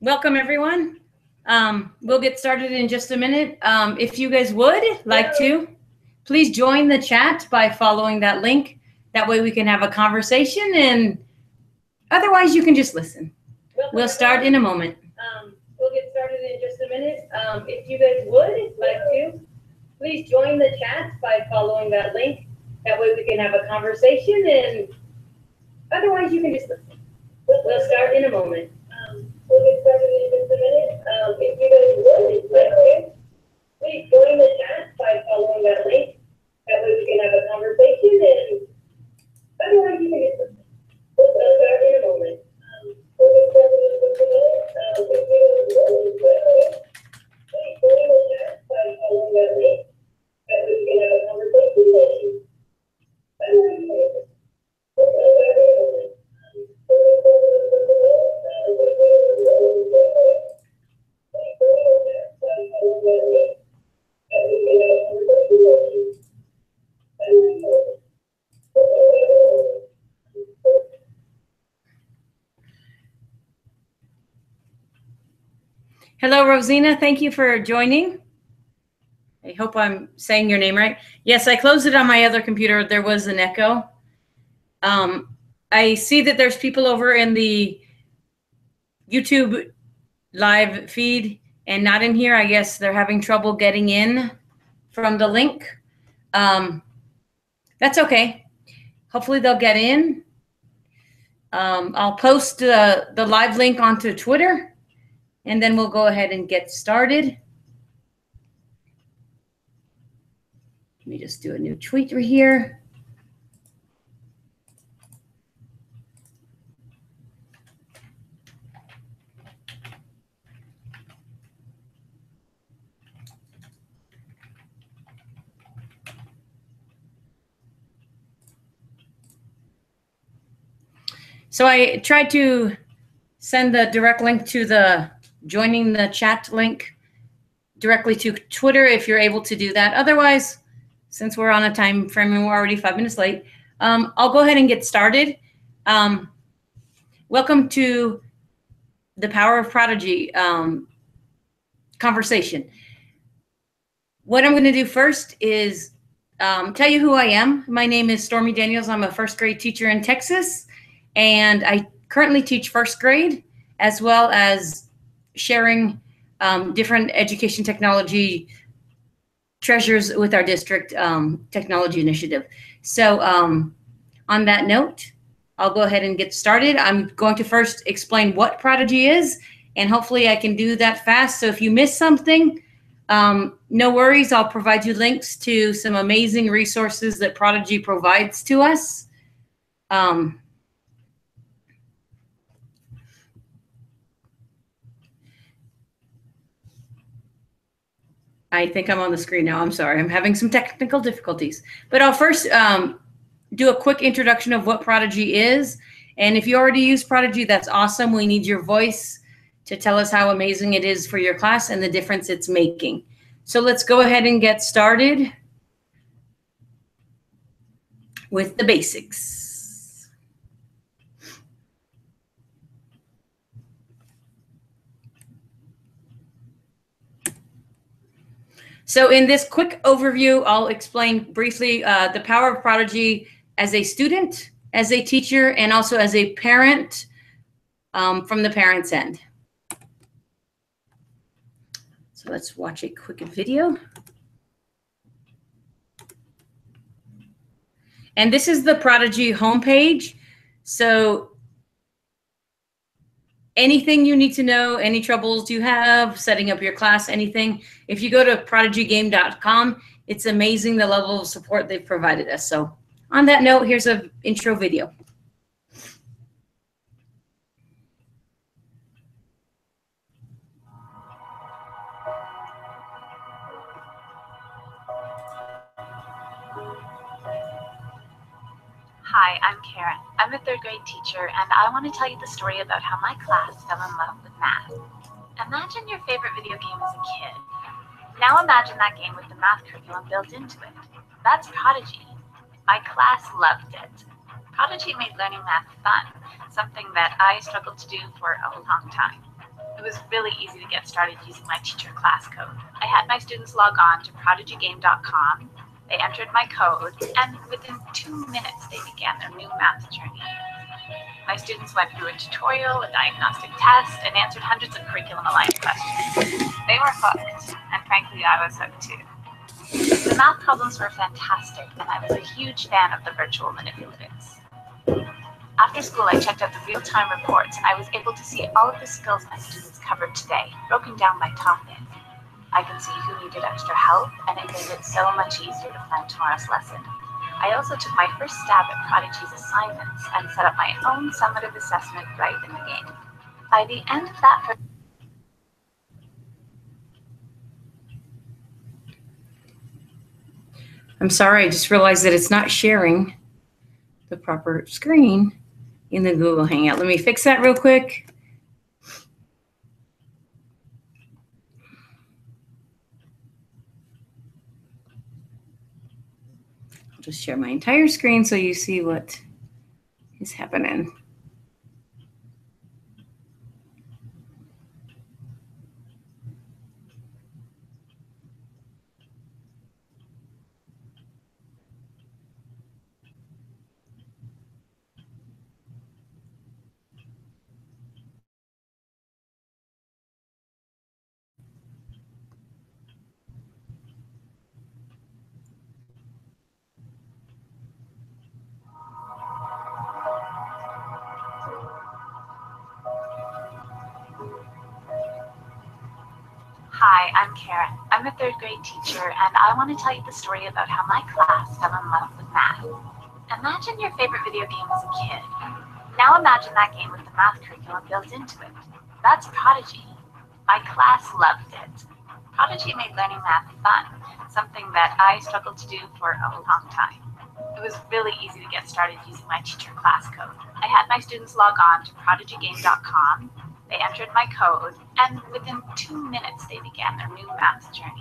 Welcome, everyone. We'll get started in just a minute. If you guys would like to, please join the chat by following that link. That way we can have a conversation, and otherwise you can just listen. We'll start in a moment. We'll get started in just a minute. If you guys would like to, please join the chat by following that link. That way we can have a conversation, and otherwise you can just listen. We'll start in a moment. We'll get started in just a minute. If you guys would like to, please join the chat by following that link. That way we can have a conversation, and otherwise you can just listen. We'll start in a moment. We'll get started in just a minute. If you guys would like to, please join the chat by following that link. That way we can have a conversation, and otherwise you can just listen. We'll start in a moment. Hello, Rosina. Thank you for joining. I hope I'm saying your name right. Yes, I closed it on my other computer. There was an echo. I see that there's people over in the YouTube live feed and not in here. I guess they're having trouble getting in from the link. That's okay. Hopefully they'll get in. I'll post the live link onto Twitter, and then we'll go ahead and get started. Let me just do a new tweet right here. So I tried to send the direct link to the joining the chat link directly to Twitter if you're able to do that. Otherwise, since we're on a time frame and we're already 5 minutes late, I'll go ahead and get started. Welcome to the Power of Prodigy conversation. What I'm going to do first is tell you who I am. My name is Stormy Daniels. I'm a first grade teacher in Texas. And I currently teach first grade, as well as sharing different education technology treasures with our district technology initiative. So on that note, I'll go ahead and get started. I'm going to first explain what Prodigy is, and hopefully I can do that fast. So if you miss something, no worries. I'll provide you links to some amazing resources that Prodigy provides to us. I think I'm on the screen now. I'm sorry. I'm having some technical difficulties. But I'll first do a quick introduction of what Prodigy is. And if you already use Prodigy, that's awesome. We need your voice to tell us how amazing it is for your class and the difference it's making. So let's go ahead and get started with the basics. So in this quick overview, I'll explain briefly the power of Prodigy as a student, as a teacher, and also as a parent from the parent's end. So let's watch a quick video. And this is the Prodigy homepage. So anything you need to know, any troubles you have, setting up your class, anything, if you go to prodigygame.com, it's amazing the level of support they've provided us. So on that note, here's an intro video. Hi, I'm Karen. I'm a third grade teacher, and I want to tell you the story about how my class fell in love with math. Imagine your favorite video game as a kid. Now imagine that game with the math curriculum built into it. That's Prodigy. My class loved it. Prodigy made learning math fun, something that I struggled to do for a long time. It was really easy to get started using my teacher class code. I had my students log on to prodigygame.com. They entered my code, and within 2 minutes, they began their new math journey. My students went through a tutorial, a diagnostic test, and answered hundreds of curriculum-aligned questions. They were hooked, and frankly, I was hooked too. The math problems were fantastic, and I was a huge fan of the virtual manipulatives. After school, I checked out the real-time reports, and I was able to see all of the skills my students covered today, broken down by topic. I could see who needed extra help, and it made it so much easier to plan tomorrow's lesson. I also took my first stab at Prodigy's assignments and set up my own summative assessment right in the game. By the end of that I'm sorry, I just realized that it's not sharing the proper screen in the Google Hangout. Let me fix that real quick. I'll just share my entire screen so you see what is happening. Hi, I'm Karen. I'm a third grade teacher, and I want to tell you the story about how my class fell in love with math. Imagine your favorite video game as a kid. Now imagine that game with the math curriculum built into it. That's Prodigy. My class loved it. Prodigy made learning math fun, something that I struggled to do for a long time. It was really easy to get started using my teacher class code. I had my students log on to prodigygame.com. They entered my code, and within 2 minutes, they began their new math journey.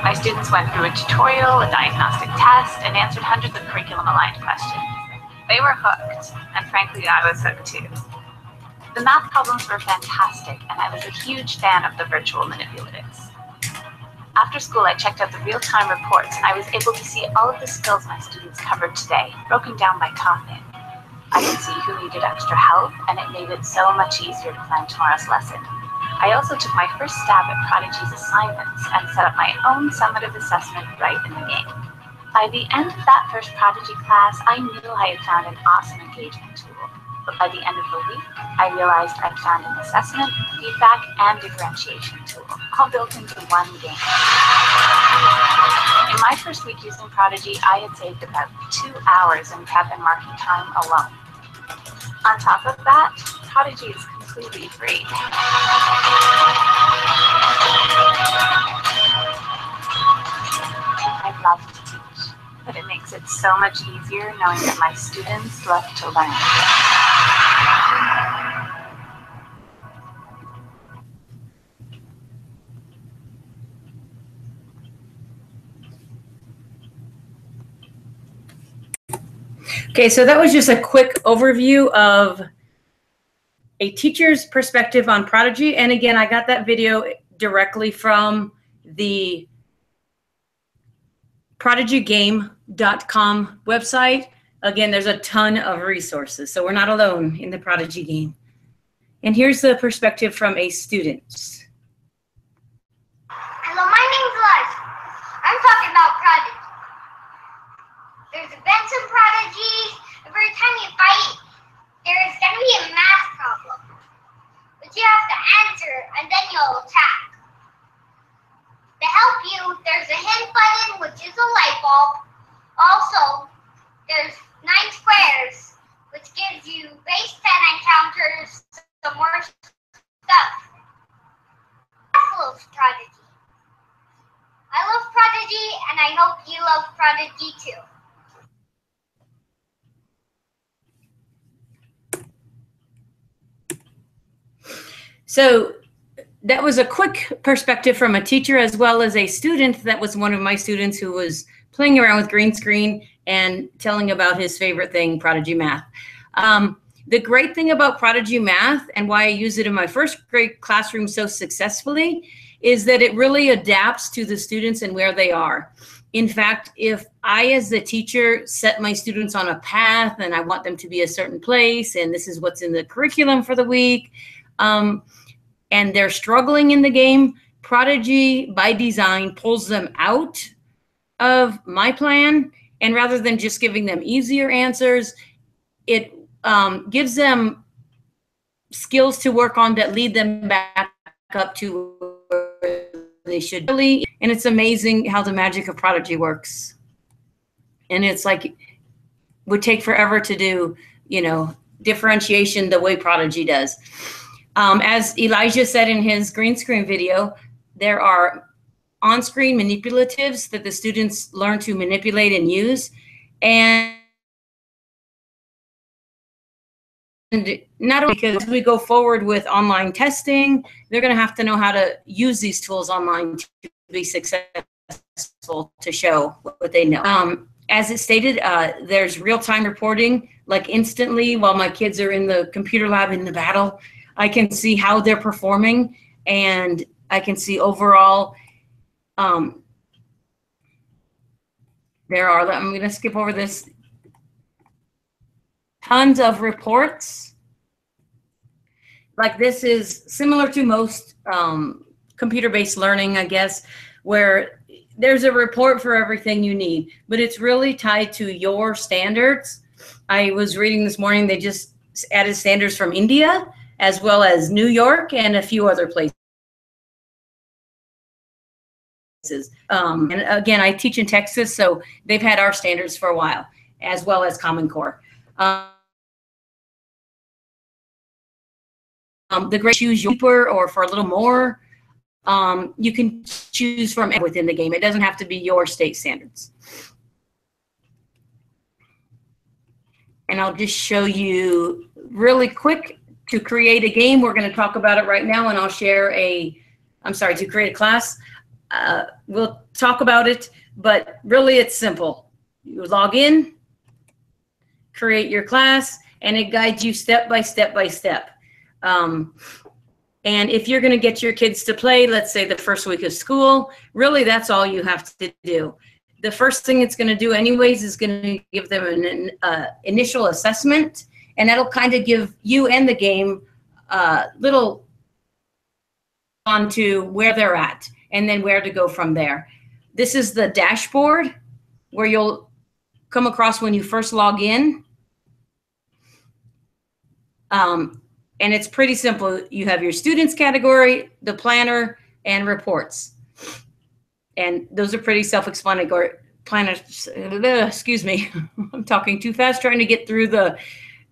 My students went through a tutorial, a diagnostic test, and answered hundreds of curriculum-aligned questions. They were hooked, and frankly, I was hooked too. The math problems were fantastic, and I was a huge fan of the virtual manipulatives. After school, I checked out the real-time reports, and I was able to see all of the skills my students covered today, broken down by topic. I could see who needed extra help, and it made it so much easier to plan tomorrow's lesson. I also took my first stab at Prodigy's assignments and set up my own summative assessment right in the game. By the end of that first Prodigy class, I knew I had found an awesome engagement tool. But by the end of the week, I realized I'd found an assessment, feedback, and differentiation tool, all built into one game. In my first week using Prodigy, I had saved about 2 hours in prep and marking time alone. On top of that, Prodigy is completely free. I love to teach, but it makes it so much easier knowing that my students love to learn. Okay, so that was just a quick overview of a teacher's perspective on Prodigy. And again, I got that video directly from the prodigygame.com website. Again, there's a ton of resources, so we're not alone in the Prodigy game. And here's the perspective from a student. Hello, my name's Elijah. I'm talking about Prodigy. There's events in Prodigy. Every time you fight, there's going to be a math problem, which you have to answer, and then you'll attack. To help you, there's a hint button, which is a light bulb. Also, there's 9 squares, which gives you base 10 encounters, some more stuff. I love Prodigy. I love Prodigy, and I hope you love Prodigy too. So that was a quick perspective from a teacher as well as a student. That was one of my students who was playing around with green screen and telling about his favorite thing, Prodigy Math. The great thing about Prodigy Math and why I use it in my first grade classroom so successfully is that it really adapts to the students and where they are. In fact, if I, as the teacher, set my students on a path and I want them to be a certain place, and this is what's in the curriculum for the week, and they're struggling in the game, Prodigy, by design, pulls them out of my plan. And rather than just giving them easier answers, it gives them skills to work on that lead them back up to where they should be. And it's amazing how the magic of Prodigy works. And it's like, would take forever to do, you know, differentiation the way Prodigy does. As Elijah said in his green screen video, there are on-screen manipulatives that the students learn to manipulate and use. And not only because as we go forward with online testing, they're going to have to know how to use these tools online to be successful, to show what they know. As it stated, there's real-time reporting, like instantly while my kids are in the computer lab in the battle, I can see how they're performing, and I can see overall. There are, I'm going to skip over this, tons of reports. Like this is similar to most computer-based learning, I guess, where there's a report for everything you need, but it's really tied to your standards. I was reading this morning, they just added standards from India, as well as New York and a few other places. And again, I teach in Texas, so they've had our standards for a while, as well as Common Core. The great choose cheaper or for a little more. You can choose from within the game. It doesn't have to be your state standards. And I'll just show you really quick to create a game. We're going to talk about it right now, and I'll share to create a class. We'll talk about it, but really it's simple. You log in, create your class, and it guides you step by step by step. And if you're going to get your kids to play, let's say the first week of school, really that's all you have to do. The first thing it's going to do anyways is going to give them an initial assessment, and that'll kind of give you and the game little onto where they're at and then where to go from there. This is the dashboard where you'll come across when you first log in. And it's pretty simple. You have your students category, the planner, and reports. And those are pretty self-explanatory. Planners, excuse me, I'm talking too fast trying to get through the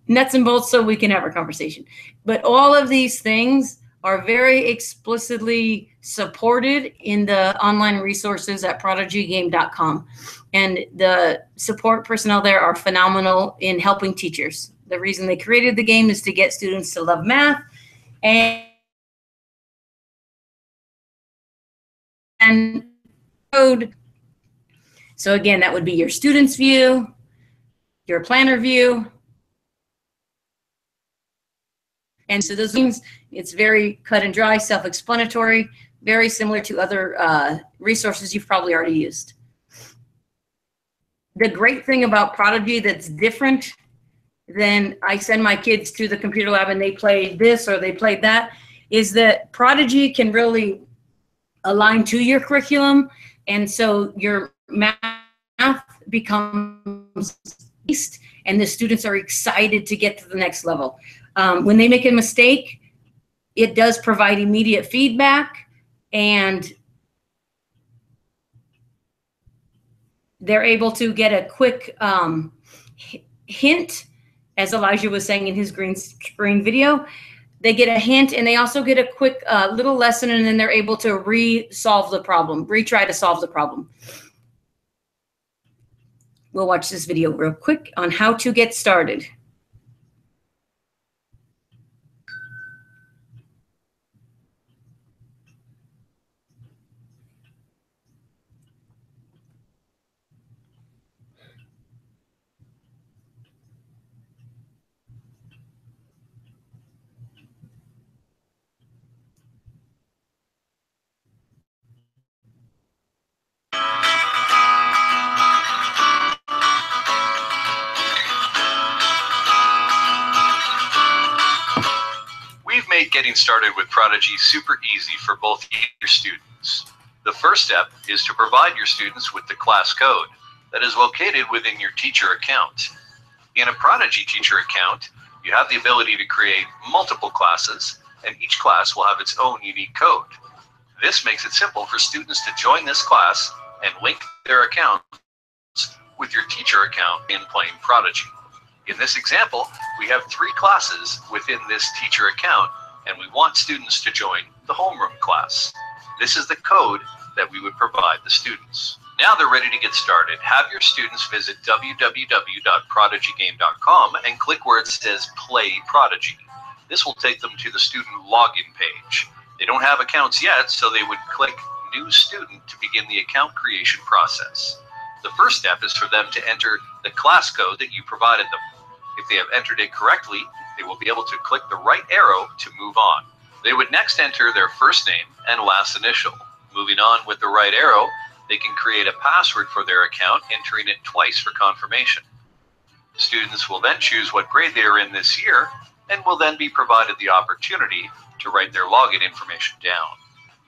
nuts and bolts so we can have our conversation. But all of these things are very explicitly supported in the online resources at prodigygame.com. And the support personnel there are phenomenal in helping teachers. The reason they created the game is to get students to love math and code. So again, that would be your students view, your planner view. And so those things, it's very cut and dry, self-explanatory, very similar to other resources you've probably already used. The great thing about Prodigy that's different than I send my kids to the computer lab and they play this or they played that, is that Prodigy can really align to your curriculum. And so your math becomes eased and the students are excited to get to the next level. When they make a mistake, it does provide immediate feedback, and they're able to get a quick hint, as Elijah was saying in his green screen video. They get a hint, and they also get a quick little lesson, and then they're able to retry to solve the problem. We'll watch this video real quick on how to get started. getting started with Prodigy super easy for both your students. The first step is to provide your students with the class code that is located within your teacher account. In a Prodigy teacher account, you have the ability to create multiple classes, and each class will have its own unique code. This makes it simple for students to join this class and link their accounts with your teacher account in plain Prodigy. In this example, we have 3 classes within this teacher account, and we want students to join the homeroom class. This is the code that we would provide the students. Now they're ready to get started. Have your students visit www.prodigygame.com and click where it says Play Prodigy. This will take them to the student login page. They don't have accounts yet, so they would click New Student to begin the account creation process. The first step is for them to enter the class code that you provided them. If they have entered it correctly, they will be able to click the right arrow to move on. They would next enter their first name and last initial. Moving on with the right arrow, they can create a password for their account, entering it twice for confirmation. Students will then choose what grade they are in this year and will then be provided the opportunity to write their login information down.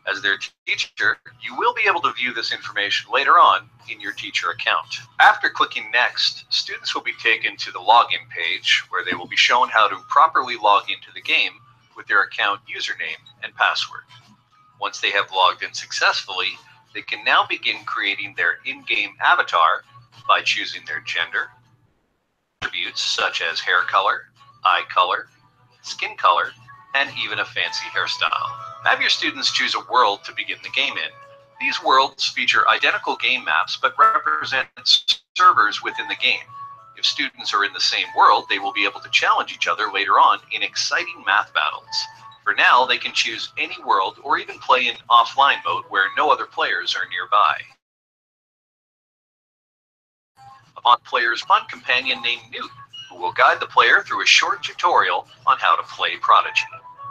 As their teacher, you will be able to view this information later on in your teacher account. After clicking Next, students will be taken to the login page where they will be shown how to properly log into the game with their account username and password. Once they have logged in successfully, they can now begin creating their in-game avatar by choosing their gender, attributes such as hair color, eye color, skin color, and even a fancy hairstyle. Have your students choose a world to begin the game in. These worlds feature identical game maps but represent servers within the game. If students are in the same world, they will be able to challenge each other later on in exciting math battles. For now, they can choose any world or even play in offline mode where no other players are nearby. Upon players, one companion named Newt, who will guide the player through a short tutorial on how to play Prodigy.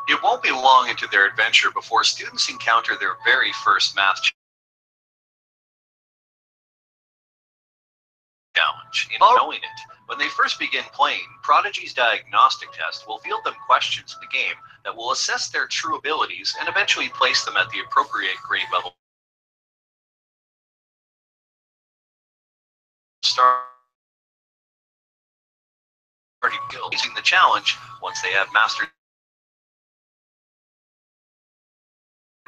It won't be long into their adventure before students encounter their very first math challenge. In knowing it, when they first begin playing, Prodigy's diagnostic test will field them questions in the game that will assess their true abilities and eventually place them at the appropriate grade level. Using the challenge once they have mastered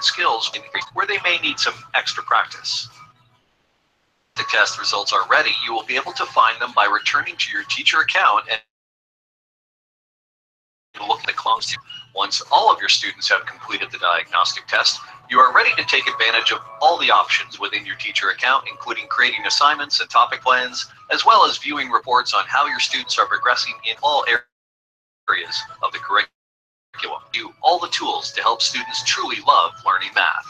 skills where they may need some extra practice. If the test results are ready, you will be able to find them by returning to your teacher account and look at the clones. Once all of your students have completed the diagnostic test, you are ready to take advantage of all the options within your teacher account, including creating assignments and topic plans, as well as viewing reports on how your students are progressing in all areas of the curriculum. Do all the tools to help students truly love learning math.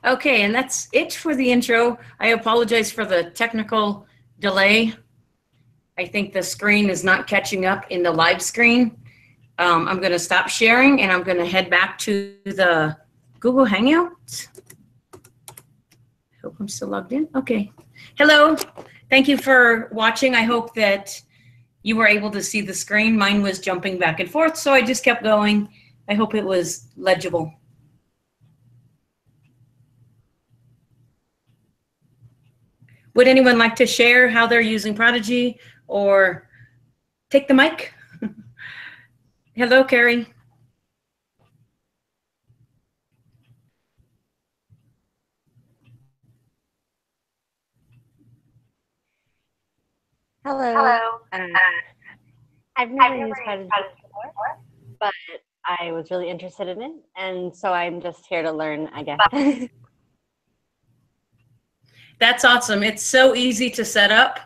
Okay, and that's it for the intro. I apologize for the technical delay. I think the screen is not catching up in the live screen. I'm going to stop sharing and I'm going to head back to the Google Hangout. Hope I'm still logged in. Okay. Hello. Thank you for watching. I hope that you were able to see the screen. Mine was jumping back and forth, so I just kept going. I hope it was legible. Would anyone like to share how they're using Prodigy or take the mic? Hello, Carrie. Hello. I've never used Prodigy before, but I was really interested in it, and so I'm just here to learn, I guess. That's awesome. It's so easy to set up.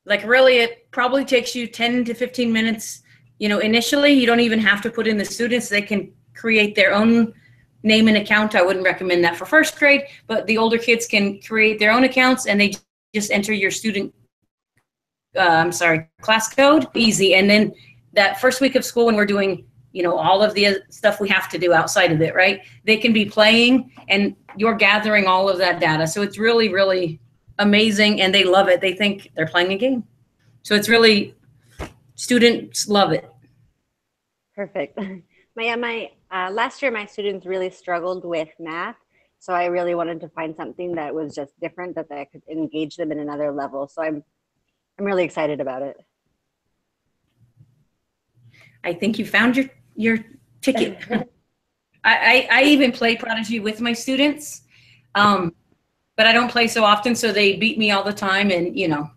Like really, it probably takes you 10 to 15 minutes. You know, initially, you don't even have to put in the students. They can create their own name and account. I wouldn't recommend that for first grade, but the older kids can create their own accounts and they just enter your student class code, easy. And then that first week of school when we're doing, you know, all of the stuff we have to do outside of it, right? They can be playing and you're gathering all of that data. So it's really, really amazing and they love it. They think they're playing a game. So it's really, students love it. Perfect. My last year, my students really struggled with math. So I really wanted to find something that was just different, that I could engage them in another level. So I'm really excited about it. I think you found your ticket. I even play Prodigy with my students, but I don't play so often, so they beat me all the time, and you know.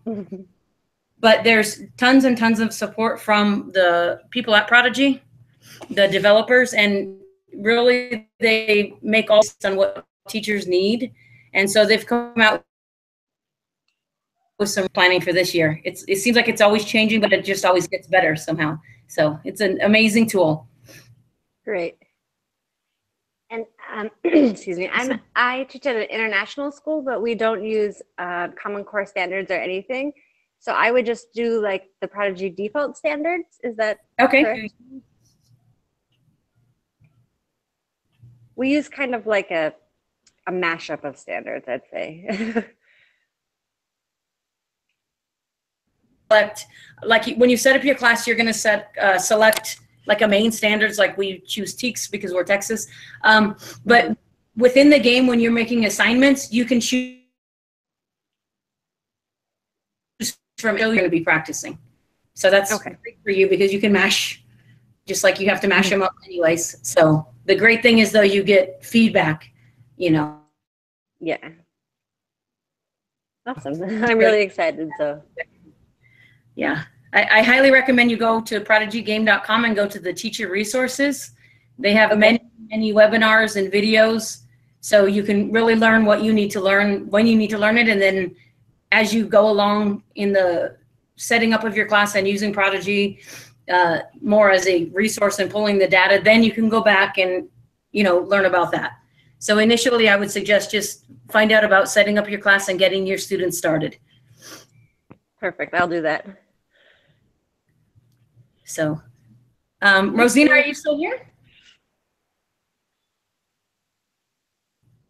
But there's tons and tons of support from the people at Prodigy, the developers, and really they make all this on what teachers need, and so they've come out with some planning for this year. It seems like it's always changing, but it just always gets better somehow. So it's an amazing tool. Great. And excuse me, I teach at an international school, but we don't use Common Core standards or anything. So I would just do like the Prodigy default standards. Is that okay? Correct? We use kind of like a mashup of standards, I'd say. Like when you set up your class, you're going to select like a main standards, like we choose TEKS because we're Texas. But within the game, when you're making assignments, you can choose from you're going to be practicing. So that's great for you because you can mash, just like you have to mash them up anyways. So the great thing is though, you get feedback, you know. Yeah. Awesome. I'm really excited. So. Yeah, I highly recommend you go to prodigygame.com and go to the teacher resources. They have many webinars and videos, so you can really learn what you need to learn when you need to learn it. And then as you go along in the setting up of your class and using Prodigy more as a resource and pulling the data, then you can go back and, you know, learn about that. So initially, I would suggest just find out about setting up your class and getting your students started. Perfect. I'll do that. So, Rosina, are you still here?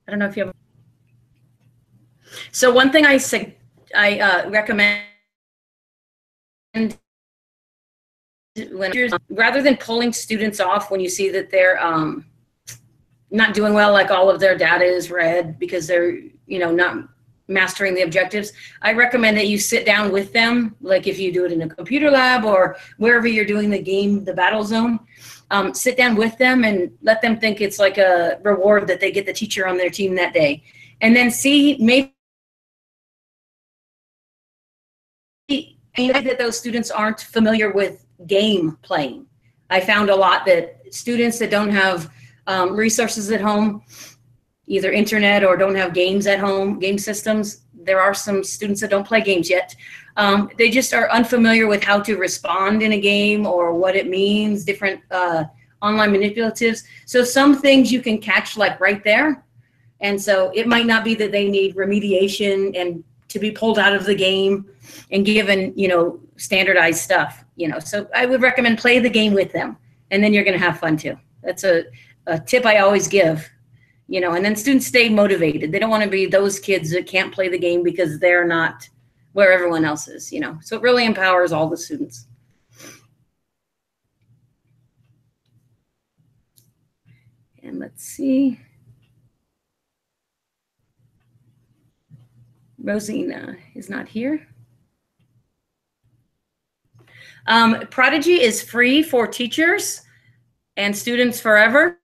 I don't know if you have. So one thing I recommend rather than pulling students off when you see that they're not doing well, like all of their data is red because they're, you know, not mastering the objectives, I recommend that you sit down with them, like if you do it in a computer lab or wherever you're doing the game, the battle zone, sit down with them and let them think it's like a reward that they get the teacher on their team that day. And then see maybe that those students aren't familiar with game playing. I found a lot that students that don't have resources at home, either internet or don't have games at home, game systems. There are some students that don't play games yet. They just are unfamiliar with how to respond in a game or what it means, different online manipulatives. So some things you can catch like right there. And so it might not be that they need remediation and to be pulled out of the game and given, you know, standardized stuff, you know. So I would recommend play the game with them and then you're going to have fun too. That's a tip I always give. You know, and then students stay motivated. They don't want to be those kids that can't play the game because they're not where everyone else is, you know. So it really empowers all the students. And let's see. Rosina is not here. Prodigy is free for teachers and students forever.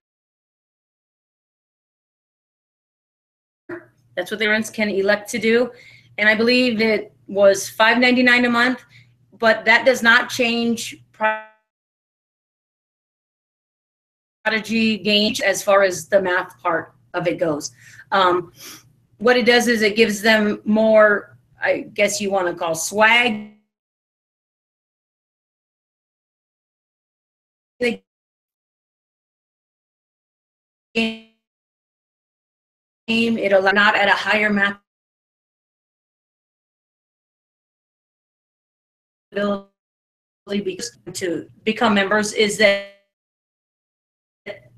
That's what the parents can elect to do. And I believe it was $5.99 a month, but that does not change Prodigy games as far as the math part of it goes. What it does is it gives them more, I guess you want to call swag. Game, it'll not at a higher math to become members is that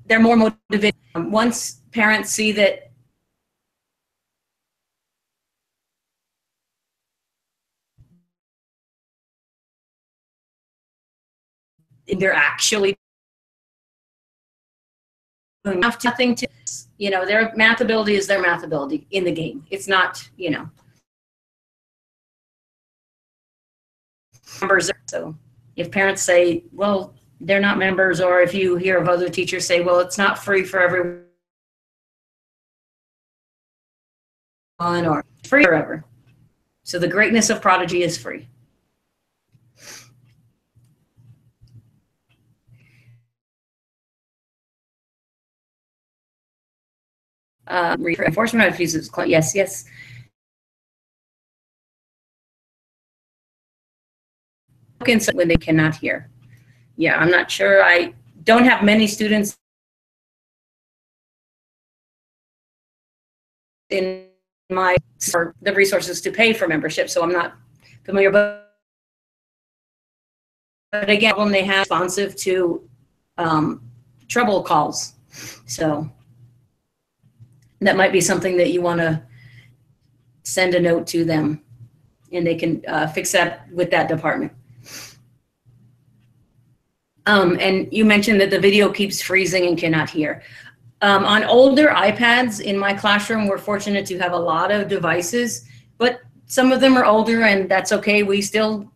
they're more motivated. Once parents see that they're actually doing nothing to, their math ability is their math ability in the game. It's not, members. So if parents say, well, they're not members, or if you hear of other teachers say, well, it's not free for everyone or free forever. So the greatness of Prodigy is free. Enforcement refuses, yes. When they cannot hear. Yeah, I'm not sure. I don't have many students in my for the resources to pay for membership, so I'm not familiar. But again, when they have responsive to trouble calls, so that might be something that you want to send a note to them, and they can fix that with that department. And you mentioned that the video keeps freezing and cannot hear. On older iPads in my classroom, we're fortunate to have a lot of devices, but some of them are older, and that's okay. We still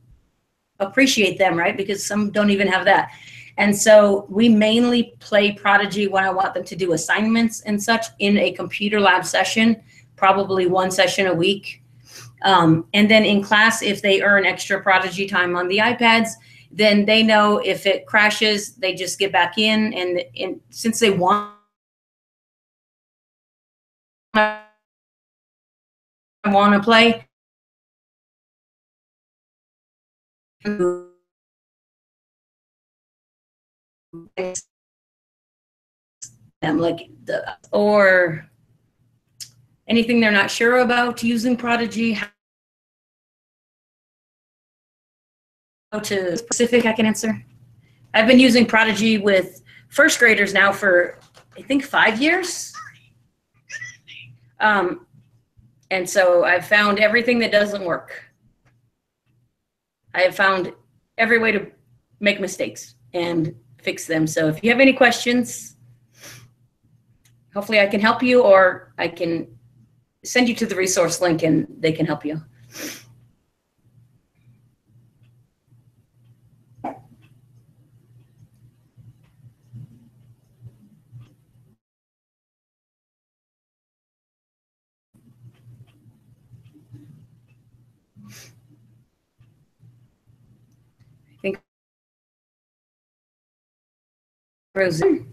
appreciate them, right? Because some don't even have that. And so we mainly play Prodigy when I want them to do assignments and such in a computer lab session, probably one session a week. And then in class, if they earn extra Prodigy time on the iPads, then they know if it crashes, they just get back in. And since they want to play, or anything they're not sure about using Prodigy, how to specific I can answer. I've been using Prodigy with first graders now for, I think, 5 years. And so I've found everything that doesn't work. I have found every way to make mistakes and fix them. So if you have any questions, hopefully I can help you, or I can send you to the resource link and they can help you. I think Rosie.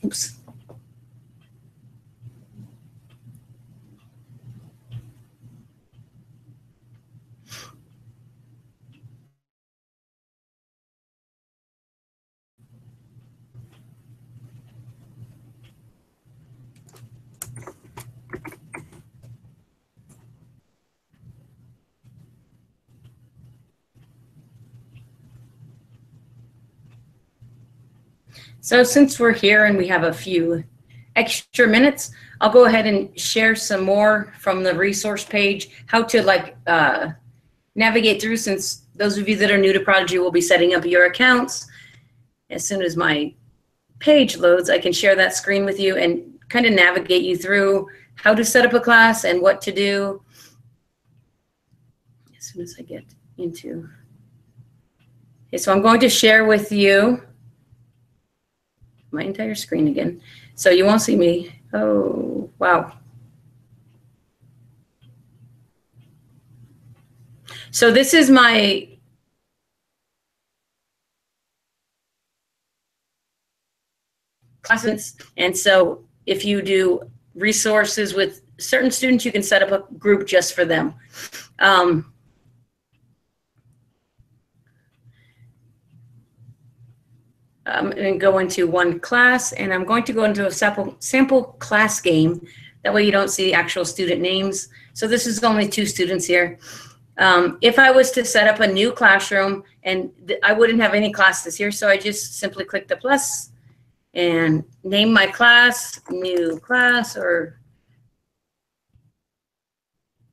Oops. So since we're here and we have a few extra minutes, I'll go ahead and share some more from the resource page, how to navigate through, since those of you that are new to Prodigy will be setting up your accounts. As soon as my page loads, I can share that screen with you and kind of navigate you through how to set up a class and what to do. As soon as I get into, okay, so I'm going to share with you my entire screen again, so you won't see me. Oh, wow. So this is my classes, and so if you do resources with certain students, you can set up a group just for them. I'm going to go into one class, and I'm going to go into a sample class game. That way you don't see actual student names. So this is only 2 students here. If I was to set up a new classroom, and I wouldn't have any classes here, so I just simply click the plus and name my class, new class, or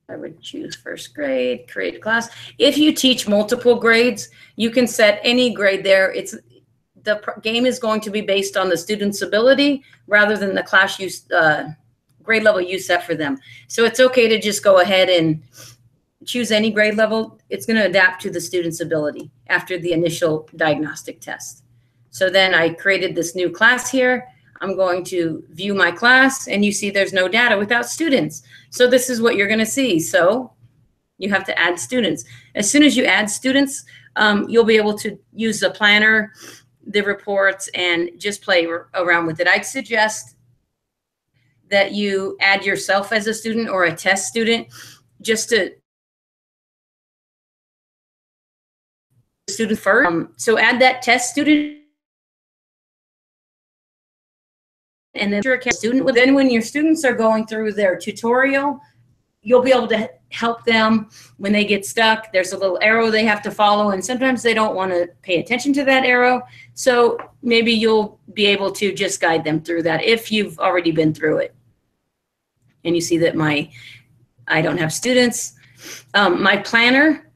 I would choose first grade, create class. If you teach multiple grades, you can set any grade there. The game is going to be based on the student's ability rather than the class grade level you set for them. So it's okay to just go ahead and choose any grade level. It's going to adapt to the student's ability after the initial diagnostic test. So then I created this new class here. I'm going to view my class, and you see there's no data without students. So this is what you're going to see. So you have to add students. As soon as you add students, you'll be able to use the planner, the reports, and just play around with it. I'd suggest that you add yourself as a student or a test student, just to student first. So add that test student, and then your student. Then when your students are going through their tutorial, you'll be able to help them when they get stuck. There's a little arrow they have to follow, and sometimes they don't want to pay attention to that arrow. So maybe you'll be able to just guide them through that if you've already been through it. And you see that I don't have students. My planner,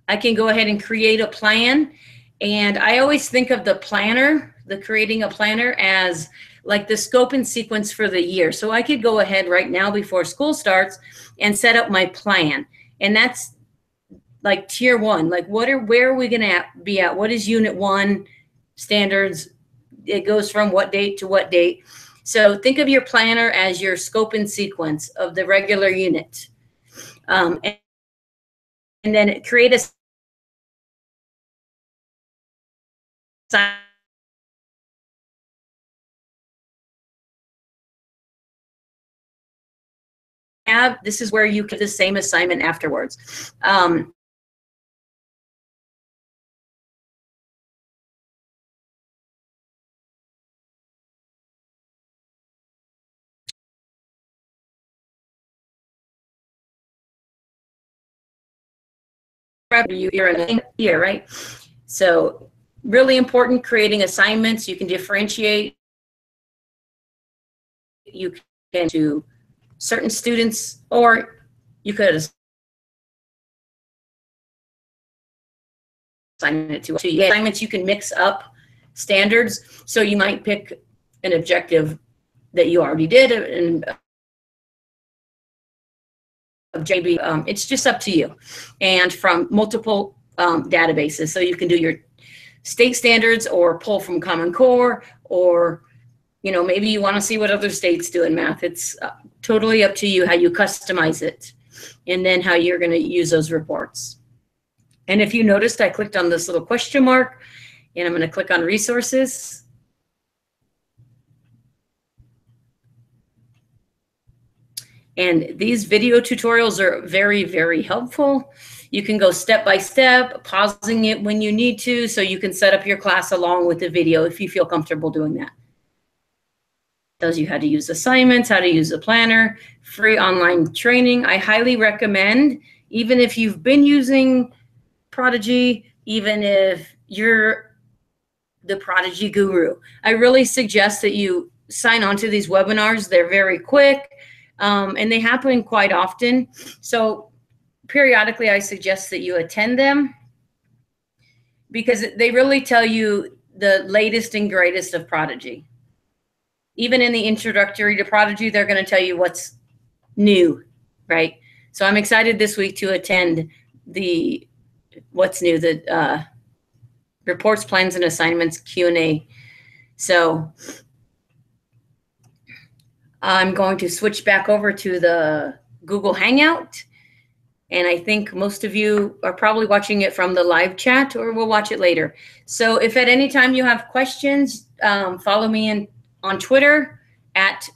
I can go ahead and create a plan. And I always think of the planner, creating a planner, as like the scope and sequence for the year. So I could go ahead right now before school starts and set up my plan. And that's like tier 1, like where are we going to be at? What is unit 1 standards? It goes from what date to what date. So think of your planner as your scope and sequence of the regular unit. And then create a this is where you get the same assignment afterwards. You're in a year, right? So really important, creating assignments. You can differentiate. You can do certain students, or you could assign it to assignments. You can mix up standards. So you might pick an objective that you already did, and JB, it's just up to you, and from multiple databases. So you can do your state standards or pull from Common Core, or maybe you want to see what other states do in math. It's totally up to you how you customize it, and then how you're going to use those reports. And if you noticed, I clicked on this little question mark, and I'm going to click on resources. And these video tutorials are very, very helpful. You can go step by step, pausing it when you need to, so you can set up your class along with the video if you feel comfortable doing that. Tells you how to use assignments, how to use a planner, free online training. I highly recommend, even if you've been using Prodigy, even if you're the Prodigy guru, I really suggest that you sign on to these webinars. They're very quick. And they happen quite often. So periodically, I suggest that you attend them, because they really tell you the latest and greatest of Prodigy. Even in the introductory to Prodigy, they're going to tell you what's new, right? So I'm excited this week to attend the what's new, the reports, plans, and assignments Q&A. So I'm going to switch back over to the Google Hangout. And I think most of you are probably watching it from the live chat, or we'll watch it later. So if at any time you have questions, follow me on Twitter at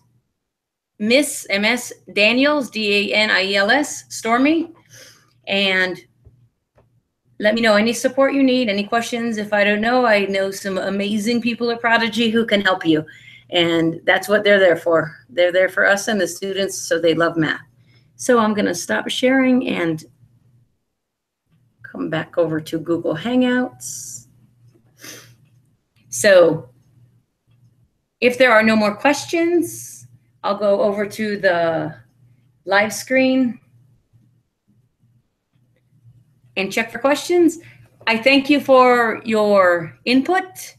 Miss MS Daniels, DANIELS, Stormy. And let me know any support you need, any questions. If I don't know, I know some amazing people at Prodigy who can help you. And that's what they're there for. They're there for us and the students, so they love math. So I'm going to stop sharing and come back over to Google Hangouts. So if there are no more questions, I'll go over to the live screen and check for questions. I thank you for your input,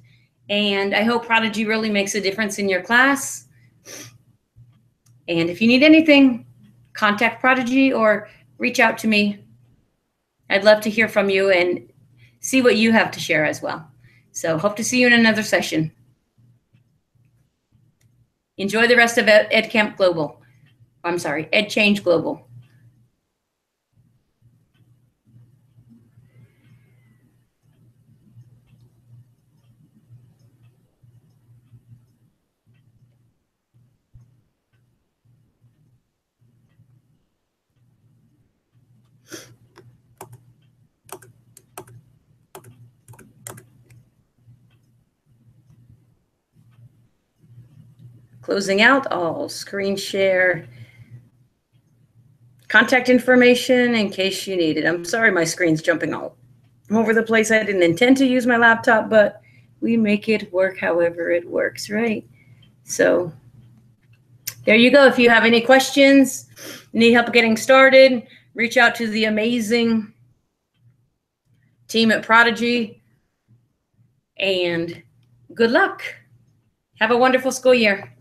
and I hope Prodigy really makes a difference in your class. And if you need anything, contact Prodigy or reach out to me. I'd love to hear from you and see what you have to share as well. So hope to see you in another session. Enjoy the rest of EdCamp Global. I'm sorry, EdChange Global. Closing out, I'll screen share contact information in case you need it. I'm sorry my screen's jumping all over the place. I didn't intend to use my laptop, but we make it work however it works, right? So there you go. If you have any questions, need help getting started, reach out to the amazing team at Prodigy, and good luck. Have a wonderful school year.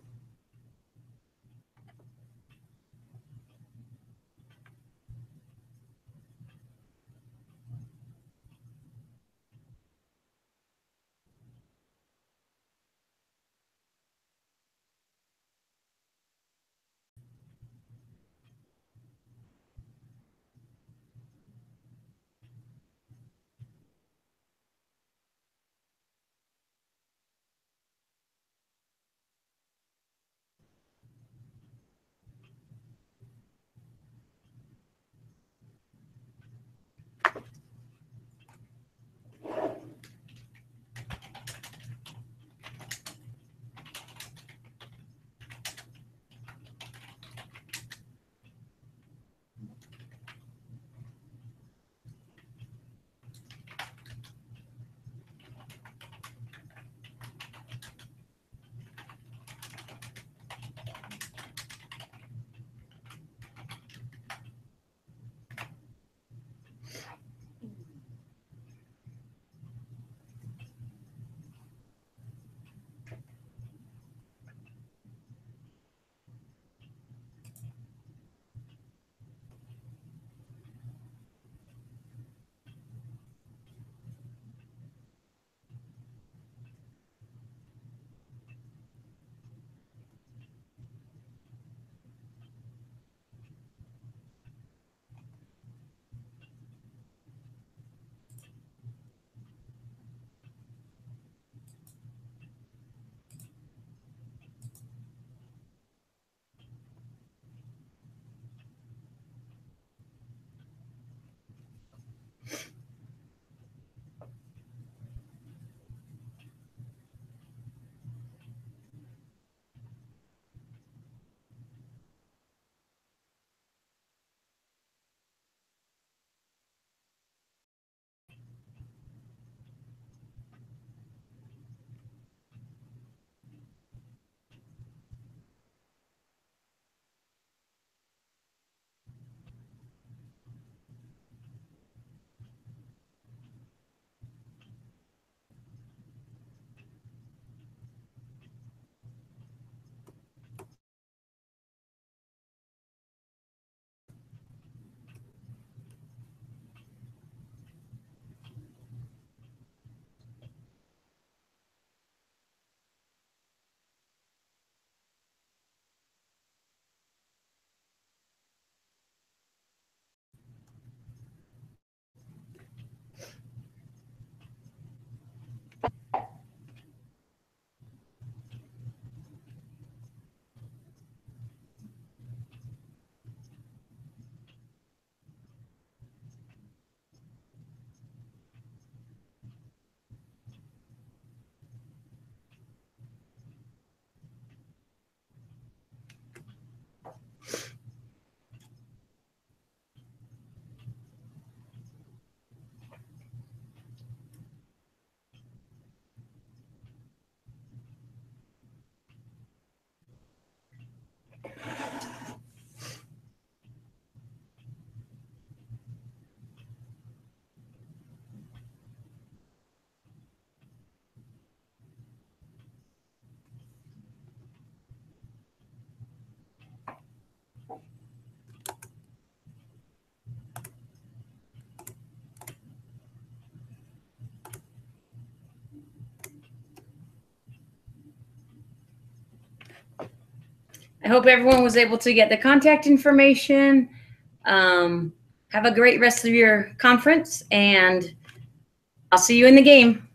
I hope everyone was able to get the contact information. Have a great rest of your conference, and I'll see you in the game.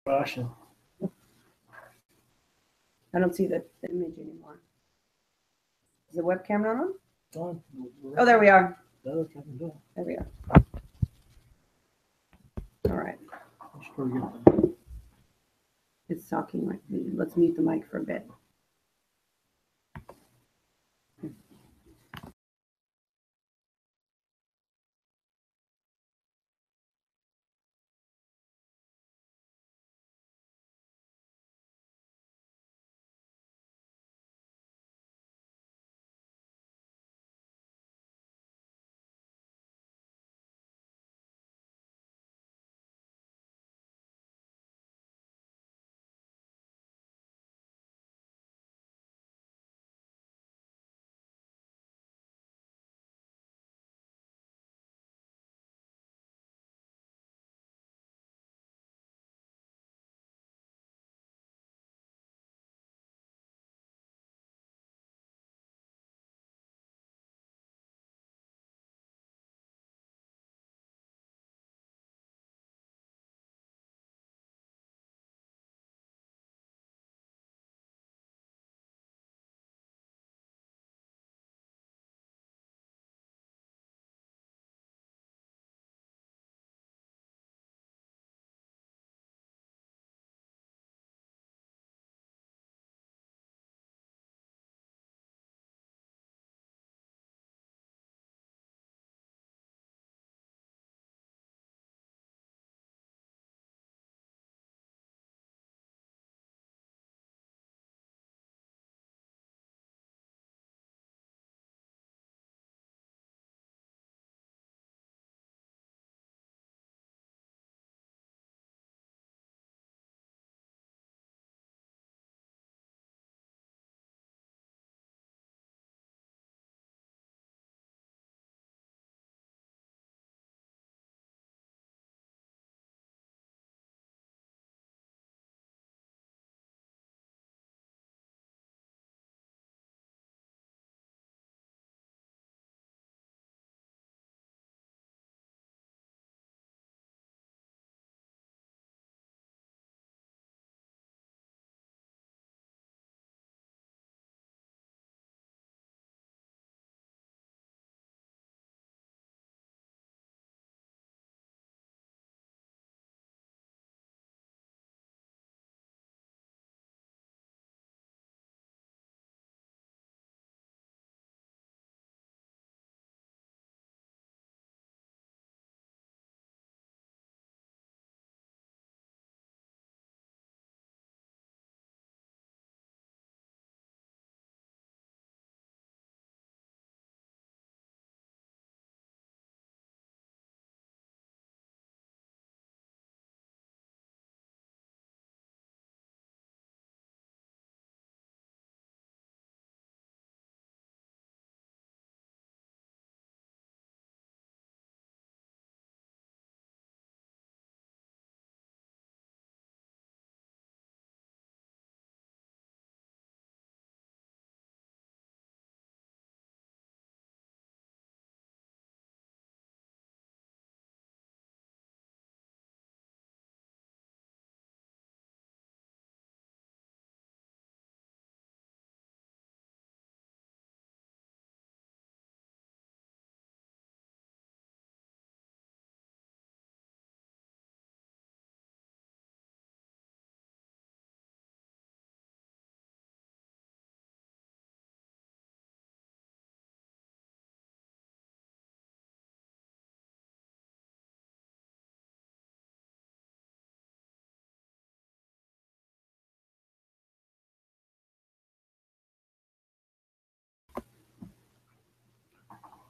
Russian. I don't see the image anymore. Is the webcam not on? On. Oh, there we are. There we are. All right. It's talking like me. Let's mute the mic for a bit.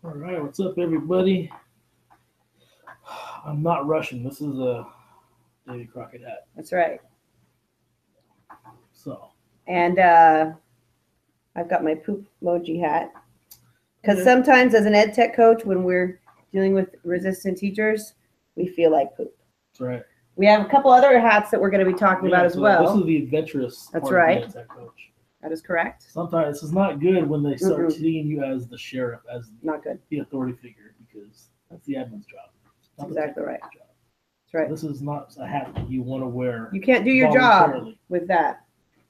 All right, what's up, everybody? I'm not Russian. This is a Davy Crockett hat. That's right. So. And I've got my poop emoji hat. Because sometimes as an ed tech coach, when we're dealing with resistant teachers, we feel like poop. That's right. We have a couple other hats that we're going to be talking about as well. This is the adventurous That's part right. of the ed tech coach. That is correct. Sometimes this is not good when they start seeing you as the sheriff, as not good, the authority figure, because that's the admin's job. That's exactly right. Job. That's right. So this is not a hat that you want to wear. You can't do your job with that.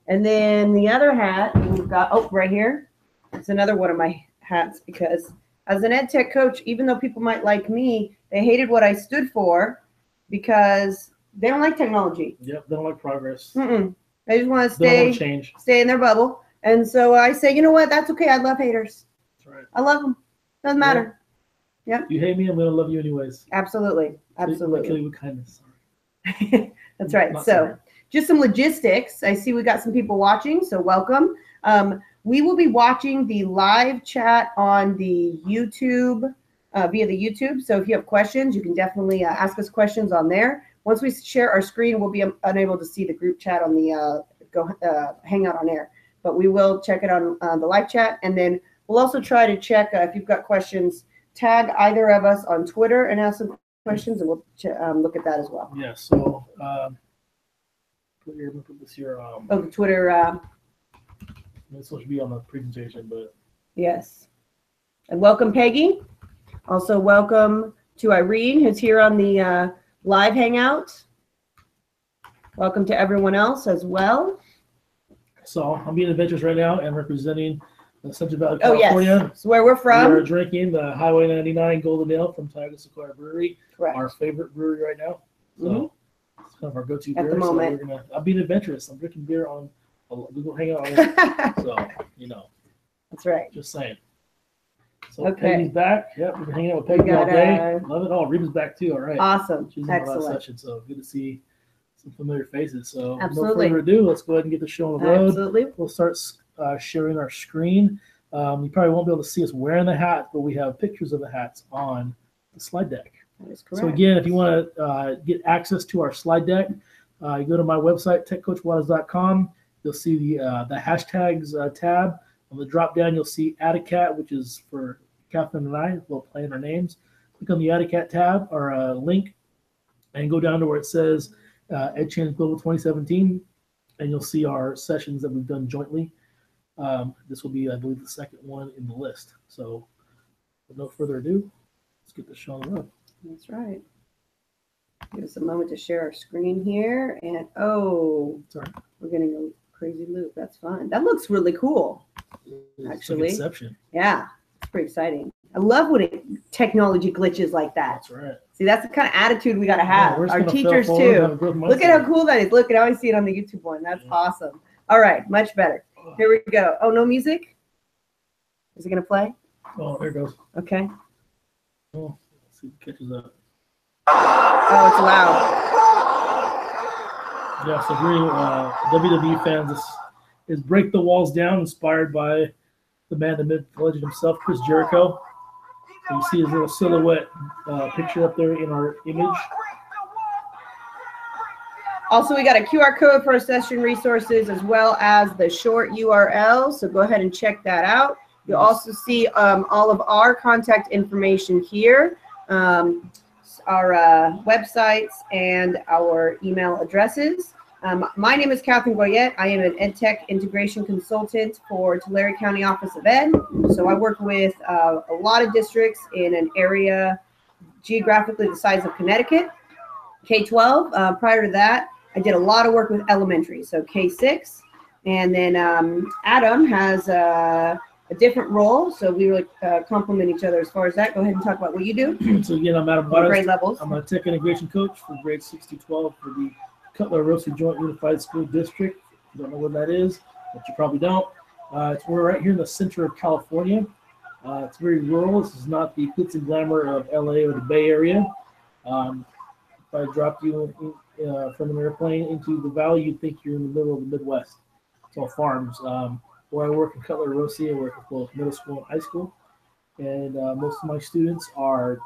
And then the other hat we've got, oh, right here. It's another one of my hats because as an ed tech coach, even though people might like me, they hated what I stood for because they don't like technology. Yep, they don't like progress. They just want to They don't want to change. Stay in their bubble. And so I say, you know what? That's okay. I love haters. That's right. I love them. Doesn't matter. Yep. You hate me, I'm going to love you anyways. Absolutely. Absolutely. Kill you with kindness. That's right. Not so sorry. just some logistics. I see we got some people watching, so welcome. We will be watching the live chat on the YouTube, via the YouTube. So if you have questions, you can definitely ask us questions on there. Once we share our screen, we'll be unable to see the group chat on the Hangout on air. But we will check it on the live chat. And then we'll also try to check if you've got questions, tag either of us on Twitter and ask some questions, and we'll look at that as well. Yeah, so put this here. Oh, the Twitter. It's supposed to be on the presentation, but. Yes. And welcome, Peggy. Also welcome to Irene, who's here on the live Hangout. Welcome to everyone else as well. So I'm being adventurous right now and representing the Central Valley, California. Oh, yes. It's where we're from. We are drinking the Highway 99 Golden Ale from Tiger Sequoia Brewery. Correct. Our favorite brewery right now. So it's kind of our go-to beer. At the moment. So I'm being adventurous. I'm drinking beer on a Google Hangout. So, you know. That's right. Just saying. So Peggy's back. Yep, we've been hanging out with Peggy all day. Love it. Oh, Reba's back too. All right. Awesome. She's in the last session, so good to see some familiar faces. So absolutely. No further ado, let's go ahead and get the show on the road. Absolutely. We'll start sharing our screen. You probably won't be able to see us wearing the hat, but we have pictures of the hats on the slide deck. That is correct. So again, if you want to get access to our slide deck, you go to my website, techcoachwaters.com. You'll see the hashtags tab. On the drop down, you'll see Add a Cat, which is for Catherine and I. We'll play in our names. Click on the Add a Cat tab or link and go down to where it says EdChange Global 2017, and you'll see our sessions that we've done jointly. This will be, I believe, the second one in the list. So with no further ado, let's get the show on the road. That's right. Give us a moment to share our screen here. And oh, sorry, we're getting a crazy loop. That's fun. That looks really cool. Actually, like Inception. Yeah, it's pretty exciting. I love when technology glitches like that. That's right. See, that's the kind of attitude we got to have. Yeah, our teachers too. Look at how cool that is. Look, I always see it on the YouTube one. That's awesome. All right, much better. Here we go. Oh, no music? Is it going to play? Oh, there it goes. Okay. Oh, let's see if it catches up. Oh, it's loud. Yeah, so if you're WWE fans, this is Break the Walls Down, inspired by the man, the myth, the legend himself, Chris Jericho. And you see his little silhouette picture up there in our image. Also, we got a QR code for our session resources as well as the short URL. So go ahead and check that out. You'll also see all of our contact information here, our websites and our email addresses. My name is Catherine Goyette. I am an EdTech integration consultant for Tulare County Office of Ed. So I work with a lot of districts in an area geographically the size of Connecticut. K-12. Prior to that, I did a lot of work with elementary, so K-6. And then Adam has a different role, so we really complement each other as far as that. Go ahead and talk about what you do. So again, I'm Adam Waters. Grade levels. I'm a tech integration coach for grades 6 to 12 for the Cutler Rossi Joint Unified School District. If you don't know what that is, but you probably don't. We're right here in the center of California. It's very rural. This is not the glitz and glamour of LA or the Bay Area. If I dropped you from an airplane into the valley, you'd think you're in the middle of the Midwest. It's all farms. Where I work in Cutler Rossi, I work with both middle school and high school. And most of my students are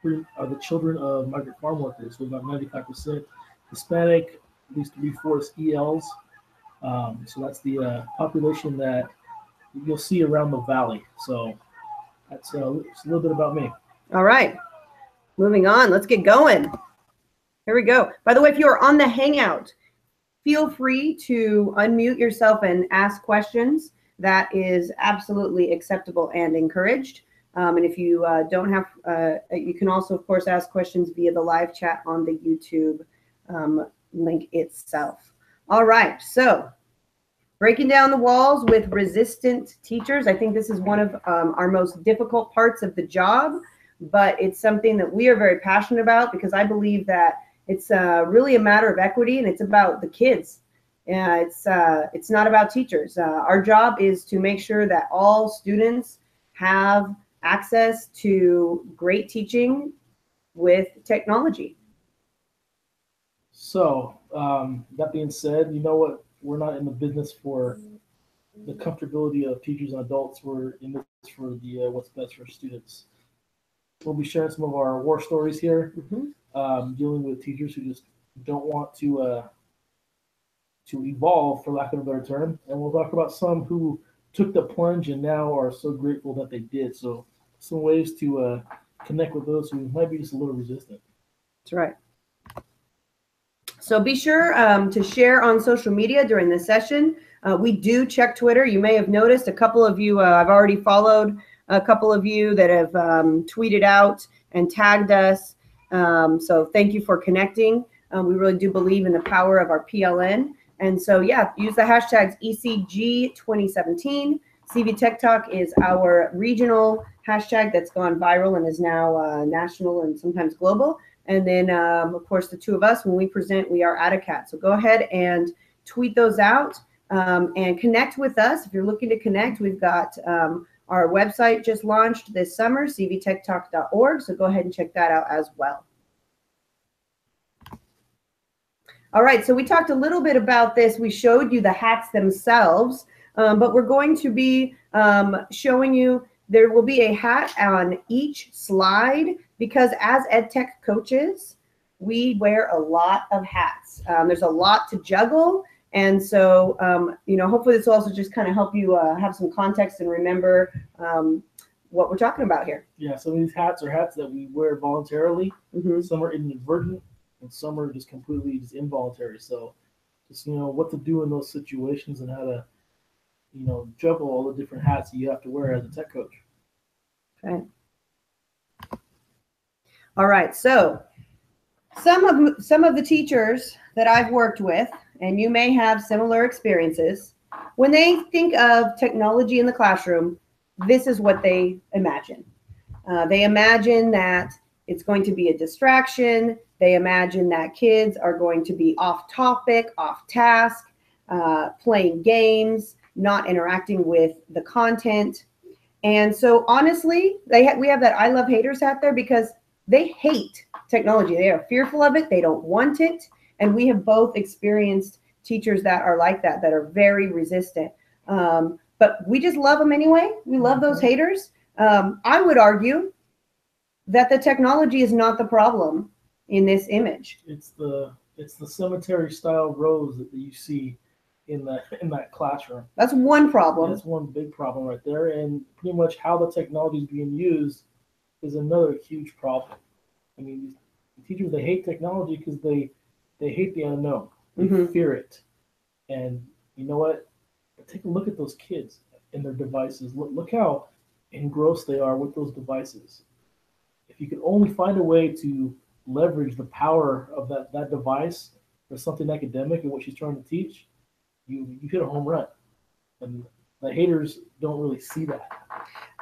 the children of migrant farm workers, so about 95% Hispanic, at least 3/4 ELs. So that's the population that you'll see around the valley. So that's a little bit about me. All right. Moving on. Let's get going. Here we go. By the way, if you are on the Hangout, feel free to unmute yourself and ask questions. That is absolutely acceptable and encouraged. And if you don't have, you can also, of course, ask questions via the live chat on the YouTube link itself. All right, so breaking down the walls with resistant teachers. I think this is one of our most difficult parts of the job, but it's something that we are very passionate about because I believe that it's really a matter of equity and it's about the kids. It's not about teachers. Our job is to make sure that all students have access to great teaching with technology. So that being said, you know what? We're not in the business for the comfortability of teachers and adults. We're in this for the what's best for students. We'll be sharing some of our war stories here, dealing with teachers who just don't want to evolve, for lack of a better term. And we'll talk about some who took the plunge and now are so grateful that they did. So some ways to connect with those who might be just a little resistant. That's right. So be sure to share on social media during this session. We do check Twitter. You may have noticed a couple of you, I've already followed a couple of you that have tweeted out and tagged us. So thank you for connecting. We really do believe in the power of our PLN. And so, yeah, use the hashtags ECG2017. CV Tech Talk is our regional hashtag that's gone viral and is now national and sometimes global. And then, of course, the two of us, when we present, we are AttaCat. So go ahead and tweet those out and connect with us. If you're looking to connect, we've got our website just launched this summer, cvtechtalk.org. So go ahead and check that out as well. All right, so we talked a little bit about this. We showed you the hats themselves, but we're going to be showing you, there will be a hat on each slide because as ed tech coaches, we wear a lot of hats. There's a lot to juggle. And so, you know, hopefully this will also just kind of help you have some context and remember what we're talking about here. Yeah, some of these hats are hats that we wear voluntarily. Some are inadvertent and some are just completely just involuntary. So just, you know, what to do in those situations and how to, you know, juggle all the different hats that you have to wear as a tech coach. Okay. All right, so some of the teachers that I've worked with, and you may have similar experiences, when they think of technology in the classroom, this is what they imagine. They imagine that it's going to be a distraction. They imagine that kids are going to be off topic, off task, playing games, not interacting with the content. And so honestly, we have that I love haters hat there because they hate technology. They are fearful of it. They don't want it. And we have both experienced teachers that are like that, that are very resistant. But we just love them anyway. We love those haters. I would argue that the technology is not the problem in this image. It's the cemetery style rows that you see in that classroom. That's one problem. That's one big problem right there. And pretty much how the technology is being used is another huge problem. I mean, the teachers, they hate technology because they hate the unknown. They fear it. And you know what? Take a look at those kids and their devices. Look how engrossed they are with those devices. If you could only find a way to leverage the power of that device for something academic and what she's trying to teach, you hit a home run. And the haters don't really see that.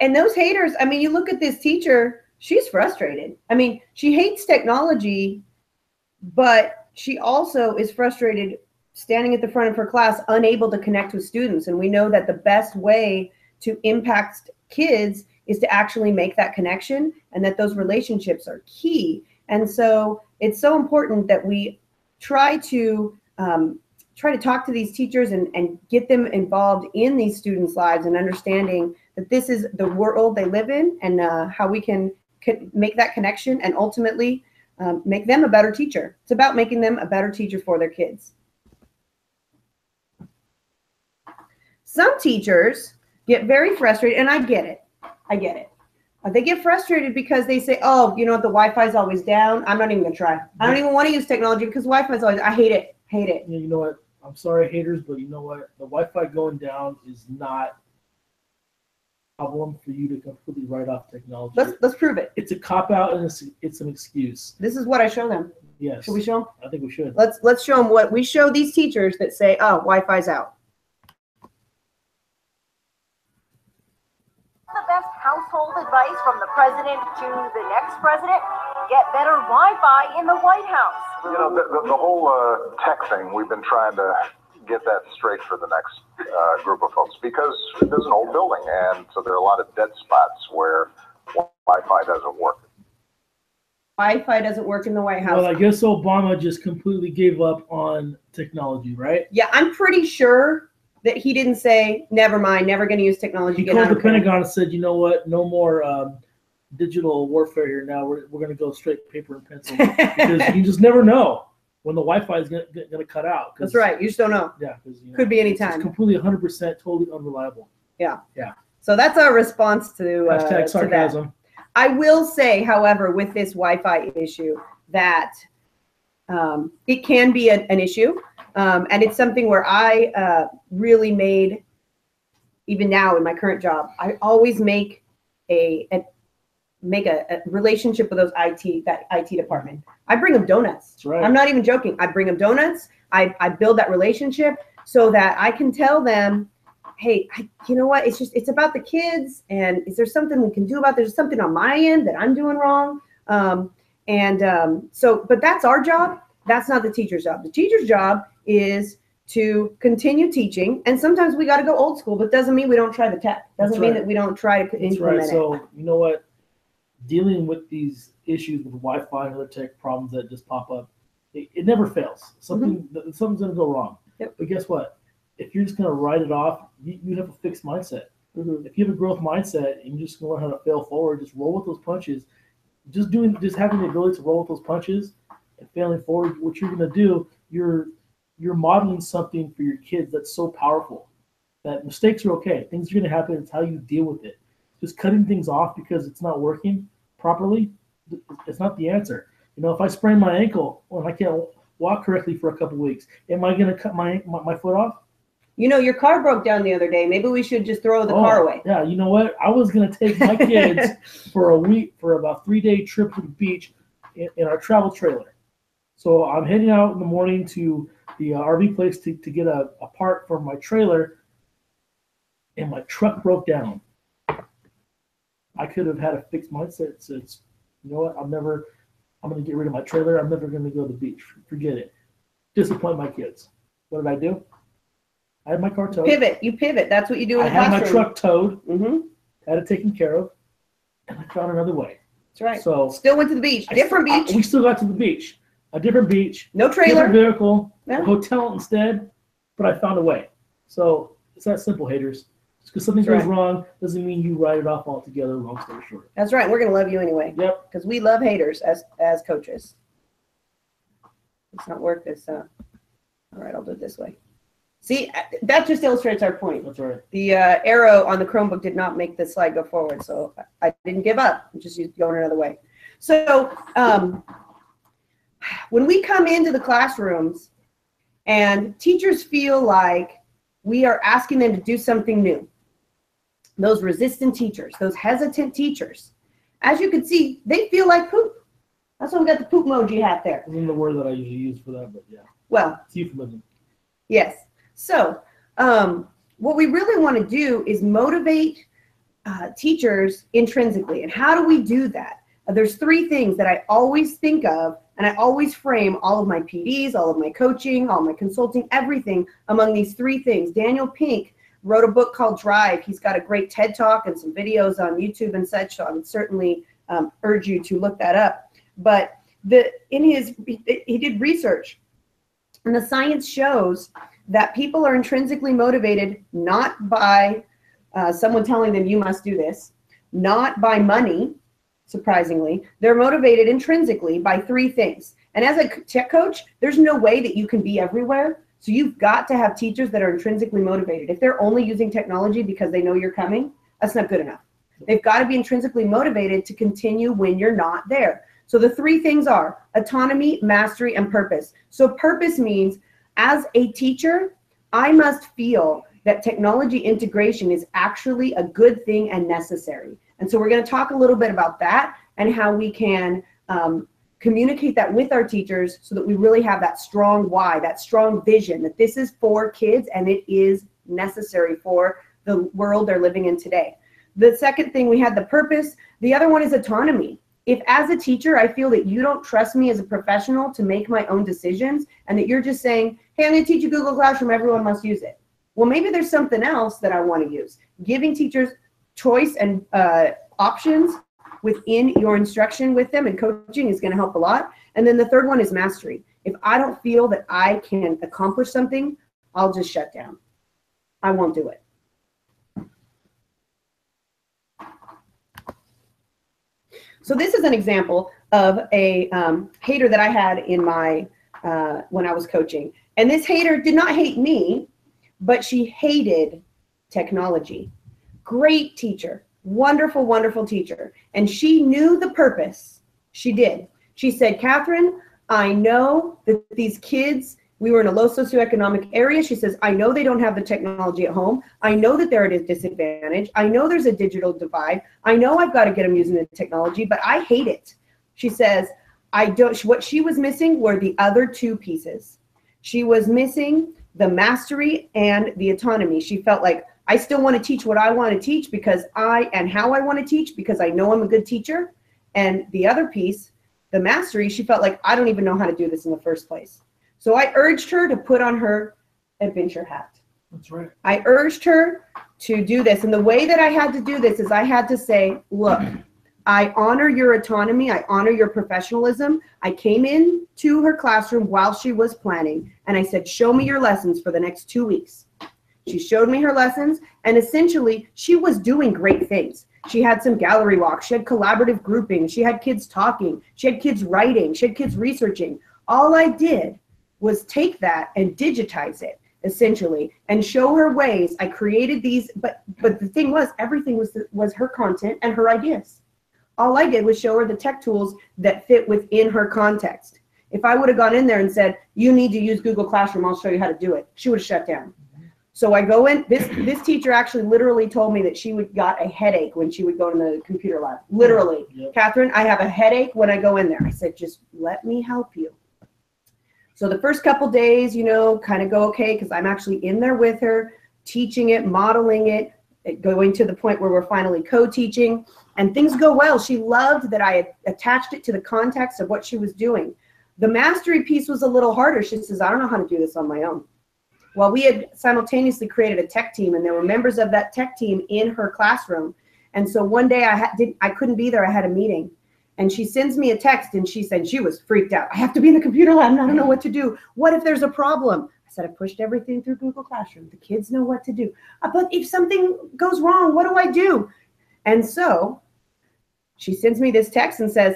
And those haters, I mean, you look at this teacher, she's frustrated. I mean, she hates technology, but she also is frustrated standing at the front of her class, unable to connect with students. And we know that the best way to impact kids is to actually make that connection and that those relationships are key. And so it's so important that we try to talk to these teachers and get them involved in these students' lives and understanding that this is the world they live in and how we can make that connection and ultimately make them a better teacher. It's about making them a better teacher for their kids. Some teachers get very frustrated, and I get it. They get frustrated because they say, oh, you know what, the Wi-Fi is always down. I'm not even gonna try. I don't even want to use technology because Wi-Fi is always, I hate it. Yeah, you know what? I'm sorry, haters, but you know what? The Wi-Fi going down is not problem for you to completely write off technology. Let's prove it. It's a cop-out and it's an excuse. This is what I show them. Yes. Should we show them? I think we should. Let's show them what we show these teachers that say, oh, Wi-Fi's out. The best household advice from the president to the next president: get better Wi-Fi in the White House. You know, the whole tech thing, we've been trying to get that straight for the next group of folks, because there's an old building, and so there are a lot of dead spots where Wi-Fi doesn't work. Wi-Fi doesn't work in the White House. Well, I guess Obama just completely gave up on technology, right? Yeah, I'm pretty sure that he didn't say, never mind, never going to use technology. He called the Pentagon and said, you know what, no more digital warfare here now. We're going to go straight paper and pencil, because you just never know when the Wi-Fi is going to cut out. That's right. You just don't know. Yeah. You know, could be any time. It's completely 100% totally unreliable. Yeah. Yeah. So that's our response to hashtag sarcasm. To that. I will say, however, with this Wi-Fi issue, that it can be an issue. And it's something where I really made, even now in my current job, I always make a relationship with that IT department. I bring them donuts. That's right. I'm not even joking. I bring them donuts. I build that relationship so that I can tell them, hey, you know what? It's about the kids, and is there something we can do about? There's something on my end that I'm doing wrong. But that's our job. That's not the teacher's job. The teacher's job is to continue teaching, and sometimes we got to go old school, but doesn't mean we don't try the tech. Doesn't mean that we don't try to implement it. So you know what? Dealing with these issues with Wi-Fi and other tech problems that just pop up, it never fails. Something's going to go wrong. Yep. But guess what? If you're just going to write it off, you have a fixed mindset. If you have a growth mindset and you're just going to learn how to fail forward, just roll with those punches. Just having the ability to roll with those punches and failing forward, what you're going to do, you're modeling something for your kids that's so powerful that mistakes are okay. Things are going to happen. It's how you deal with it. Just cutting things off because it's not working properly, it's not the answer. You know, if I sprain my ankle and I can't walk correctly for a couple weeks, am I going to cut my foot off? You know, your car broke down the other day. Maybe we should just throw the car away. Yeah, you know what? I was going to take my kids for about 3-day trip to the beach in our travel trailer. So I'm heading out in the morning to the RV place to get a part for my trailer, and my truck broke down. I could have had a fixed mindset that says, you know what, I'm going to get rid of my trailer. I'm never going to go to the beach. Forget it. Disappoint my kids. What did I do? I had my car towed. You pivot. That's what you do in the classroom. I had my truck towed. Had it taken care of, and I found another way. That's right. So still went to the beach. Different beach. We still got to the beach. A different beach. No trailer. Different vehicle. Yeah. A hotel instead. But I found a way. So it's that simple, haters. Just because something goes wrong doesn't mean you write it off altogether. Long story short. That's right. We're gonna love you anyway. Yep. Because we love haters as coaches. It's not work this. All right, I'll do it this way. See, that just illustrates our point. That's right. The arrow on the Chromebook did not make the slide go forward, so I didn't give up. I'm just going another way. So when we come into the classrooms and teachers feel like we are asking them to do something new, those resistant teachers, those hesitant teachers, as you can see, they feel like poop. That's why we got the poop emoji hat there. Isn't the word that I usually use for that, but yeah. Well, it's euphemism. Yes. So what we really want to do is motivate teachers intrinsically. And how do we do that? There's 3 things that I always think of, and I always frame all of my PDs, all of my coaching, all my consulting, everything among these 3 things. Daniel Pink wrote a book called Drive. He's got a great TED Talk and some videos on YouTube and such, so I would certainly urge you to look that up. But he did research, and the science shows that people are intrinsically motivated not by someone telling them you must do this, not by money, surprisingly. They're motivated intrinsically by 3 things. And as a tech coach, there's no way that you can be everywhere. So you've got to have teachers that are intrinsically motivated. If they're only using technology because they know you're coming, that's not good enough. They've got to be intrinsically motivated to continue when you're not there. So the 3 things are autonomy, mastery, and purpose. So purpose means, as a teacher, I must feel that technology integration is actually a good thing and necessary. And so we're going to talk a little bit about that and how we can communicate that with our teachers so that we really have that strong why, that strong vision that this is for kids and it is necessary for the world they're living in today. The second thing, we had the purpose. The other one is autonomy. If as a teacher, I feel that you don't trust me as a professional to make my own decisions and that you're just saying, hey, I'm going to teach you Google Classroom, everyone must use it. Well, maybe there's something else that I want to use. Giving teachers choice and options within your instruction with them and coaching is going to help a lot. And then the third one is mastery. If I don't feel that I can accomplish something, I'll just shut down. I won't do it. So this is an example of a hater that I had in my, when I was coaching. And this hater did not hate me, but she hated technology. Great teacher, wonderful, wonderful teacher. And she knew the purpose. She did. She said, Catherine, I know that these kids, we were in a low socioeconomic area. She says, I know they don't have the technology at home. I know that they're at a disadvantage. I know there's a digital divide. I know I've got to get them using the technology, but I hate it. She says, what she was missing were the other two pieces. She was missing the mastery and the autonomy. She felt like, I still want to teach what I want to teach because and how I want to teach because I know I'm a good teacher. And the other piece, the mastery, she felt like, I don't even know how to do this in the first place. So I urged her to put on her adventure hat. That's right. I urged her to do this. And the way that I had to do this is I had to say, look, I honor your autonomy. I honor your professionalism. I came in to her classroom while she was planning. And I said, show me your lessons for the next 2 weeks. She showed me her lessons. And essentially, she was doing great things. She had some gallery walks. She had collaborative grouping. She had kids talking. She had kids writing. She had kids researching. All I did was take that and digitize it, essentially, and show her ways. I created these, but the thing was, everything was her content and her ideas. All I did was show her the tech tools that fit within her context. If I would have gone in there and said, you need to use Google Classroom, I'll show you how to do it, she would have shut down. So I go in, this teacher actually literally told me that she got a headache when she would go in the computer lab. Literally. Yep. Catherine, I have a headache when I go in there. I said, just let me help you. So the first couple days, you know, kind of go okay because I'm actually in there with her, teaching it, modeling it, going to the point where we're finally co-teaching, and things go well. She loved that I had attached it to the context of what she was doing. The mastery piece was a little harder. She says, I don't know how to do this on my own. Well, we had simultaneously created a tech team, and there were members of that tech team in her classroom. And so one day I couldn't be there. I had a meeting. And she sends me a text, and she said she was freaked out. I have to be in the computer lab, and I don't know what to do. What if there's a problem? I said, I pushed everything through Google Classroom. The kids know what to do. But if something goes wrong, what do I do? And so she sends me this text and says,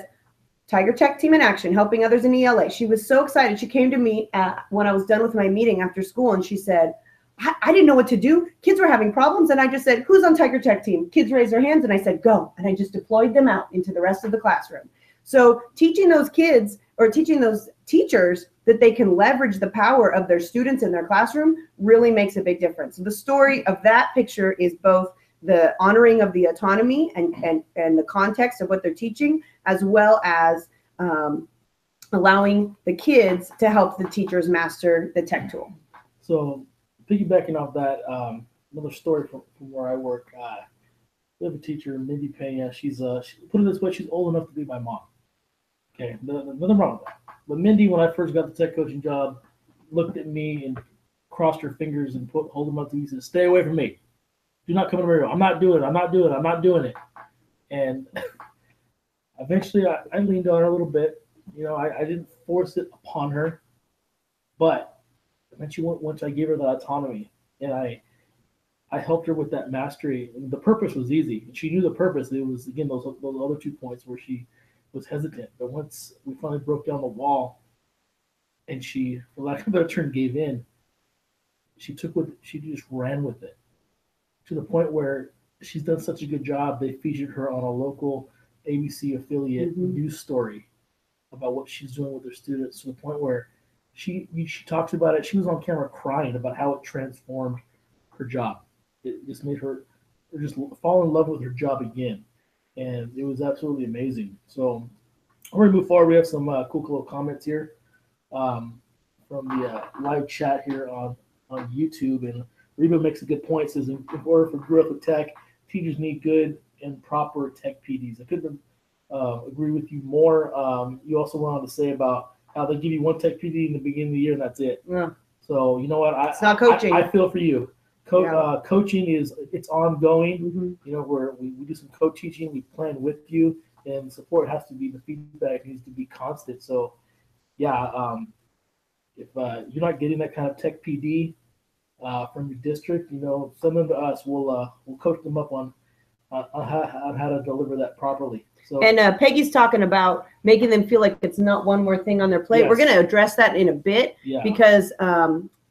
Tiger Tech Team in Action, helping others in ELA. She was so excited. She came to me when I was done with my meeting after school, and she said, I didn't know what to do. Kids were having problems, and I just said, who's on Tiger Tech Team? Kids raised their hands, and I said, go. And I just deployed them out into the rest of the classroom. So teaching those kids or teaching those teachers that they can leverage the power of their students in their classroom really makes a big difference. So the story of that picture is both the honoring of the autonomy and the context of what they're teaching, as well as allowing the kids to help the teachers master the tech tool. So piggybacking off that, another story from where I work, we have a teacher, Mindy Pena. She's put it this way, she's old enough to be my mom. Okay, nothing wrong with that. But Mindy, when I first got the tech coaching job, looked at me and crossed her fingers and hold them up to me and said, stay away from me. Do not come in my room. I'm not doing it. I'm not doing it. I'm not doing it. And eventually I leaned on her a little bit. You know, I didn't force it upon her. But eventually, once I gave her that autonomy and I helped her with that mastery, and the purpose was easy. She knew the purpose. It was, again, those other 2 points where she was hesitant. But once we finally broke down the wall and she, for lack of a better term, gave in, she just ran with it to the point where she's done such a good job. They featured her on a local ABC affiliate news story about what she's doing with her students, to the point where she talks about it. She was on camera crying about how it transformed her job. It just made her just fall in love with her job again, and it was absolutely amazing. So we're gonna move forward. We have some cool little comments here from the live chat here on YouTube, and Reba makes a good point. Says in order for growth with tech, teachers need good and proper tech PDs. I couldn't agree with you more. You also went on to say about how they give you one tech PD in the beginning of the year and that's it. Yeah. So you know what? It's not coaching. I feel for you. Coaching it's ongoing. Mm-hmm. You know, we do some co-teaching. We plan with you, and the support has to be, the feedback needs to be constant. So yeah, if you're not getting that kind of tech PD from your district, you know, send them to us. We'll coach them up on how to deliver that properly. So, and Peggy's talking about making them feel like it's not one more thing on their plate. Yes. We're going to address that in a bit, because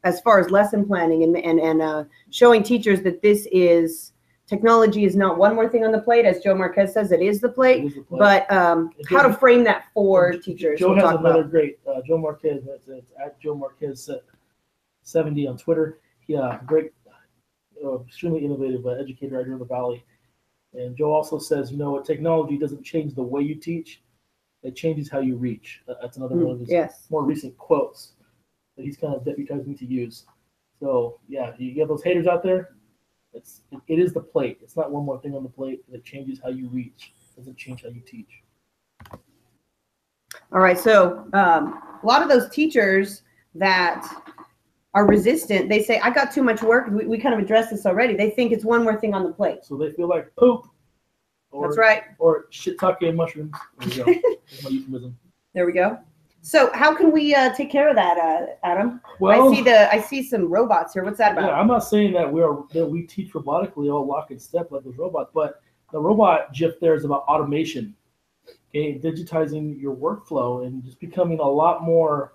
as far as lesson planning and showing teachers that this is technology is not one more thing on the plate, as Joe Marquez says, it is the plate. But how to frame that for teachers. Joe has another great Joe Marquez. It's at Joe Marquez 70 on Twitter. Yeah, great, extremely innovative educator right here in the Valley. And Joe also says, you know, technology doesn't change the way you teach; it changes how you reach. That's another one of his more recent quotes that he's kind of deputized me to use. So yeah, you get those haters out there. It is the plate. It's not one more thing on the plate. It changes how you reach. It doesn't change how you teach. All right. So a lot of those teachers that are resistant, they say, I got too much work. We kind of addressed this already. They think it's one more thing on the plate. So they feel like poop. That's right. Or shiitake mushrooms. There we go. That's my euphemism. There we go. So how can we take care of that, Adam? Well, I see some robots here. What's that about? Yeah, I'm not saying that we teach robotically all lock and step like those robots, but the robot GIF there is about automation, okay, digitizing your workflow and just becoming a lot more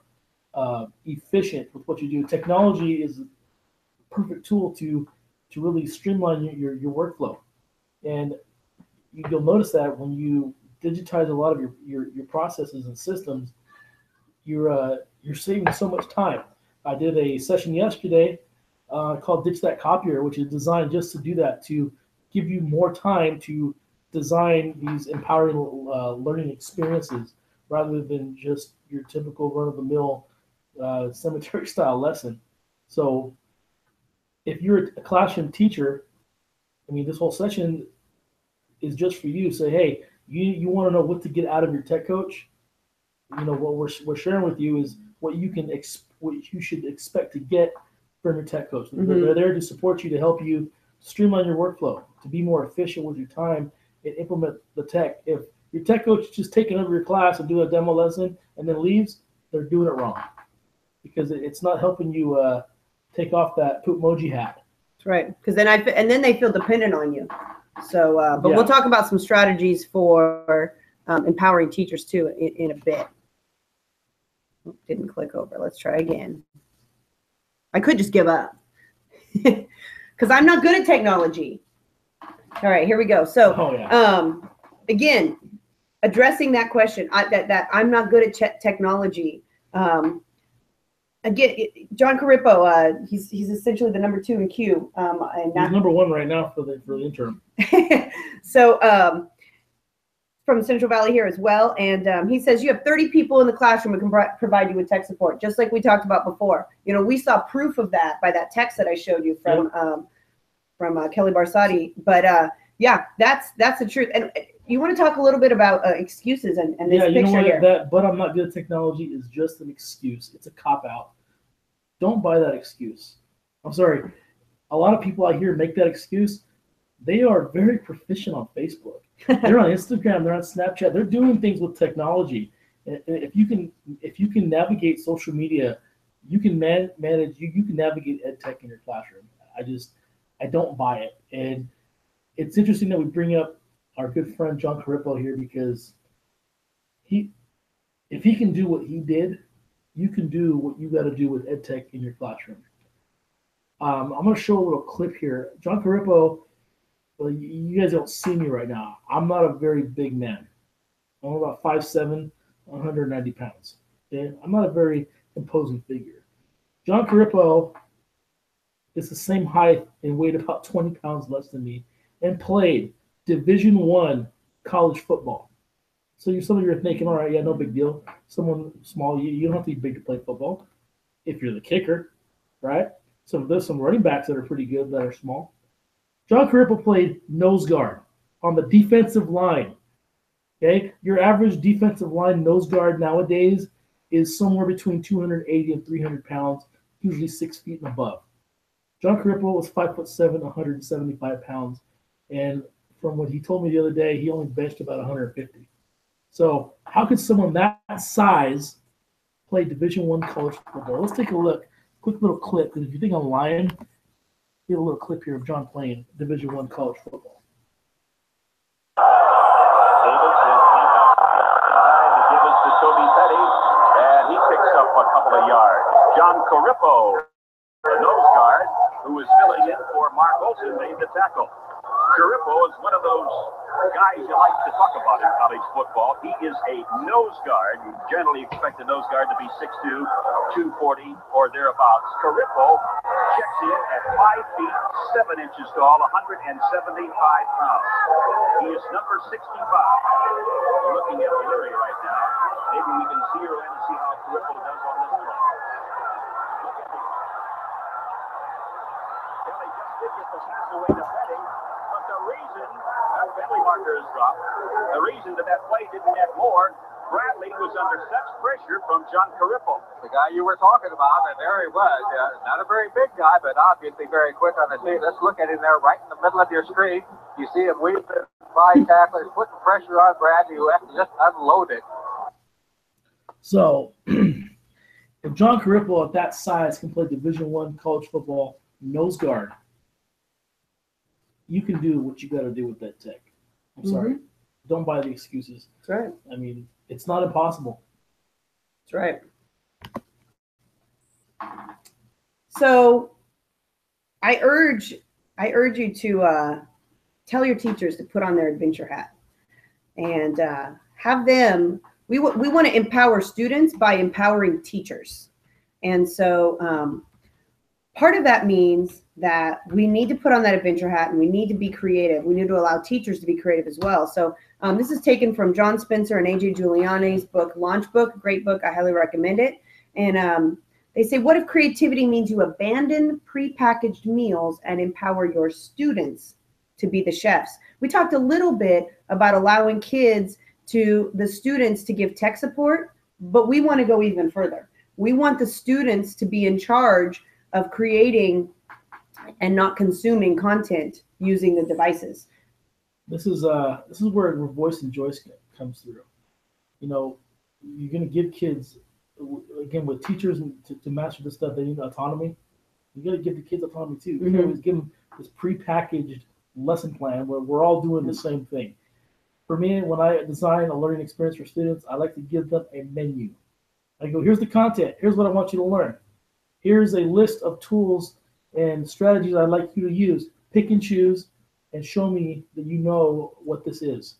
efficient with what you do. Technology is a perfect tool to really streamline your workflow, and you'll notice that when you digitize a lot of your processes and systems, you're saving so much time. I did a session yesterday called Ditch That Copier, which is designed just to do that, to give you more time to design these empowering learning experiences rather than just your typical run-of-the-mill cemetery-style lesson. So if you're a classroom teacher, I mean, this whole session is just for you. Say, hey, you want to know what to get out of your tech coach? You know, what we're sharing with you is what you can what you should expect to get from your tech coach. Mm-hmm. They're there to support you, to help you streamline your workflow, to be more efficient with your time and implement the tech. If your tech coach is just taking over your class and doing a demo lesson and then leaves, they're doing it wrong, because it's not helping you take off that poop emoji hat. That's right, because then they feel dependent on you. So, but we'll talk about some strategies for empowering teachers too in a bit. Didn't click over. Let's try again. I could just give up because I'm not good at technology. All right, here we go. So, again, addressing that question, that I'm not good at technology. Again, John Carippo, he's essentially the number 2 in Q. And he's number 1 right now for the interim. So, from Central Valley here as well, and he says you have 30 people in the classroom who can provide you with tech support, just like we talked about before. You know, we saw proof of that by that text that I showed you from Kelly Barsati. But yeah, that's the truth. And you want to talk a little bit about excuses and this picture here. That "but I'm not good at technology" is just an excuse. It's a cop-out. Don't buy that excuse. I'm sorry. A lot of people out here make that excuse. They are very proficient on Facebook. They're on Instagram. They're on Snapchat. They're doing things with technology. And if you can navigate social media, you can manage. You can navigate ed tech in your classroom. I don't buy it. And it's interesting that we bring up our good friend John Carippo here, because if he can do what he did, you can do what you got to do with ed tech in your classroom. I'm going to show a little clip here. John Carippo. Well, you guys don't see me right now. I'm not a very big man. I'm about 5'7", 190 pounds. Okay? I'm not a very imposing figure. John Carippo is the same height and weighed about 20 pounds less than me, and played Division I college football. So some of you are thinking, all right, yeah, no big deal. Someone small, you don't have to be big to play football if you're the kicker, right? So there's some running backs that are pretty good that are small. John Carippo played nose guard on the defensive line. Okay, your average defensive line nose guard nowadays is somewhere between 280 and 300 pounds, usually 6 feet and above. John Carippo was 5'7", 175 pounds, and from what he told me the other day, he only benched about 150. So how could someone that size play Division I college football? Let's take a look. Quick little clip, because if you think I'm lying, get a little clip here of John playing Division I college football. And he picks up a couple of yards. John Carippo, the nose guard, who is filling in for Mark Olson, made the tackle. Carippo is one of those guys you like to talk about in college football. He is a nose guard. You generally expect a nose guard to be 6'2", 240 or thereabouts. Carippo checks in at 5 feet 7 inches tall, 175 pounds. He is number 65. We're looking at O'Leary right now. Maybe we can zero in and see how Carippo does on this play. Look at him. Well, they just did get the pass away to Petty. But the reason that penalty marker is dropped, the reason that play didn't get more, Bradley was under such pressure from John Carippo. The guy you were talking about, and there he was. Not a very big guy, but obviously very quick on the feet. Let's look at him there right in the middle of your screen. You see him weaving by tacklers, putting pressure on Bradley, who has to just unload it. So, if John Carippo at that size can play Division I college football nose guard, you can do what you got to do with that tech. I'm sorry. Don't buy the excuses. That's right. I mean, it's not impossible. That's right. So, I urge you to tell your teachers to put on their adventure hat and have them. We want to empower students by empowering teachers, and so part of that means that we need to put on that adventure hat and we need to be creative. We need to allow teachers to be creative as well. So this is taken from John Spencer and AJ Giuliani's book, Launch Book. Great book. I highly recommend it. And they say, what if creativity means you abandon prepackaged meals and empower your students to be the chefs? We talked a little bit about allowing the students to give tech support, but we want to go even further. We want the students to be in charge of creating and not consuming content using the devices. This is where voice and choice comes through. You know, you're going to give kids, again, with teachers to master this stuff, they need autonomy. You got to give the kids autonomy too. You can't always give them this prepackaged lesson plan where we're all doing the same thing. For me, when I design a learning experience for students, I like to give them a menu. I go, here's the content. Here's what I want you to learn. Here's a list of tools and strategies I'd like you to use. Pick and choose and show me that you know what this is.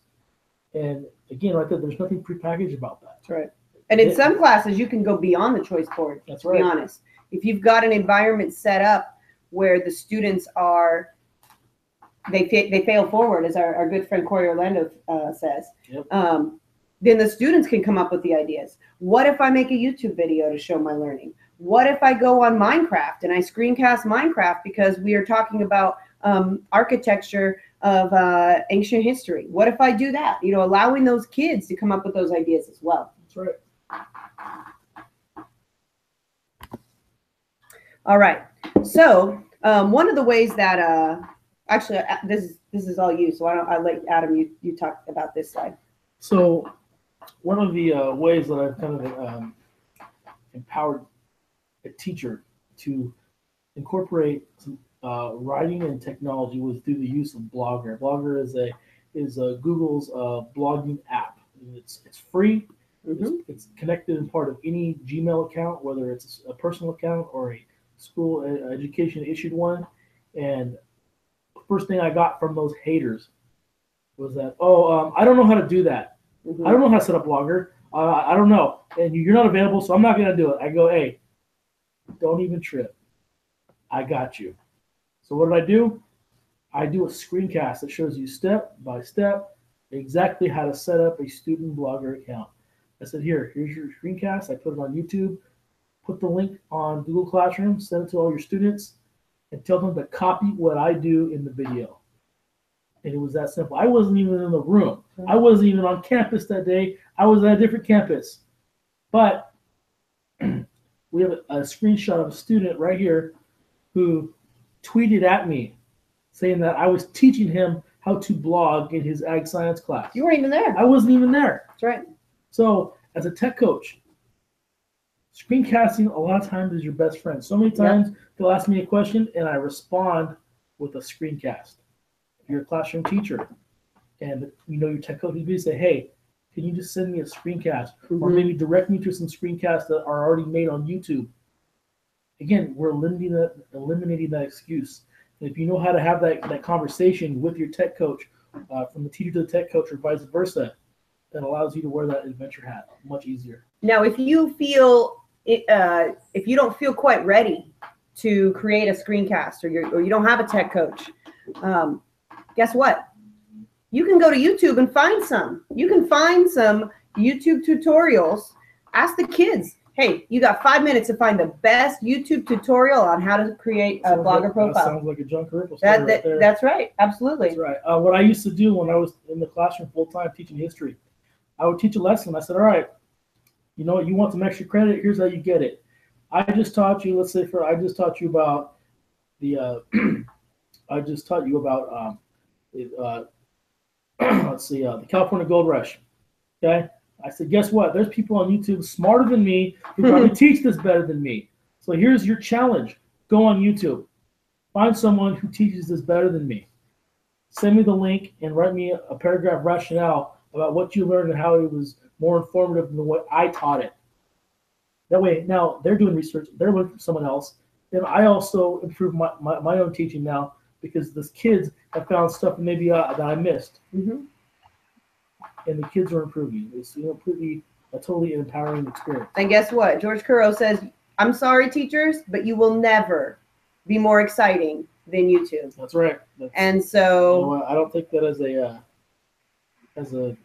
And again, right there, there's nothing prepackaged about that. That's right. And in some classes, you can go beyond the choice board, That's to right. be honest. If you've got an environment set up where the students they fail forward, as our good friend Corey Orlando says, Yep. Then the students can come up with the ideas. What if I make a YouTube video to show my learning? What if I go on Minecraft and I screencast Minecraft because we are talking about architecture of ancient history? What if I do that? You know, allowing those kids to come up with those ideas as well. That's right. All right. So one of the ways that actually this is all you. So I'll let Adam you talk about this slide. So one of the ways that I've kind of empowered a teacher to incorporate some writing and technology was through the use of Blogger. Blogger is Google's blogging app. It's free. It's connected and part of any Gmail account, whether it's a personal account or a school education issued one. And the first thing I got from those haters was that, I don't know how to do that. I don't know how to set up Blogger. I don't know. And you're not available, so I'm not going to do it. I go, hey, don't even trip. I got you. So what do? I do a screencast that shows you step by step exactly how to set up a student blogger account. I said, here's your screencast. I put it on YouTube, put the link on Google Classroom, send it to all your students, and tell them to copy what I do in the video. And it was that simple. I wasn't even in the room. I wasn't even on campus that day. I was at a different campus. But we have a screenshot of a student right here who tweeted at me saying that I was teaching him how to blog in his ag science class. You weren't even there. I wasn't even there. That's right. So as a tech coach, screencasting a lot of times is your best friend. So many times they'll ask me a question and I respond with a screencast. If you're a classroom teacher and you know your tech coach, you say, hey, can you just send me a screencast or maybe direct me to some screencasts that are already made on YouTube? Again, we're eliminating that excuse. And if you know how to have that conversation with your tech coach, from the teacher to the tech coach or vice versa, that allows you to wear that adventure hat much easier. Now, if you feel if you don't feel quite ready to create a screencast or you don't have a tech coach, guess what? You can go to YouTube and find some. You can find some YouTube tutorials. Ask the kids, hey, you got 5 minutes to find the best YouTube tutorial on how to create a blogger profile. That sounds like a John Carriffo story right there. That's right. Absolutely. That's right. What I used to do when I was in the classroom full-time teaching history, I would teach a lesson. I said, all right, you know what, you want some extra credit? Here's how you get it. I just taught you, let's say I just taught you about the, let's see, the California Gold Rush. Okay. I said, guess what? There's people on YouTube smarter than me who probably teach this better than me. So here's your challenge. Go on YouTube. Find someone who teaches this better than me. Send me the link and write me a paragraph rationale about what you learned and how it was more informative than what I taught it. That way, now they're doing research. They're learning from someone else. And I also improve my own teaching now because those kids have found stuff maybe that I missed. And the kids are improving. It's a totally empowering experience. And guess what? George Curro says, I'm sorry, teachers, but you will never be more exciting than YouTube. That's right. And so you know, I don't take that as an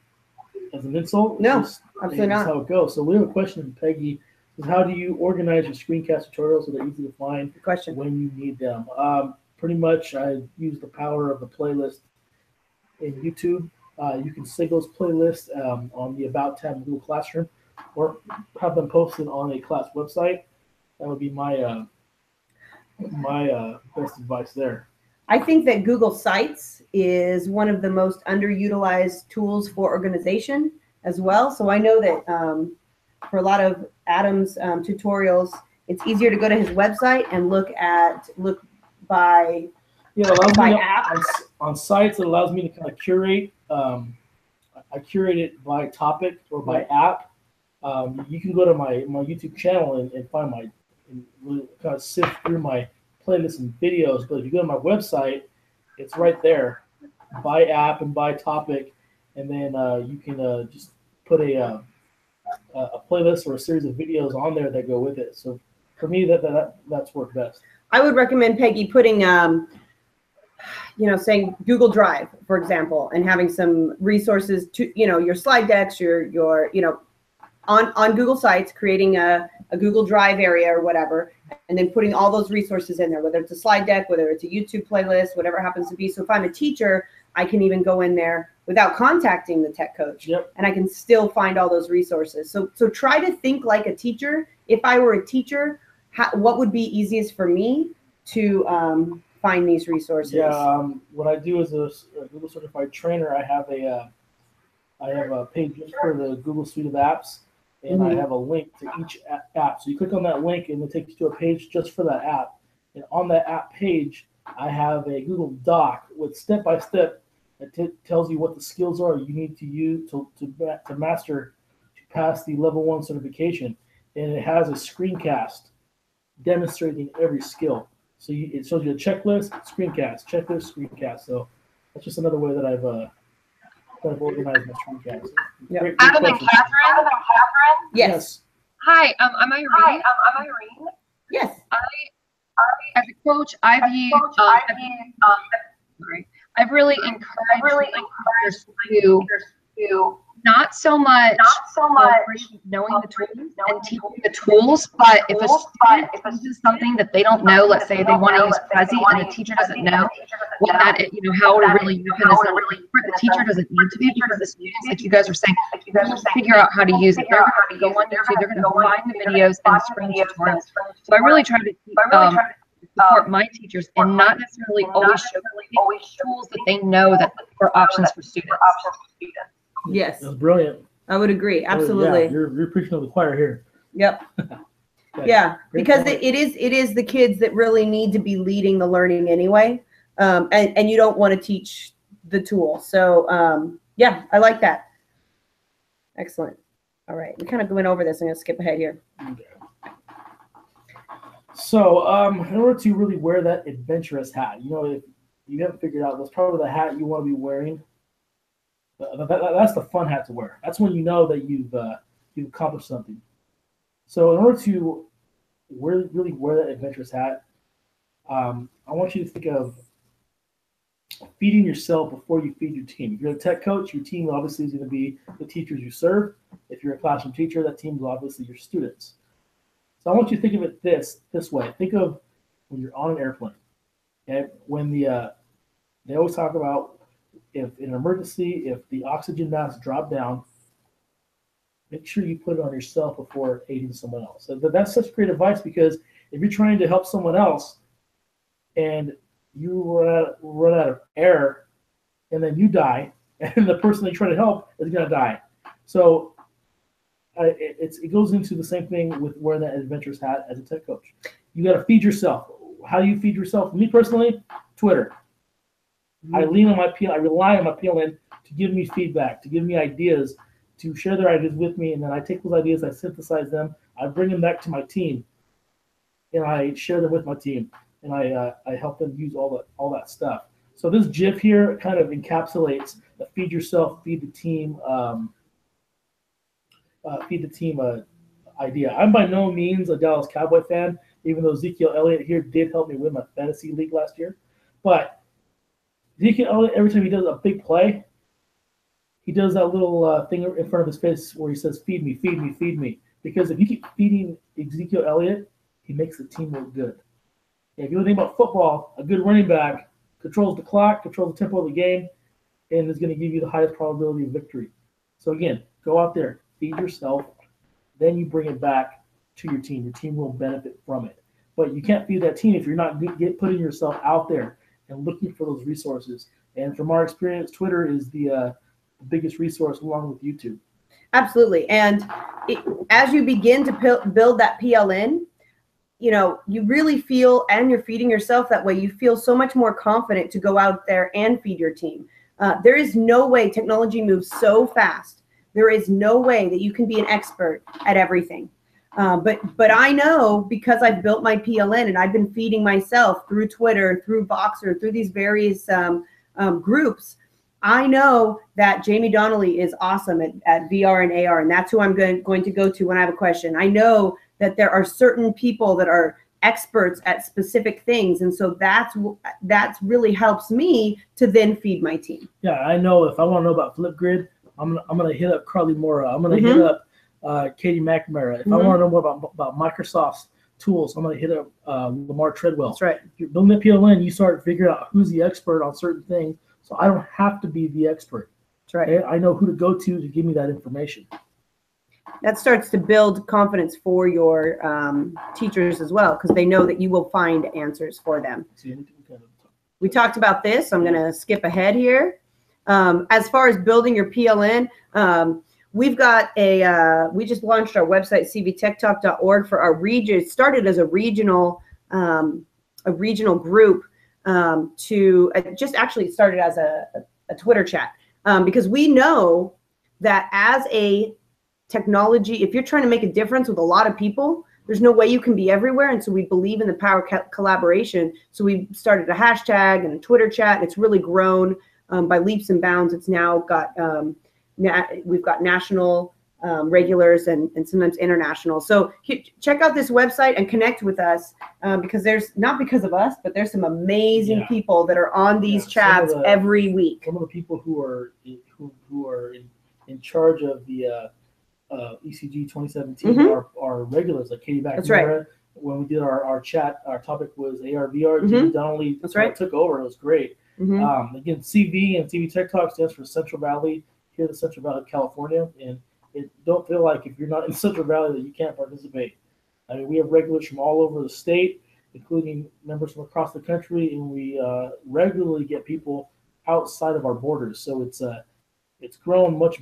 insult. No, That's absolutely not. how it goes. So we have a question from Peggy. Says, how do you organize your screencast tutorials so they're easy to find when you need them? Pretty much, I use the power of the playlist in YouTube. You can save those playlists on the About tab in Google Classroom or have them posted on a class website. That would be my best advice there. I think that Google Sites is one of the most underutilized tools for organization as well. So I know that for a lot of Adam's tutorials, it's easier to go to his website and look by app. On sites, it allows me to kind of curate. I curate it by topic or by app. You can go to my YouTube channel and find and really kind of sift through my playlists and videos. But if you go to my website, it's right there by app and by topic. And then you can just put a playlist or a series of videos on there that go with it. So for me, that's worked best. I would recommend Peggy putting, saying Google Drive, for example, and having some resources to, your slide decks, your on Google Sites, creating a Google Drive area or whatever, and then putting all those resources in there, whether it's a slide deck, whether it's a YouTube playlist, whatever it happens to be. So if I'm a teacher, I can even go in there without contacting the tech coach, and I can still find all those resources. So try to think like a teacher. If I were a teacher, what would be easiest for me to find these resources? Yeah, what I do as a Google certified trainer, I have a page just for the Google suite of apps, and I have a link to each app. So you click on that link, and it takes you to a page just for that app. And on that app page, I have a Google Doc with step-by-step that tells you what the skills are you need to use to master to pass the level 1 certification. And it has a screencast demonstrating every skill. So it shows you a checklist, checklist, screencast. So that's just another way that I've organized my screencast. Yeah. Great Adam and question. Catherine. Yes. Hi, I'm Irene. Yes. as a coach, I've really encouraged teachers to not so much knowing the tools and teaching the tools, but if a student uses something that they don't know, let's say they want to use Prezi and the teacher doesn't know what that is, how to really use it, the teacher doesn't need to be, because the students, like you guys are saying, will figure out how to use it. They're going to go on YouTube, they're going to find the videos and screen tutorials. So I really try to support my teachers and not necessarily always show tools that they know that are options for students. Yes. That's brilliant. I would agree. Absolutely. Yeah, you're preaching to the choir here. Yep. Yeah, because it is the kids that really need to be leading the learning anyway, and you don't want to teach the tool. So yeah, I like that. Excellent. All right, we kind of went over this. I'm going to skip ahead here. Okay. So in order to really wear that adventurous hat, if you haven't figured out, that's probably the hat you want to be wearing. That's the fun hat to wear. That's when you know that you've accomplished something. So in order to really wear that adventurous hat, I want you to think of feeding yourself before you feed your team. If you're a tech coach, your team obviously is going to be the teachers you serve. If you're a classroom teacher, that team is obviously your students. So I want you to think of it this way. Think of when you're on an airplane. Okay? When they always talk about, if in an emergency, if the oxygen masks drop down, make sure you put it on yourself before aiding someone else. So that's such great advice, because if you're trying to help someone else and you run out of air and then you die, and the person that you're trying to help is going to die. So it goes into the same thing with wearing that adventurous hat as a tech coach. You got to feed yourself. How do you feed yourself? Me personally, Twitter. I rely on my PLN to give me feedback, to give me ideas, to share their ideas with me, and then I take those ideas, I synthesize them, I bring them back to my team, and I share them with my team, and I help them use all that stuff. So this GIF here kind of encapsulates the feed yourself, feed the team idea. I'm by no means a Dallas Cowboy fan, even though Ezekiel Elliott here did help me win my fantasy league last year, but Ezekiel Elliott, every time he does a big play, he does that little thing in front of his face where he says, "Feed me, feed me, feed me." Because if you keep feeding Ezekiel Elliott, he makes the team look good. And if you think about football, a good running back controls the clock, controls the tempo of the game, and is going to give you the highest probability of victory. So again, go out there, feed yourself, then you bring it back to your team. Your team will benefit from it. But you can't feed that team if you're not putting yourself out there and looking for those resources. And from our experience, Twitter is the biggest resource along with YouTube. Absolutely. And as you begin to build that PLN, you really feel, and you're feeding yourself that way, you feel so much more confident to go out there and feed your team. There is no way, technology moves so fast. There is no way that you can be an expert at everything. But I know, because I've built my PLN and I've been feeding myself through Twitter, through Voxer, through these various groups, I know that Jamie Donnelly is awesome at VR and AR, and that's who I'm going to go to when I have a question. I know that there are certain people that are experts at specific things, and so that's really helps me to then feed my team. Yeah, I know if I want to know about Flipgrid, I'm gonna hit up Carly Mora. I'm gonna hit up Katie McNamara. If I want to know more about Microsoft's tools, I'm going to hit up Lamar Treadwell. That's right. If you're building a PLN, you start figuring out who's the expert on certain things, so I don't have to be the expert. That's right. Okay? I know who to go to give me that information. That starts to build confidence for your teachers as well, because they know that you will find answers for them. We talked about this. I'm going to skip ahead here. As far as building your PLN, we've got we just launched our website, cvtechtalk.org, for our region. It started as a regional group just actually started as a Twitter chat, because we know that as a technology, if you're trying to make a difference with a lot of people, there's no way you can be everywhere. And so we believe in the power of collaboration. So we started a hashtag and a Twitter chat, and it's really grown by leaps and bounds. It's now got we've got national regulars and sometimes international. So check out this website and connect with us because there's, not because of us, but there's some amazing people that are on these chats every week. Some of the people who are in charge of the ECG 2017 are regulars, like Katie McNamara. That's right. When we did our chat, our topic was AR, VR. Mhm. Donnelly That's right. took over. It was great. Mhm. Again, CV and CV Tech Talk stands for Central Valley, here in the Central Valley of California. And don't feel like if you're not in Central Valley that you can't participate. I mean, we have regulars from all over the state, including members from across the country, and we regularly get people outside of our borders. So it's grown much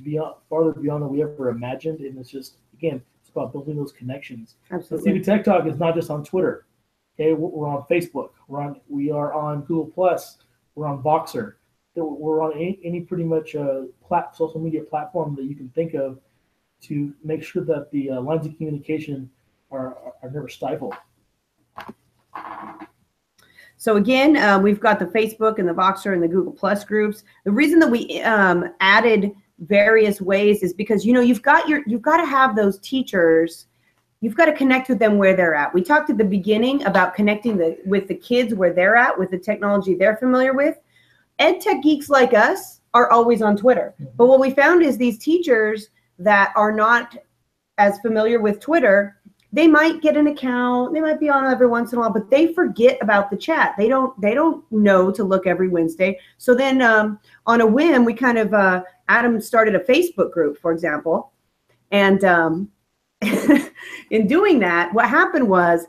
farther beyond than we ever imagined, and it's just, again, it's about building those connections. Absolutely. CV Tech Talk is not just on Twitter. Okay, we're on Facebook. We are on Google Plus. We're on Voxer. We're on any pretty much social media platform that you can think of to make sure that the lines of communication are never stifled. So again, we've got the Facebook and the Voxer and the Google Plus groups. The reason that we added various ways is because, you know, you've got to have those teachers. You've got to connect with them where they're at. We talked at the beginning about connecting with the kids where they're at, with the technology they're familiar with. Ed tech geeks like us are always on Twitter. But what we found is these teachers that are not as familiar with Twitter, they might get an account, they might be on every once in a while, but they forget about the chat. They don't know to look every Wednesday. So then on a whim, we kind of, Adam started a Facebook group, for example. And in doing that, what happened was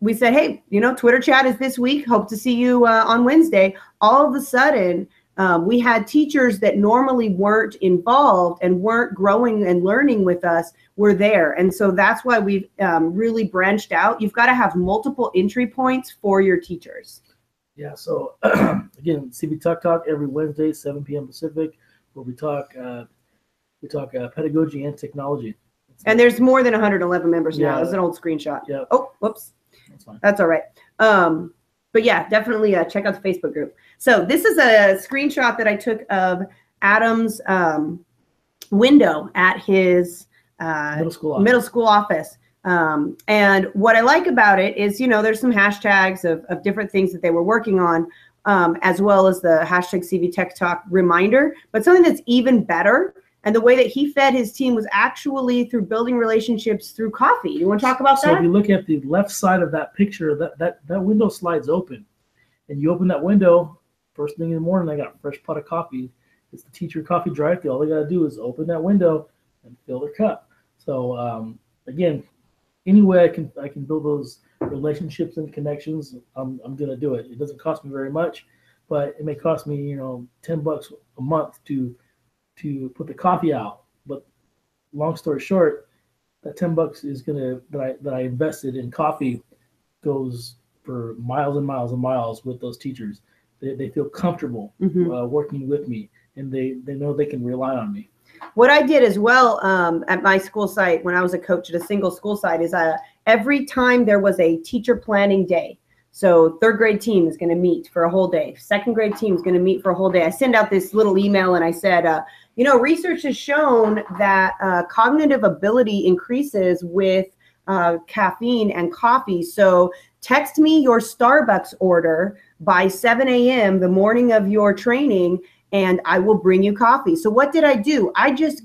we said, hey, you know, Twitter chat is this week. Hope to see you on Wednesday. All of a sudden, we had teachers that normally weren't involved and weren't growing and learning with us were there. And so that's why we've really branched out. You've got to have multiple entry points for your teachers. Yeah, so again, CV Tech Talk every Wednesday, 7 p.m. Pacific, where we talk pedagogy and technology. And there's more than 111 members now. Yeah. That's an old screenshot. Yeah. Oh, whoops. That's fine. That's all right. But yeah, definitely check out the Facebook group. So this is a screenshot that I took of Adam's window at his middle school office. And what I like about it is, you know, there's some hashtags of different things that they were working on, as well as the hashtag CV Tech Talk reminder. But something that's even better, and the way that he fed his team was actually through building relationships through coffee. You want to talk about that? So if you look at the left side of that picture, that window slides open. And you open that window, first thing in the morning, I got a fresh pot of coffee. It's the teacher coffee drive-thru. All they got to do is open that window and fill their cup. So again, any way I can build those relationships and connections, I'm going to do it. It doesn't cost me very much, but it may cost me, you know, $10 a month to put the coffee out. But long story short, that $10 is that I invested in coffee goes for miles and miles and miles with those teachers. They feel comfortable working with me, and they know they can rely on me. What I did as well at my school site when I was a coach at a single school site is every time there was a teacher planning day, so third grade team is going to meet for a whole day, second grade team is going to meet for a whole day, I send out this little email and I said, you know, research has shown that cognitive ability increases with caffeine and coffee. So text me your Starbucks order by 7 a.m. the morning of your training, and I will bring you coffee. So what did I do? I just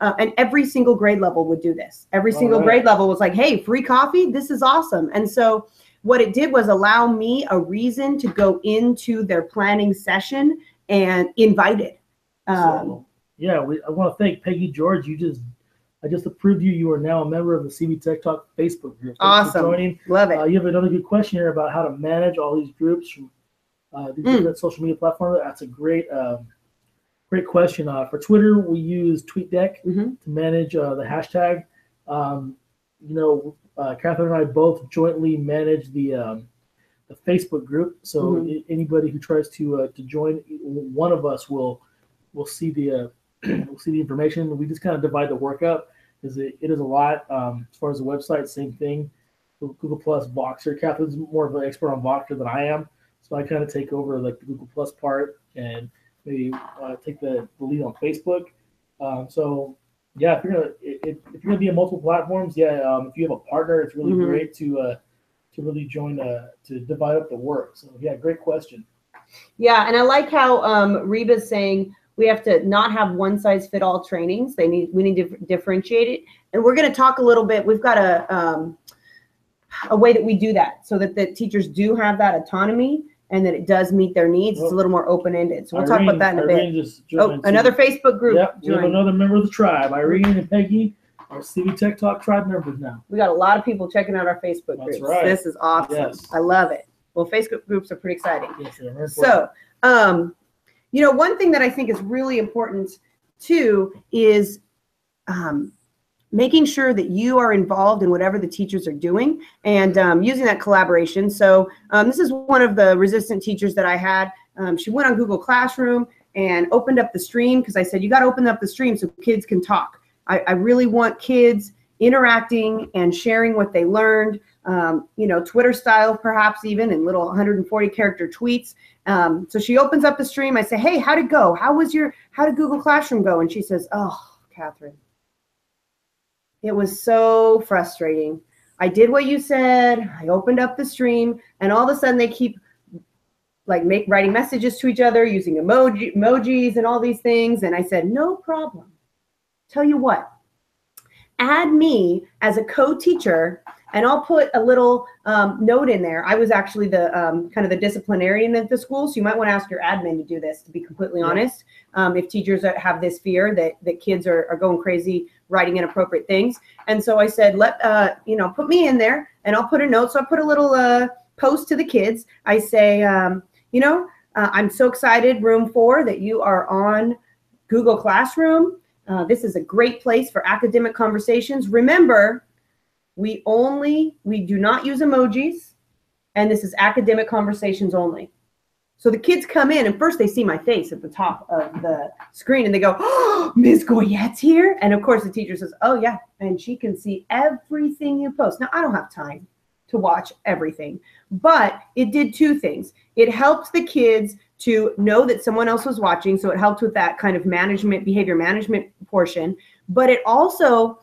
and every single grade level would do this. Every single grade level was like, hey, free coffee, this is awesome. And so what it did was allow me a reason to go into their planning session and invite it. So, yeah, I want to thank Peggy George. I just approved you. You are now a member of the CV Tech Talk Facebook group. Thanks awesome. for joining. Love it. You have another good question here about how to manage all these groups from these different social media platforms. That's a great question. For Twitter, we use TweetDeck to manage the hashtag. You know, Catherine and I both jointly manage the Facebook group. So anybody who tries to join, one of us will see the we'll see the information. We just kind of divide the work up. It is a lot. As far as the website, same thing. Google Plus, Voxer. Catherine's more of an expert on Voxer than I am, so I kind of take over like the Google Plus part and maybe take the lead on Facebook. So yeah, if you're gonna be on multiple platforms, yeah, if you have a partner, it's really great to really join to divide up the work. So yeah, great question. Yeah, and I like how Reba's saying we have to not have one size fit all trainings. We need to differentiate it, and we're going to talk a little bit. We've got a way that we do that so that the teachers do have that autonomy and that it does meet their needs. It's a little more open ended. So we'll talk about that in a bit. Another Facebook group. Yep, we have another member of the tribe, Irene and Peggy. Our CV Tech Talk tribe members now. We got a lot of people checking out our Facebook groups. That's right. This is awesome. Yes. I love it. Well, Facebook groups are pretty exciting. Yes, they're very So, one thing that I think is really important too is making sure that you are involved in whatever the teachers are doing and using that collaboration. So this is one of the resistant teachers that I had. She went on Google Classroom and opened up the stream because I said, you got to open up the stream so kids can talk. I really want kids interacting and sharing what they learned, Twitter style perhaps even, in little 140 character tweets. So she opens up the stream. I say, hey, how'd it go? How did Google Classroom go? And she says, oh, Catherine, it was so frustrating. I did what you said. I opened up the stream and all of a sudden they keep writing messages to each other using emojis and all these things. And I said, no problem. Tell you what, add me as a co-teacher and I'll put a little note in there. I was actually the kind of the disciplinarian at the school, so you might want to ask your admin to do this, to be completely honest. If teachers have this fear that kids are going crazy writing inappropriate things. And so I said, put me in there and I'll put a note. So I put a little post to the kids. I say, I'm so excited, room 4, that you are on Google Classroom. This is a great place for academic conversations. Remember, we do not use emojis, and this is academic conversations only. So the kids come in, and first they see my face at the top of the screen, and they go, oh, Ms. Goyette's here? And of course the teacher says, oh yeah, and she can see everything you post. Now, I don't have time to watch everything, but it did 2 things. It helped the kids to know that someone else was watching, so it helped with that kind of behavior management portion, but it also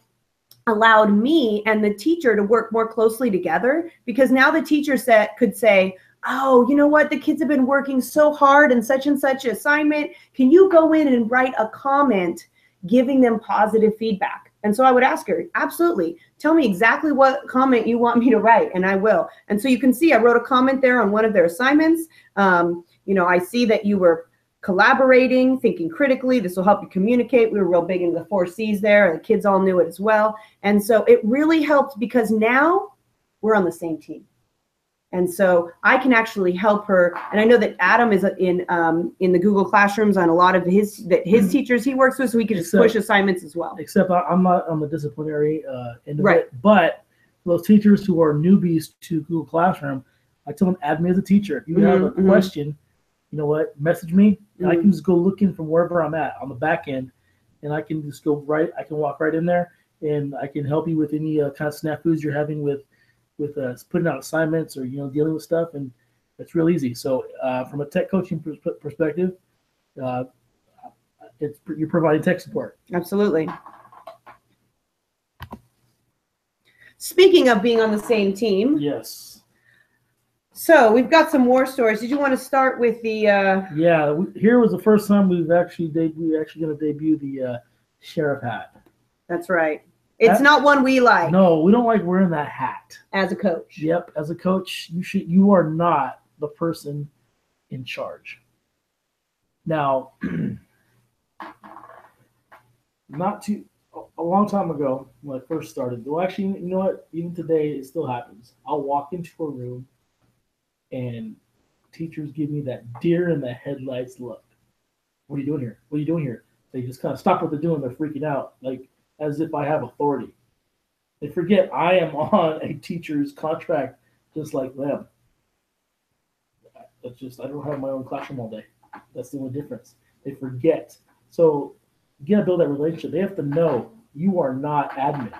allowed me and the teacher to work more closely together, because now the teacher could say, oh, you know what, the kids have been working so hard in such and such assignment. Can you go in and write a comment giving them positive feedback? And so I would ask her, absolutely, tell me exactly what comment you want me to write, and I will. And so you can see I wrote a comment there on one of their assignments. I see that you were collaborating, thinking critically. This will help you communicate. We were real big into the 4 C's there. The kids all knew it as well. And so it really helped because now we're on the same team. And so I can actually help her. And I know that Adam is in the Google Classrooms on a lot of his teachers he works with, so he can just push assignments as well. Except I'm not on the disciplinary end of it. But those teachers who are newbies to Google Classroom, I tell them, add me as a teacher. If you have a question, you know what, message me, and I can just go looking from wherever I'm at on the back end, and I can just go I can walk right in there, and I can help you with any kind of snafus you're having with putting out assignments or dealing with stuff, and it's real easy. So from a tech coaching perspective, you're providing tech support. Absolutely. Speaking of being on the same team. Yes. So we've got some war stories. Did you want to start with the? Yeah, here was the first time we're actually going to debut the sheriff hat. That's right. It's not one we like. No, we don't like wearing that hat. As a coach. Yep, as a coach, you are not the person in charge. Now, a long time ago when I first started, well, actually, you know what? Even today, it still happens. I'll walk into a room, and teachers give me that deer in the headlights look. What are you doing here? What are you doing here? They just kind of stop what they're doing. They're freaking out, like as if I have authority. They forget I am on a teacher's contract just like them. That's just, I don't have my own classroom all day. That's the only difference. They forget. So you gotta build that relationship. They have to know you are not admin.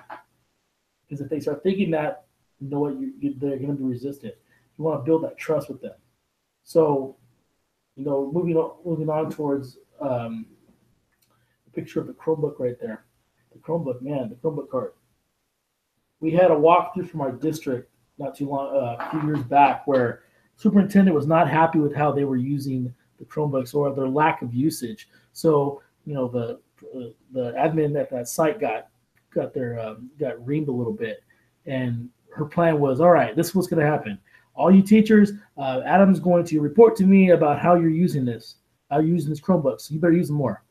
Because if they start thinking that, you know what, they're gonna be resistant. You want to build that trust with them. So, moving on towards the picture of the Chromebook right there. The Chromebook, man, the Chromebook cart. We had a walkthrough from our district not too long, a few years back, where superintendent was not happy with how they were using the Chromebooks or their lack of usage. So, you know, the admin at that site got reamed a little bit, and her plan was, all right, this is what's going to happen. All you teachers, Adam's going to report to me about how you're using this, Chromebook. So you better use them more.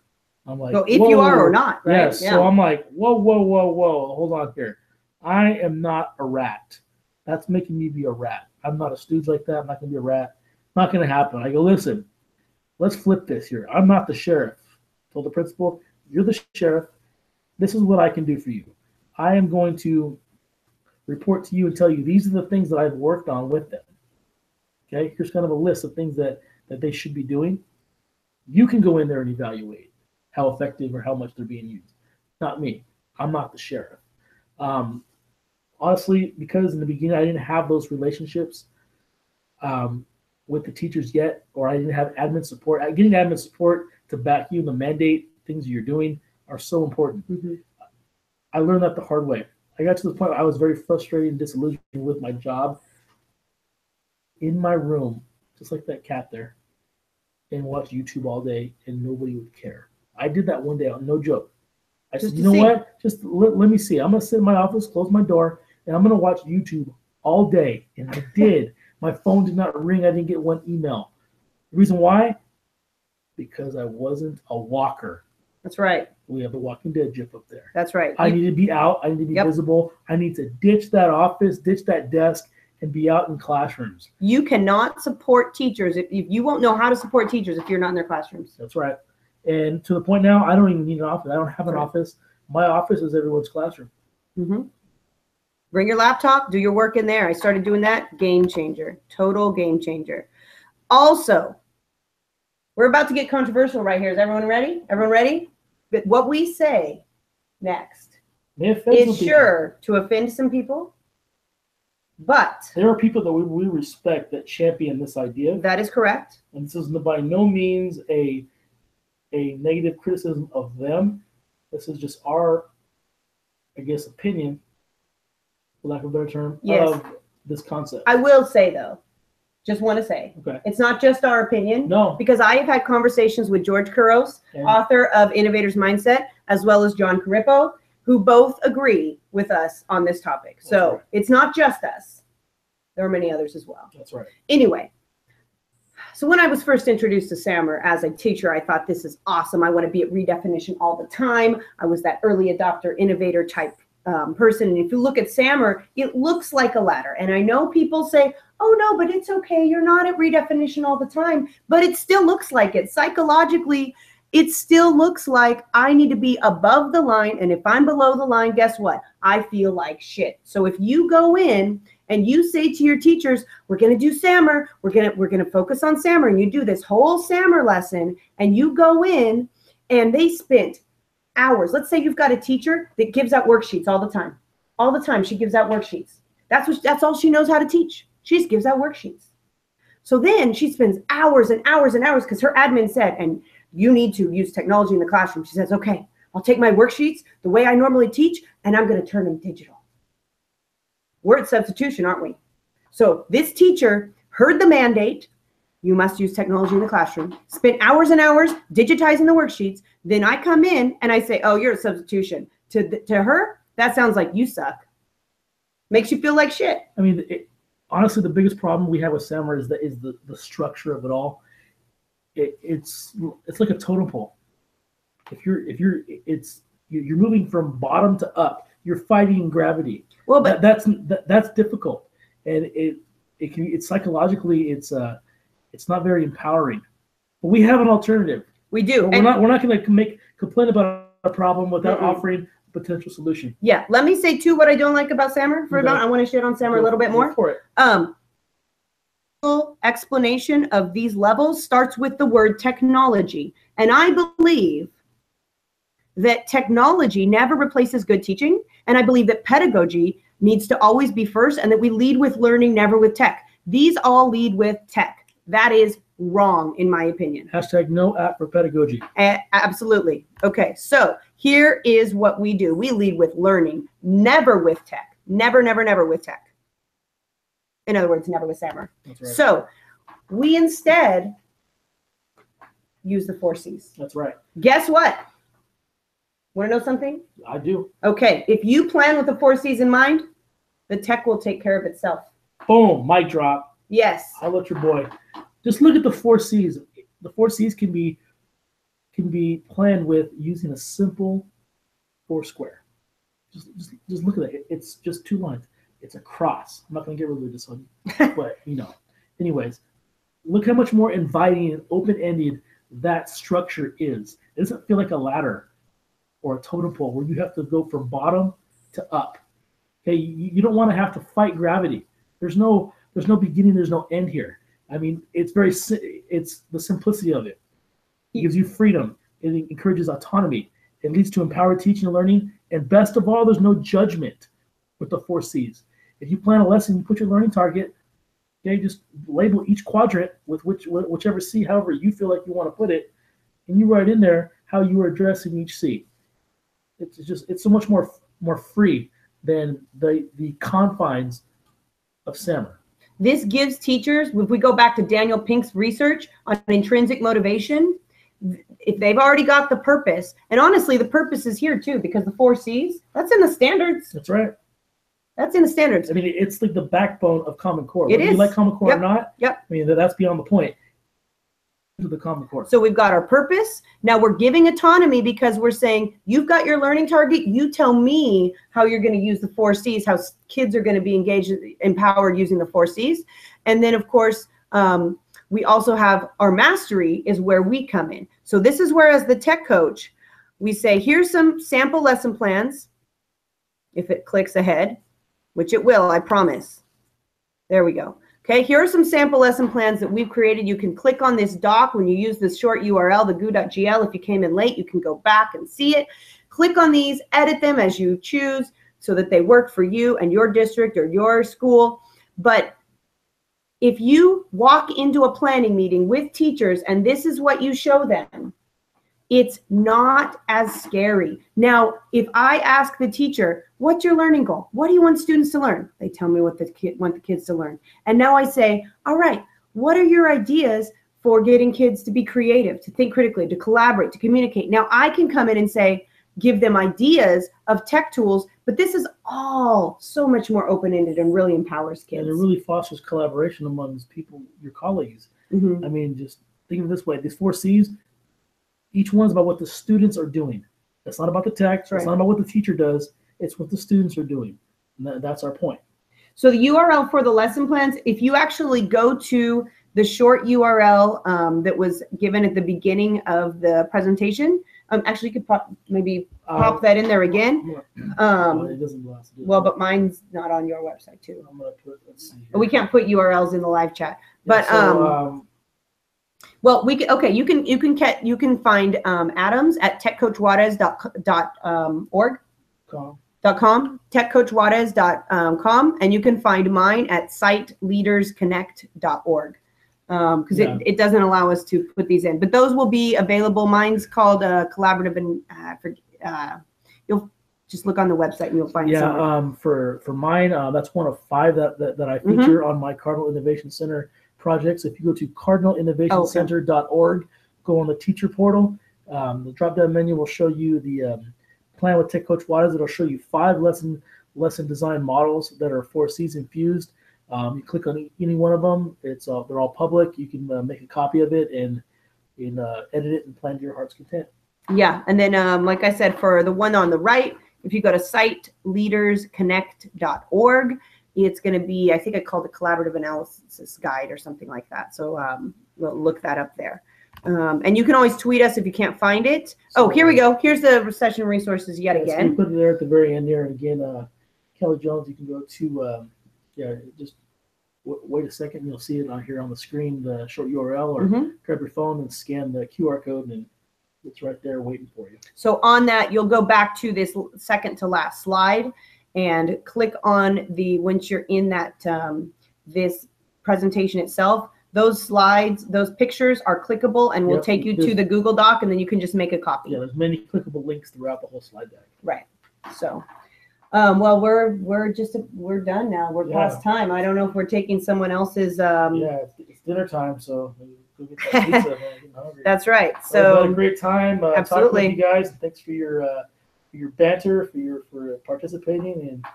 I'm like, so if you are or not, right? Yes. Yeah. So I'm like, whoa, hold on here. I am not a rat. That's making me be a rat. I'm not a stooge like that. I'm not going to be a rat. Not going to happen. I go, listen, let's flip this here. I'm not the sheriff. I told the principal, you're the sheriff. This is what I can do for you. I am going to report to you and tell you these are the things that I've worked on with them. Okay, here's kind of a list of things that they should be doing. You can go in there and evaluate how effective or how much they're being used. Not me. I'm not the sheriff. Honestly, because in the beginning I didn't have those relationships with the teachers yet, or I didn't have admin support. Getting admin support to back you in the mandate things you're doing are so important. Mm-hmm. I learned that the hard way. I got to the point where I was very frustrated and disillusioned with my job in my room, just like that cat there, and watch YouTube all day, and nobody would care. I did that one day, no joke. I said, you know what? Just let me see. I'm going to sit in my office, close my door, and I'm going to watch YouTube all day. And I did. My phone did not ring. I didn't get one email. The reason why? Because I wasn't a walker. That's right. We have the Walking Dead GIF up there. That's right. I need to be out. I need to be visible. I need to ditch that office, ditch that desk, and be out in classrooms. You cannot support teachers if you won't know how to support teachers if you're not in their classrooms. That's right. And to the point now, I don't even need an office. I don't have an office. My office is everyone's classroom. Mm-hmm. Bring your laptop, do your work in there. I started doing that. Game changer. Total game changer. Also, we're about to get controversial right here. Is everyone ready? Everyone ready? But what we say next is sure to offend some people, but there are people that we respect that champion this idea. That is correct. And this is by no means a negative criticism of them. This is just our, I guess, opinion, for lack of a better term, of this concept. I will say, though, just want to say, it's not just our opinion. No. Because I have had conversations with George Couros, author of Innovator's Mindset, as well as John Carippo, who both agree with us on this topic. So it's not just us. There are many others as well. That's right. Anyway, so when I was first introduced to SAMR as a teacher, I thought this is awesome. I want to be at redefinition all the time. I was that early adopter, innovator type person. And if you look at SAMR, it looks like a ladder. And I know people say, oh, no, but it's okay. You're not at redefinition all the time. But it still looks like it. Psychologically, it still looks like I need to be above the line. And if I'm below the line, guess what? I feel like shit. So if you go in and you say to your teachers, we're going to do SAMR, we're going to focus on SAMR, and you do this whole SAMR lesson, and you go in and they spent hours. Let's say you've got a teacher that gives out worksheets all the time. All the time she gives out worksheets. That's all she knows how to teach. She just gives out worksheets. So then she spends hours and hours and hours because her admin said, and you need to use technology in the classroom. She says, okay, I'll take my worksheets the way I normally teach, and I'm going to turn them digital. We're at substitution, aren't we? So this teacher heard the mandate, you must use technology in the classroom, spent hours and hours digitizing the worksheets. Then I come in and I say, oh, you're a substitution. To her, that sounds like you suck. Makes you feel like shit. I mean, honestly, the biggest problem we have with SAMR is the structure of it all. It's like a totem pole. If you're moving from bottom to up. You're fighting gravity. Well, but that's difficult, and it's psychologically it's not very empowering. But we have an alternative. We do. We're not going to complain about a problem without offering a potential solution. Yeah. Let me say too what I don't like about SAMR. I want to shit on SAMR a little bit more. Go for it. Explanation of these levels starts with the word technology, and I believe that technology never replaces good teaching, and I believe that pedagogy needs to always be first, and that we lead with learning, never with tech. These all lead with tech. That is wrong, in my opinion. Hashtag no app for pedagogy. Absolutely. Okay, so here is what we do. We lead with learning, never with tech. Never, never, never with tech. In other words, never with SAMR. That's right. So we instead use the 4 C's. That's right. Guess what? Want to know something? I do. Okay, if you plan with the 4 C's in mind, the tech will take care of itself. Boom, mic drop. Yes. I'll let your boy. Just look at the 4 C's. The 4 C's can be planned with using a simple 4 square. Just look at it. It's just 2 lines. It's a cross. I'm not going to get religious on you, but you know. Anyways, look how much more inviting and open-ended that structure is. It doesn't feel like a ladder or a totem pole where you have to go from bottom to up. Okay, you don't want to have to fight gravity. There's no beginning. There's no end here. I mean, it's the simplicity of it. It gives you freedom. It encourages autonomy. It leads to empowered teaching and learning. And best of all, there's no judgment with the 4 C's. If you plan a lesson, you put your learning target, okay, just label each quadrant with whichever C, however you feel like you want to put it, and you write in there how you are addressing each C. It's so much more free than the confines of SAMR. This gives teachers, if we go back to Daniel Pink's research on intrinsic motivation, if they've already got the purpose, and honestly, the purpose is here too, because the 4 C's, that's in the standards. That's right. That's in the standards. I mean, it's like the backbone of Common Core. It Whether is. you like Common Core or not, Yep. I mean, that's beyond the point. To the Common Core. So we've got our purpose. Now we're giving autonomy because we're saying, you've got your learning target. You tell me how you're going to use the 4 C's, how kids are going to be engaged, empowered using the 4 C's. And then, of course, we also have our mastery is where we come in. So this is where, as the tech coach, we say, here's some sample lesson plans. If it clicks ahead, which it will, I promise. There we go. Okay, here are some sample lesson plans that we've created. You can click on this doc when you use this short URL, the goo.gl. If you came in late, you can go back and see it. Click on these, edit them as you choose so that they work for you and your district or your school. But if you walk into a planning meeting with teachers and this is what you show them, it's not as scary. Now, if I ask the teacher, what's your learning goal? What do you want students to learn? They tell me what want the kids to learn. And now I say, all right, what are your ideas for getting kids to be creative, to think critically, to collaborate, to communicate? Now I can come in and say, give them ideas of tech tools, but this is all so much more open-ended and really empowers kids. And it really fosters collaboration amongst people, your colleagues. Mm-hmm. I mean, just think of it this way, these 4 C's, each one's about what the students are doing. It's not about the tech. It's not about what the teacher does. It's what the students are doing. And that's our point. So the URL for the lesson plans, if you actually go to the short URL that was given at the beginning of the presentation, actually you could maybe pop that in there again. It doesn't blast it. Well, but mine's not on your website too. I'm gonna put, let's see here. We can't put URLs in the live chat. Yeah, But well, we can, okay, you can find Adams at techcoachjuarez.org. techcoachjuarez.com, and you can find mine at siteleadersconnect.org, because it doesn't allow us to put these in, but those will be available. Mine's called collaborative, and you'll just look on the website and you'll find some. For mine, that's one of 5 that I feature on my Cardinal Innovation Center projects. If you go to cardinalinnovationcenter.org, go on the teacher portal, the drop-down menu will show you the plan with Tech Coach Juarez. It'll show you 5 lesson design models that are 4 C's infused. You click on any one of them. They're all public. You can make a copy of it and edit it and plan to your heart's content. Yeah, and then like I said, for the one on the right, if you go to siteleadersconnect.org, it's going to be, I think I called it Collaborative Analysis Guide or something like that. So we'll look that up there. And you can always tweet us if you can't find it. Oh, here we go. Here's the session resources yet again. So we put it there at the very end there. And again, Kelly Jones, you can go to, just wait a second. And you'll see it on here on the screen, the short URL, or grab your phone and scan the QR code, and it's right there waiting for you. So on that, you'll go back to this second to last slide and click on once you're in that, this presentation itself, those slides, those pictures are clickable and will take you to the Google Doc, and then you can just make a copy. Yeah, there's many clickable links throughout the whole slide deck. Right. So, well, we're done now. We're past time. I don't know if we're taking someone else's. Yeah, it's dinner time, so go get that pizza. Man, I'm getting hungry. That's right. Well, So we had a great time absolutely. talking with you guys. Thanks for your banter, for participating and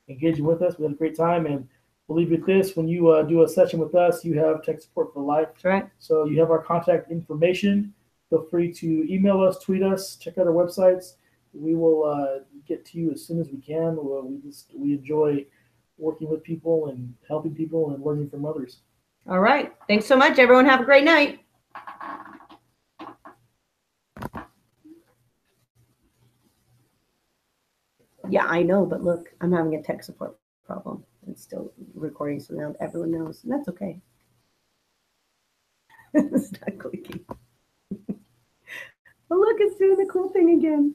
engaging with us. We had a great time, and we'll leave you with this. When you do a session with us, you have tech support for life. That's right. So you have our contact information. Feel free to email us, tweet us, check out our websites. We will get to you as soon as we can. We enjoy working with people and helping people and learning from others. All right. Thanks so much, everyone. Have a great night. Yeah, I know, but look, I'm having a tech support problem. It's still recording, so now everyone knows, and that's okay. It's not clicking. Oh, look, it's doing the cool thing again.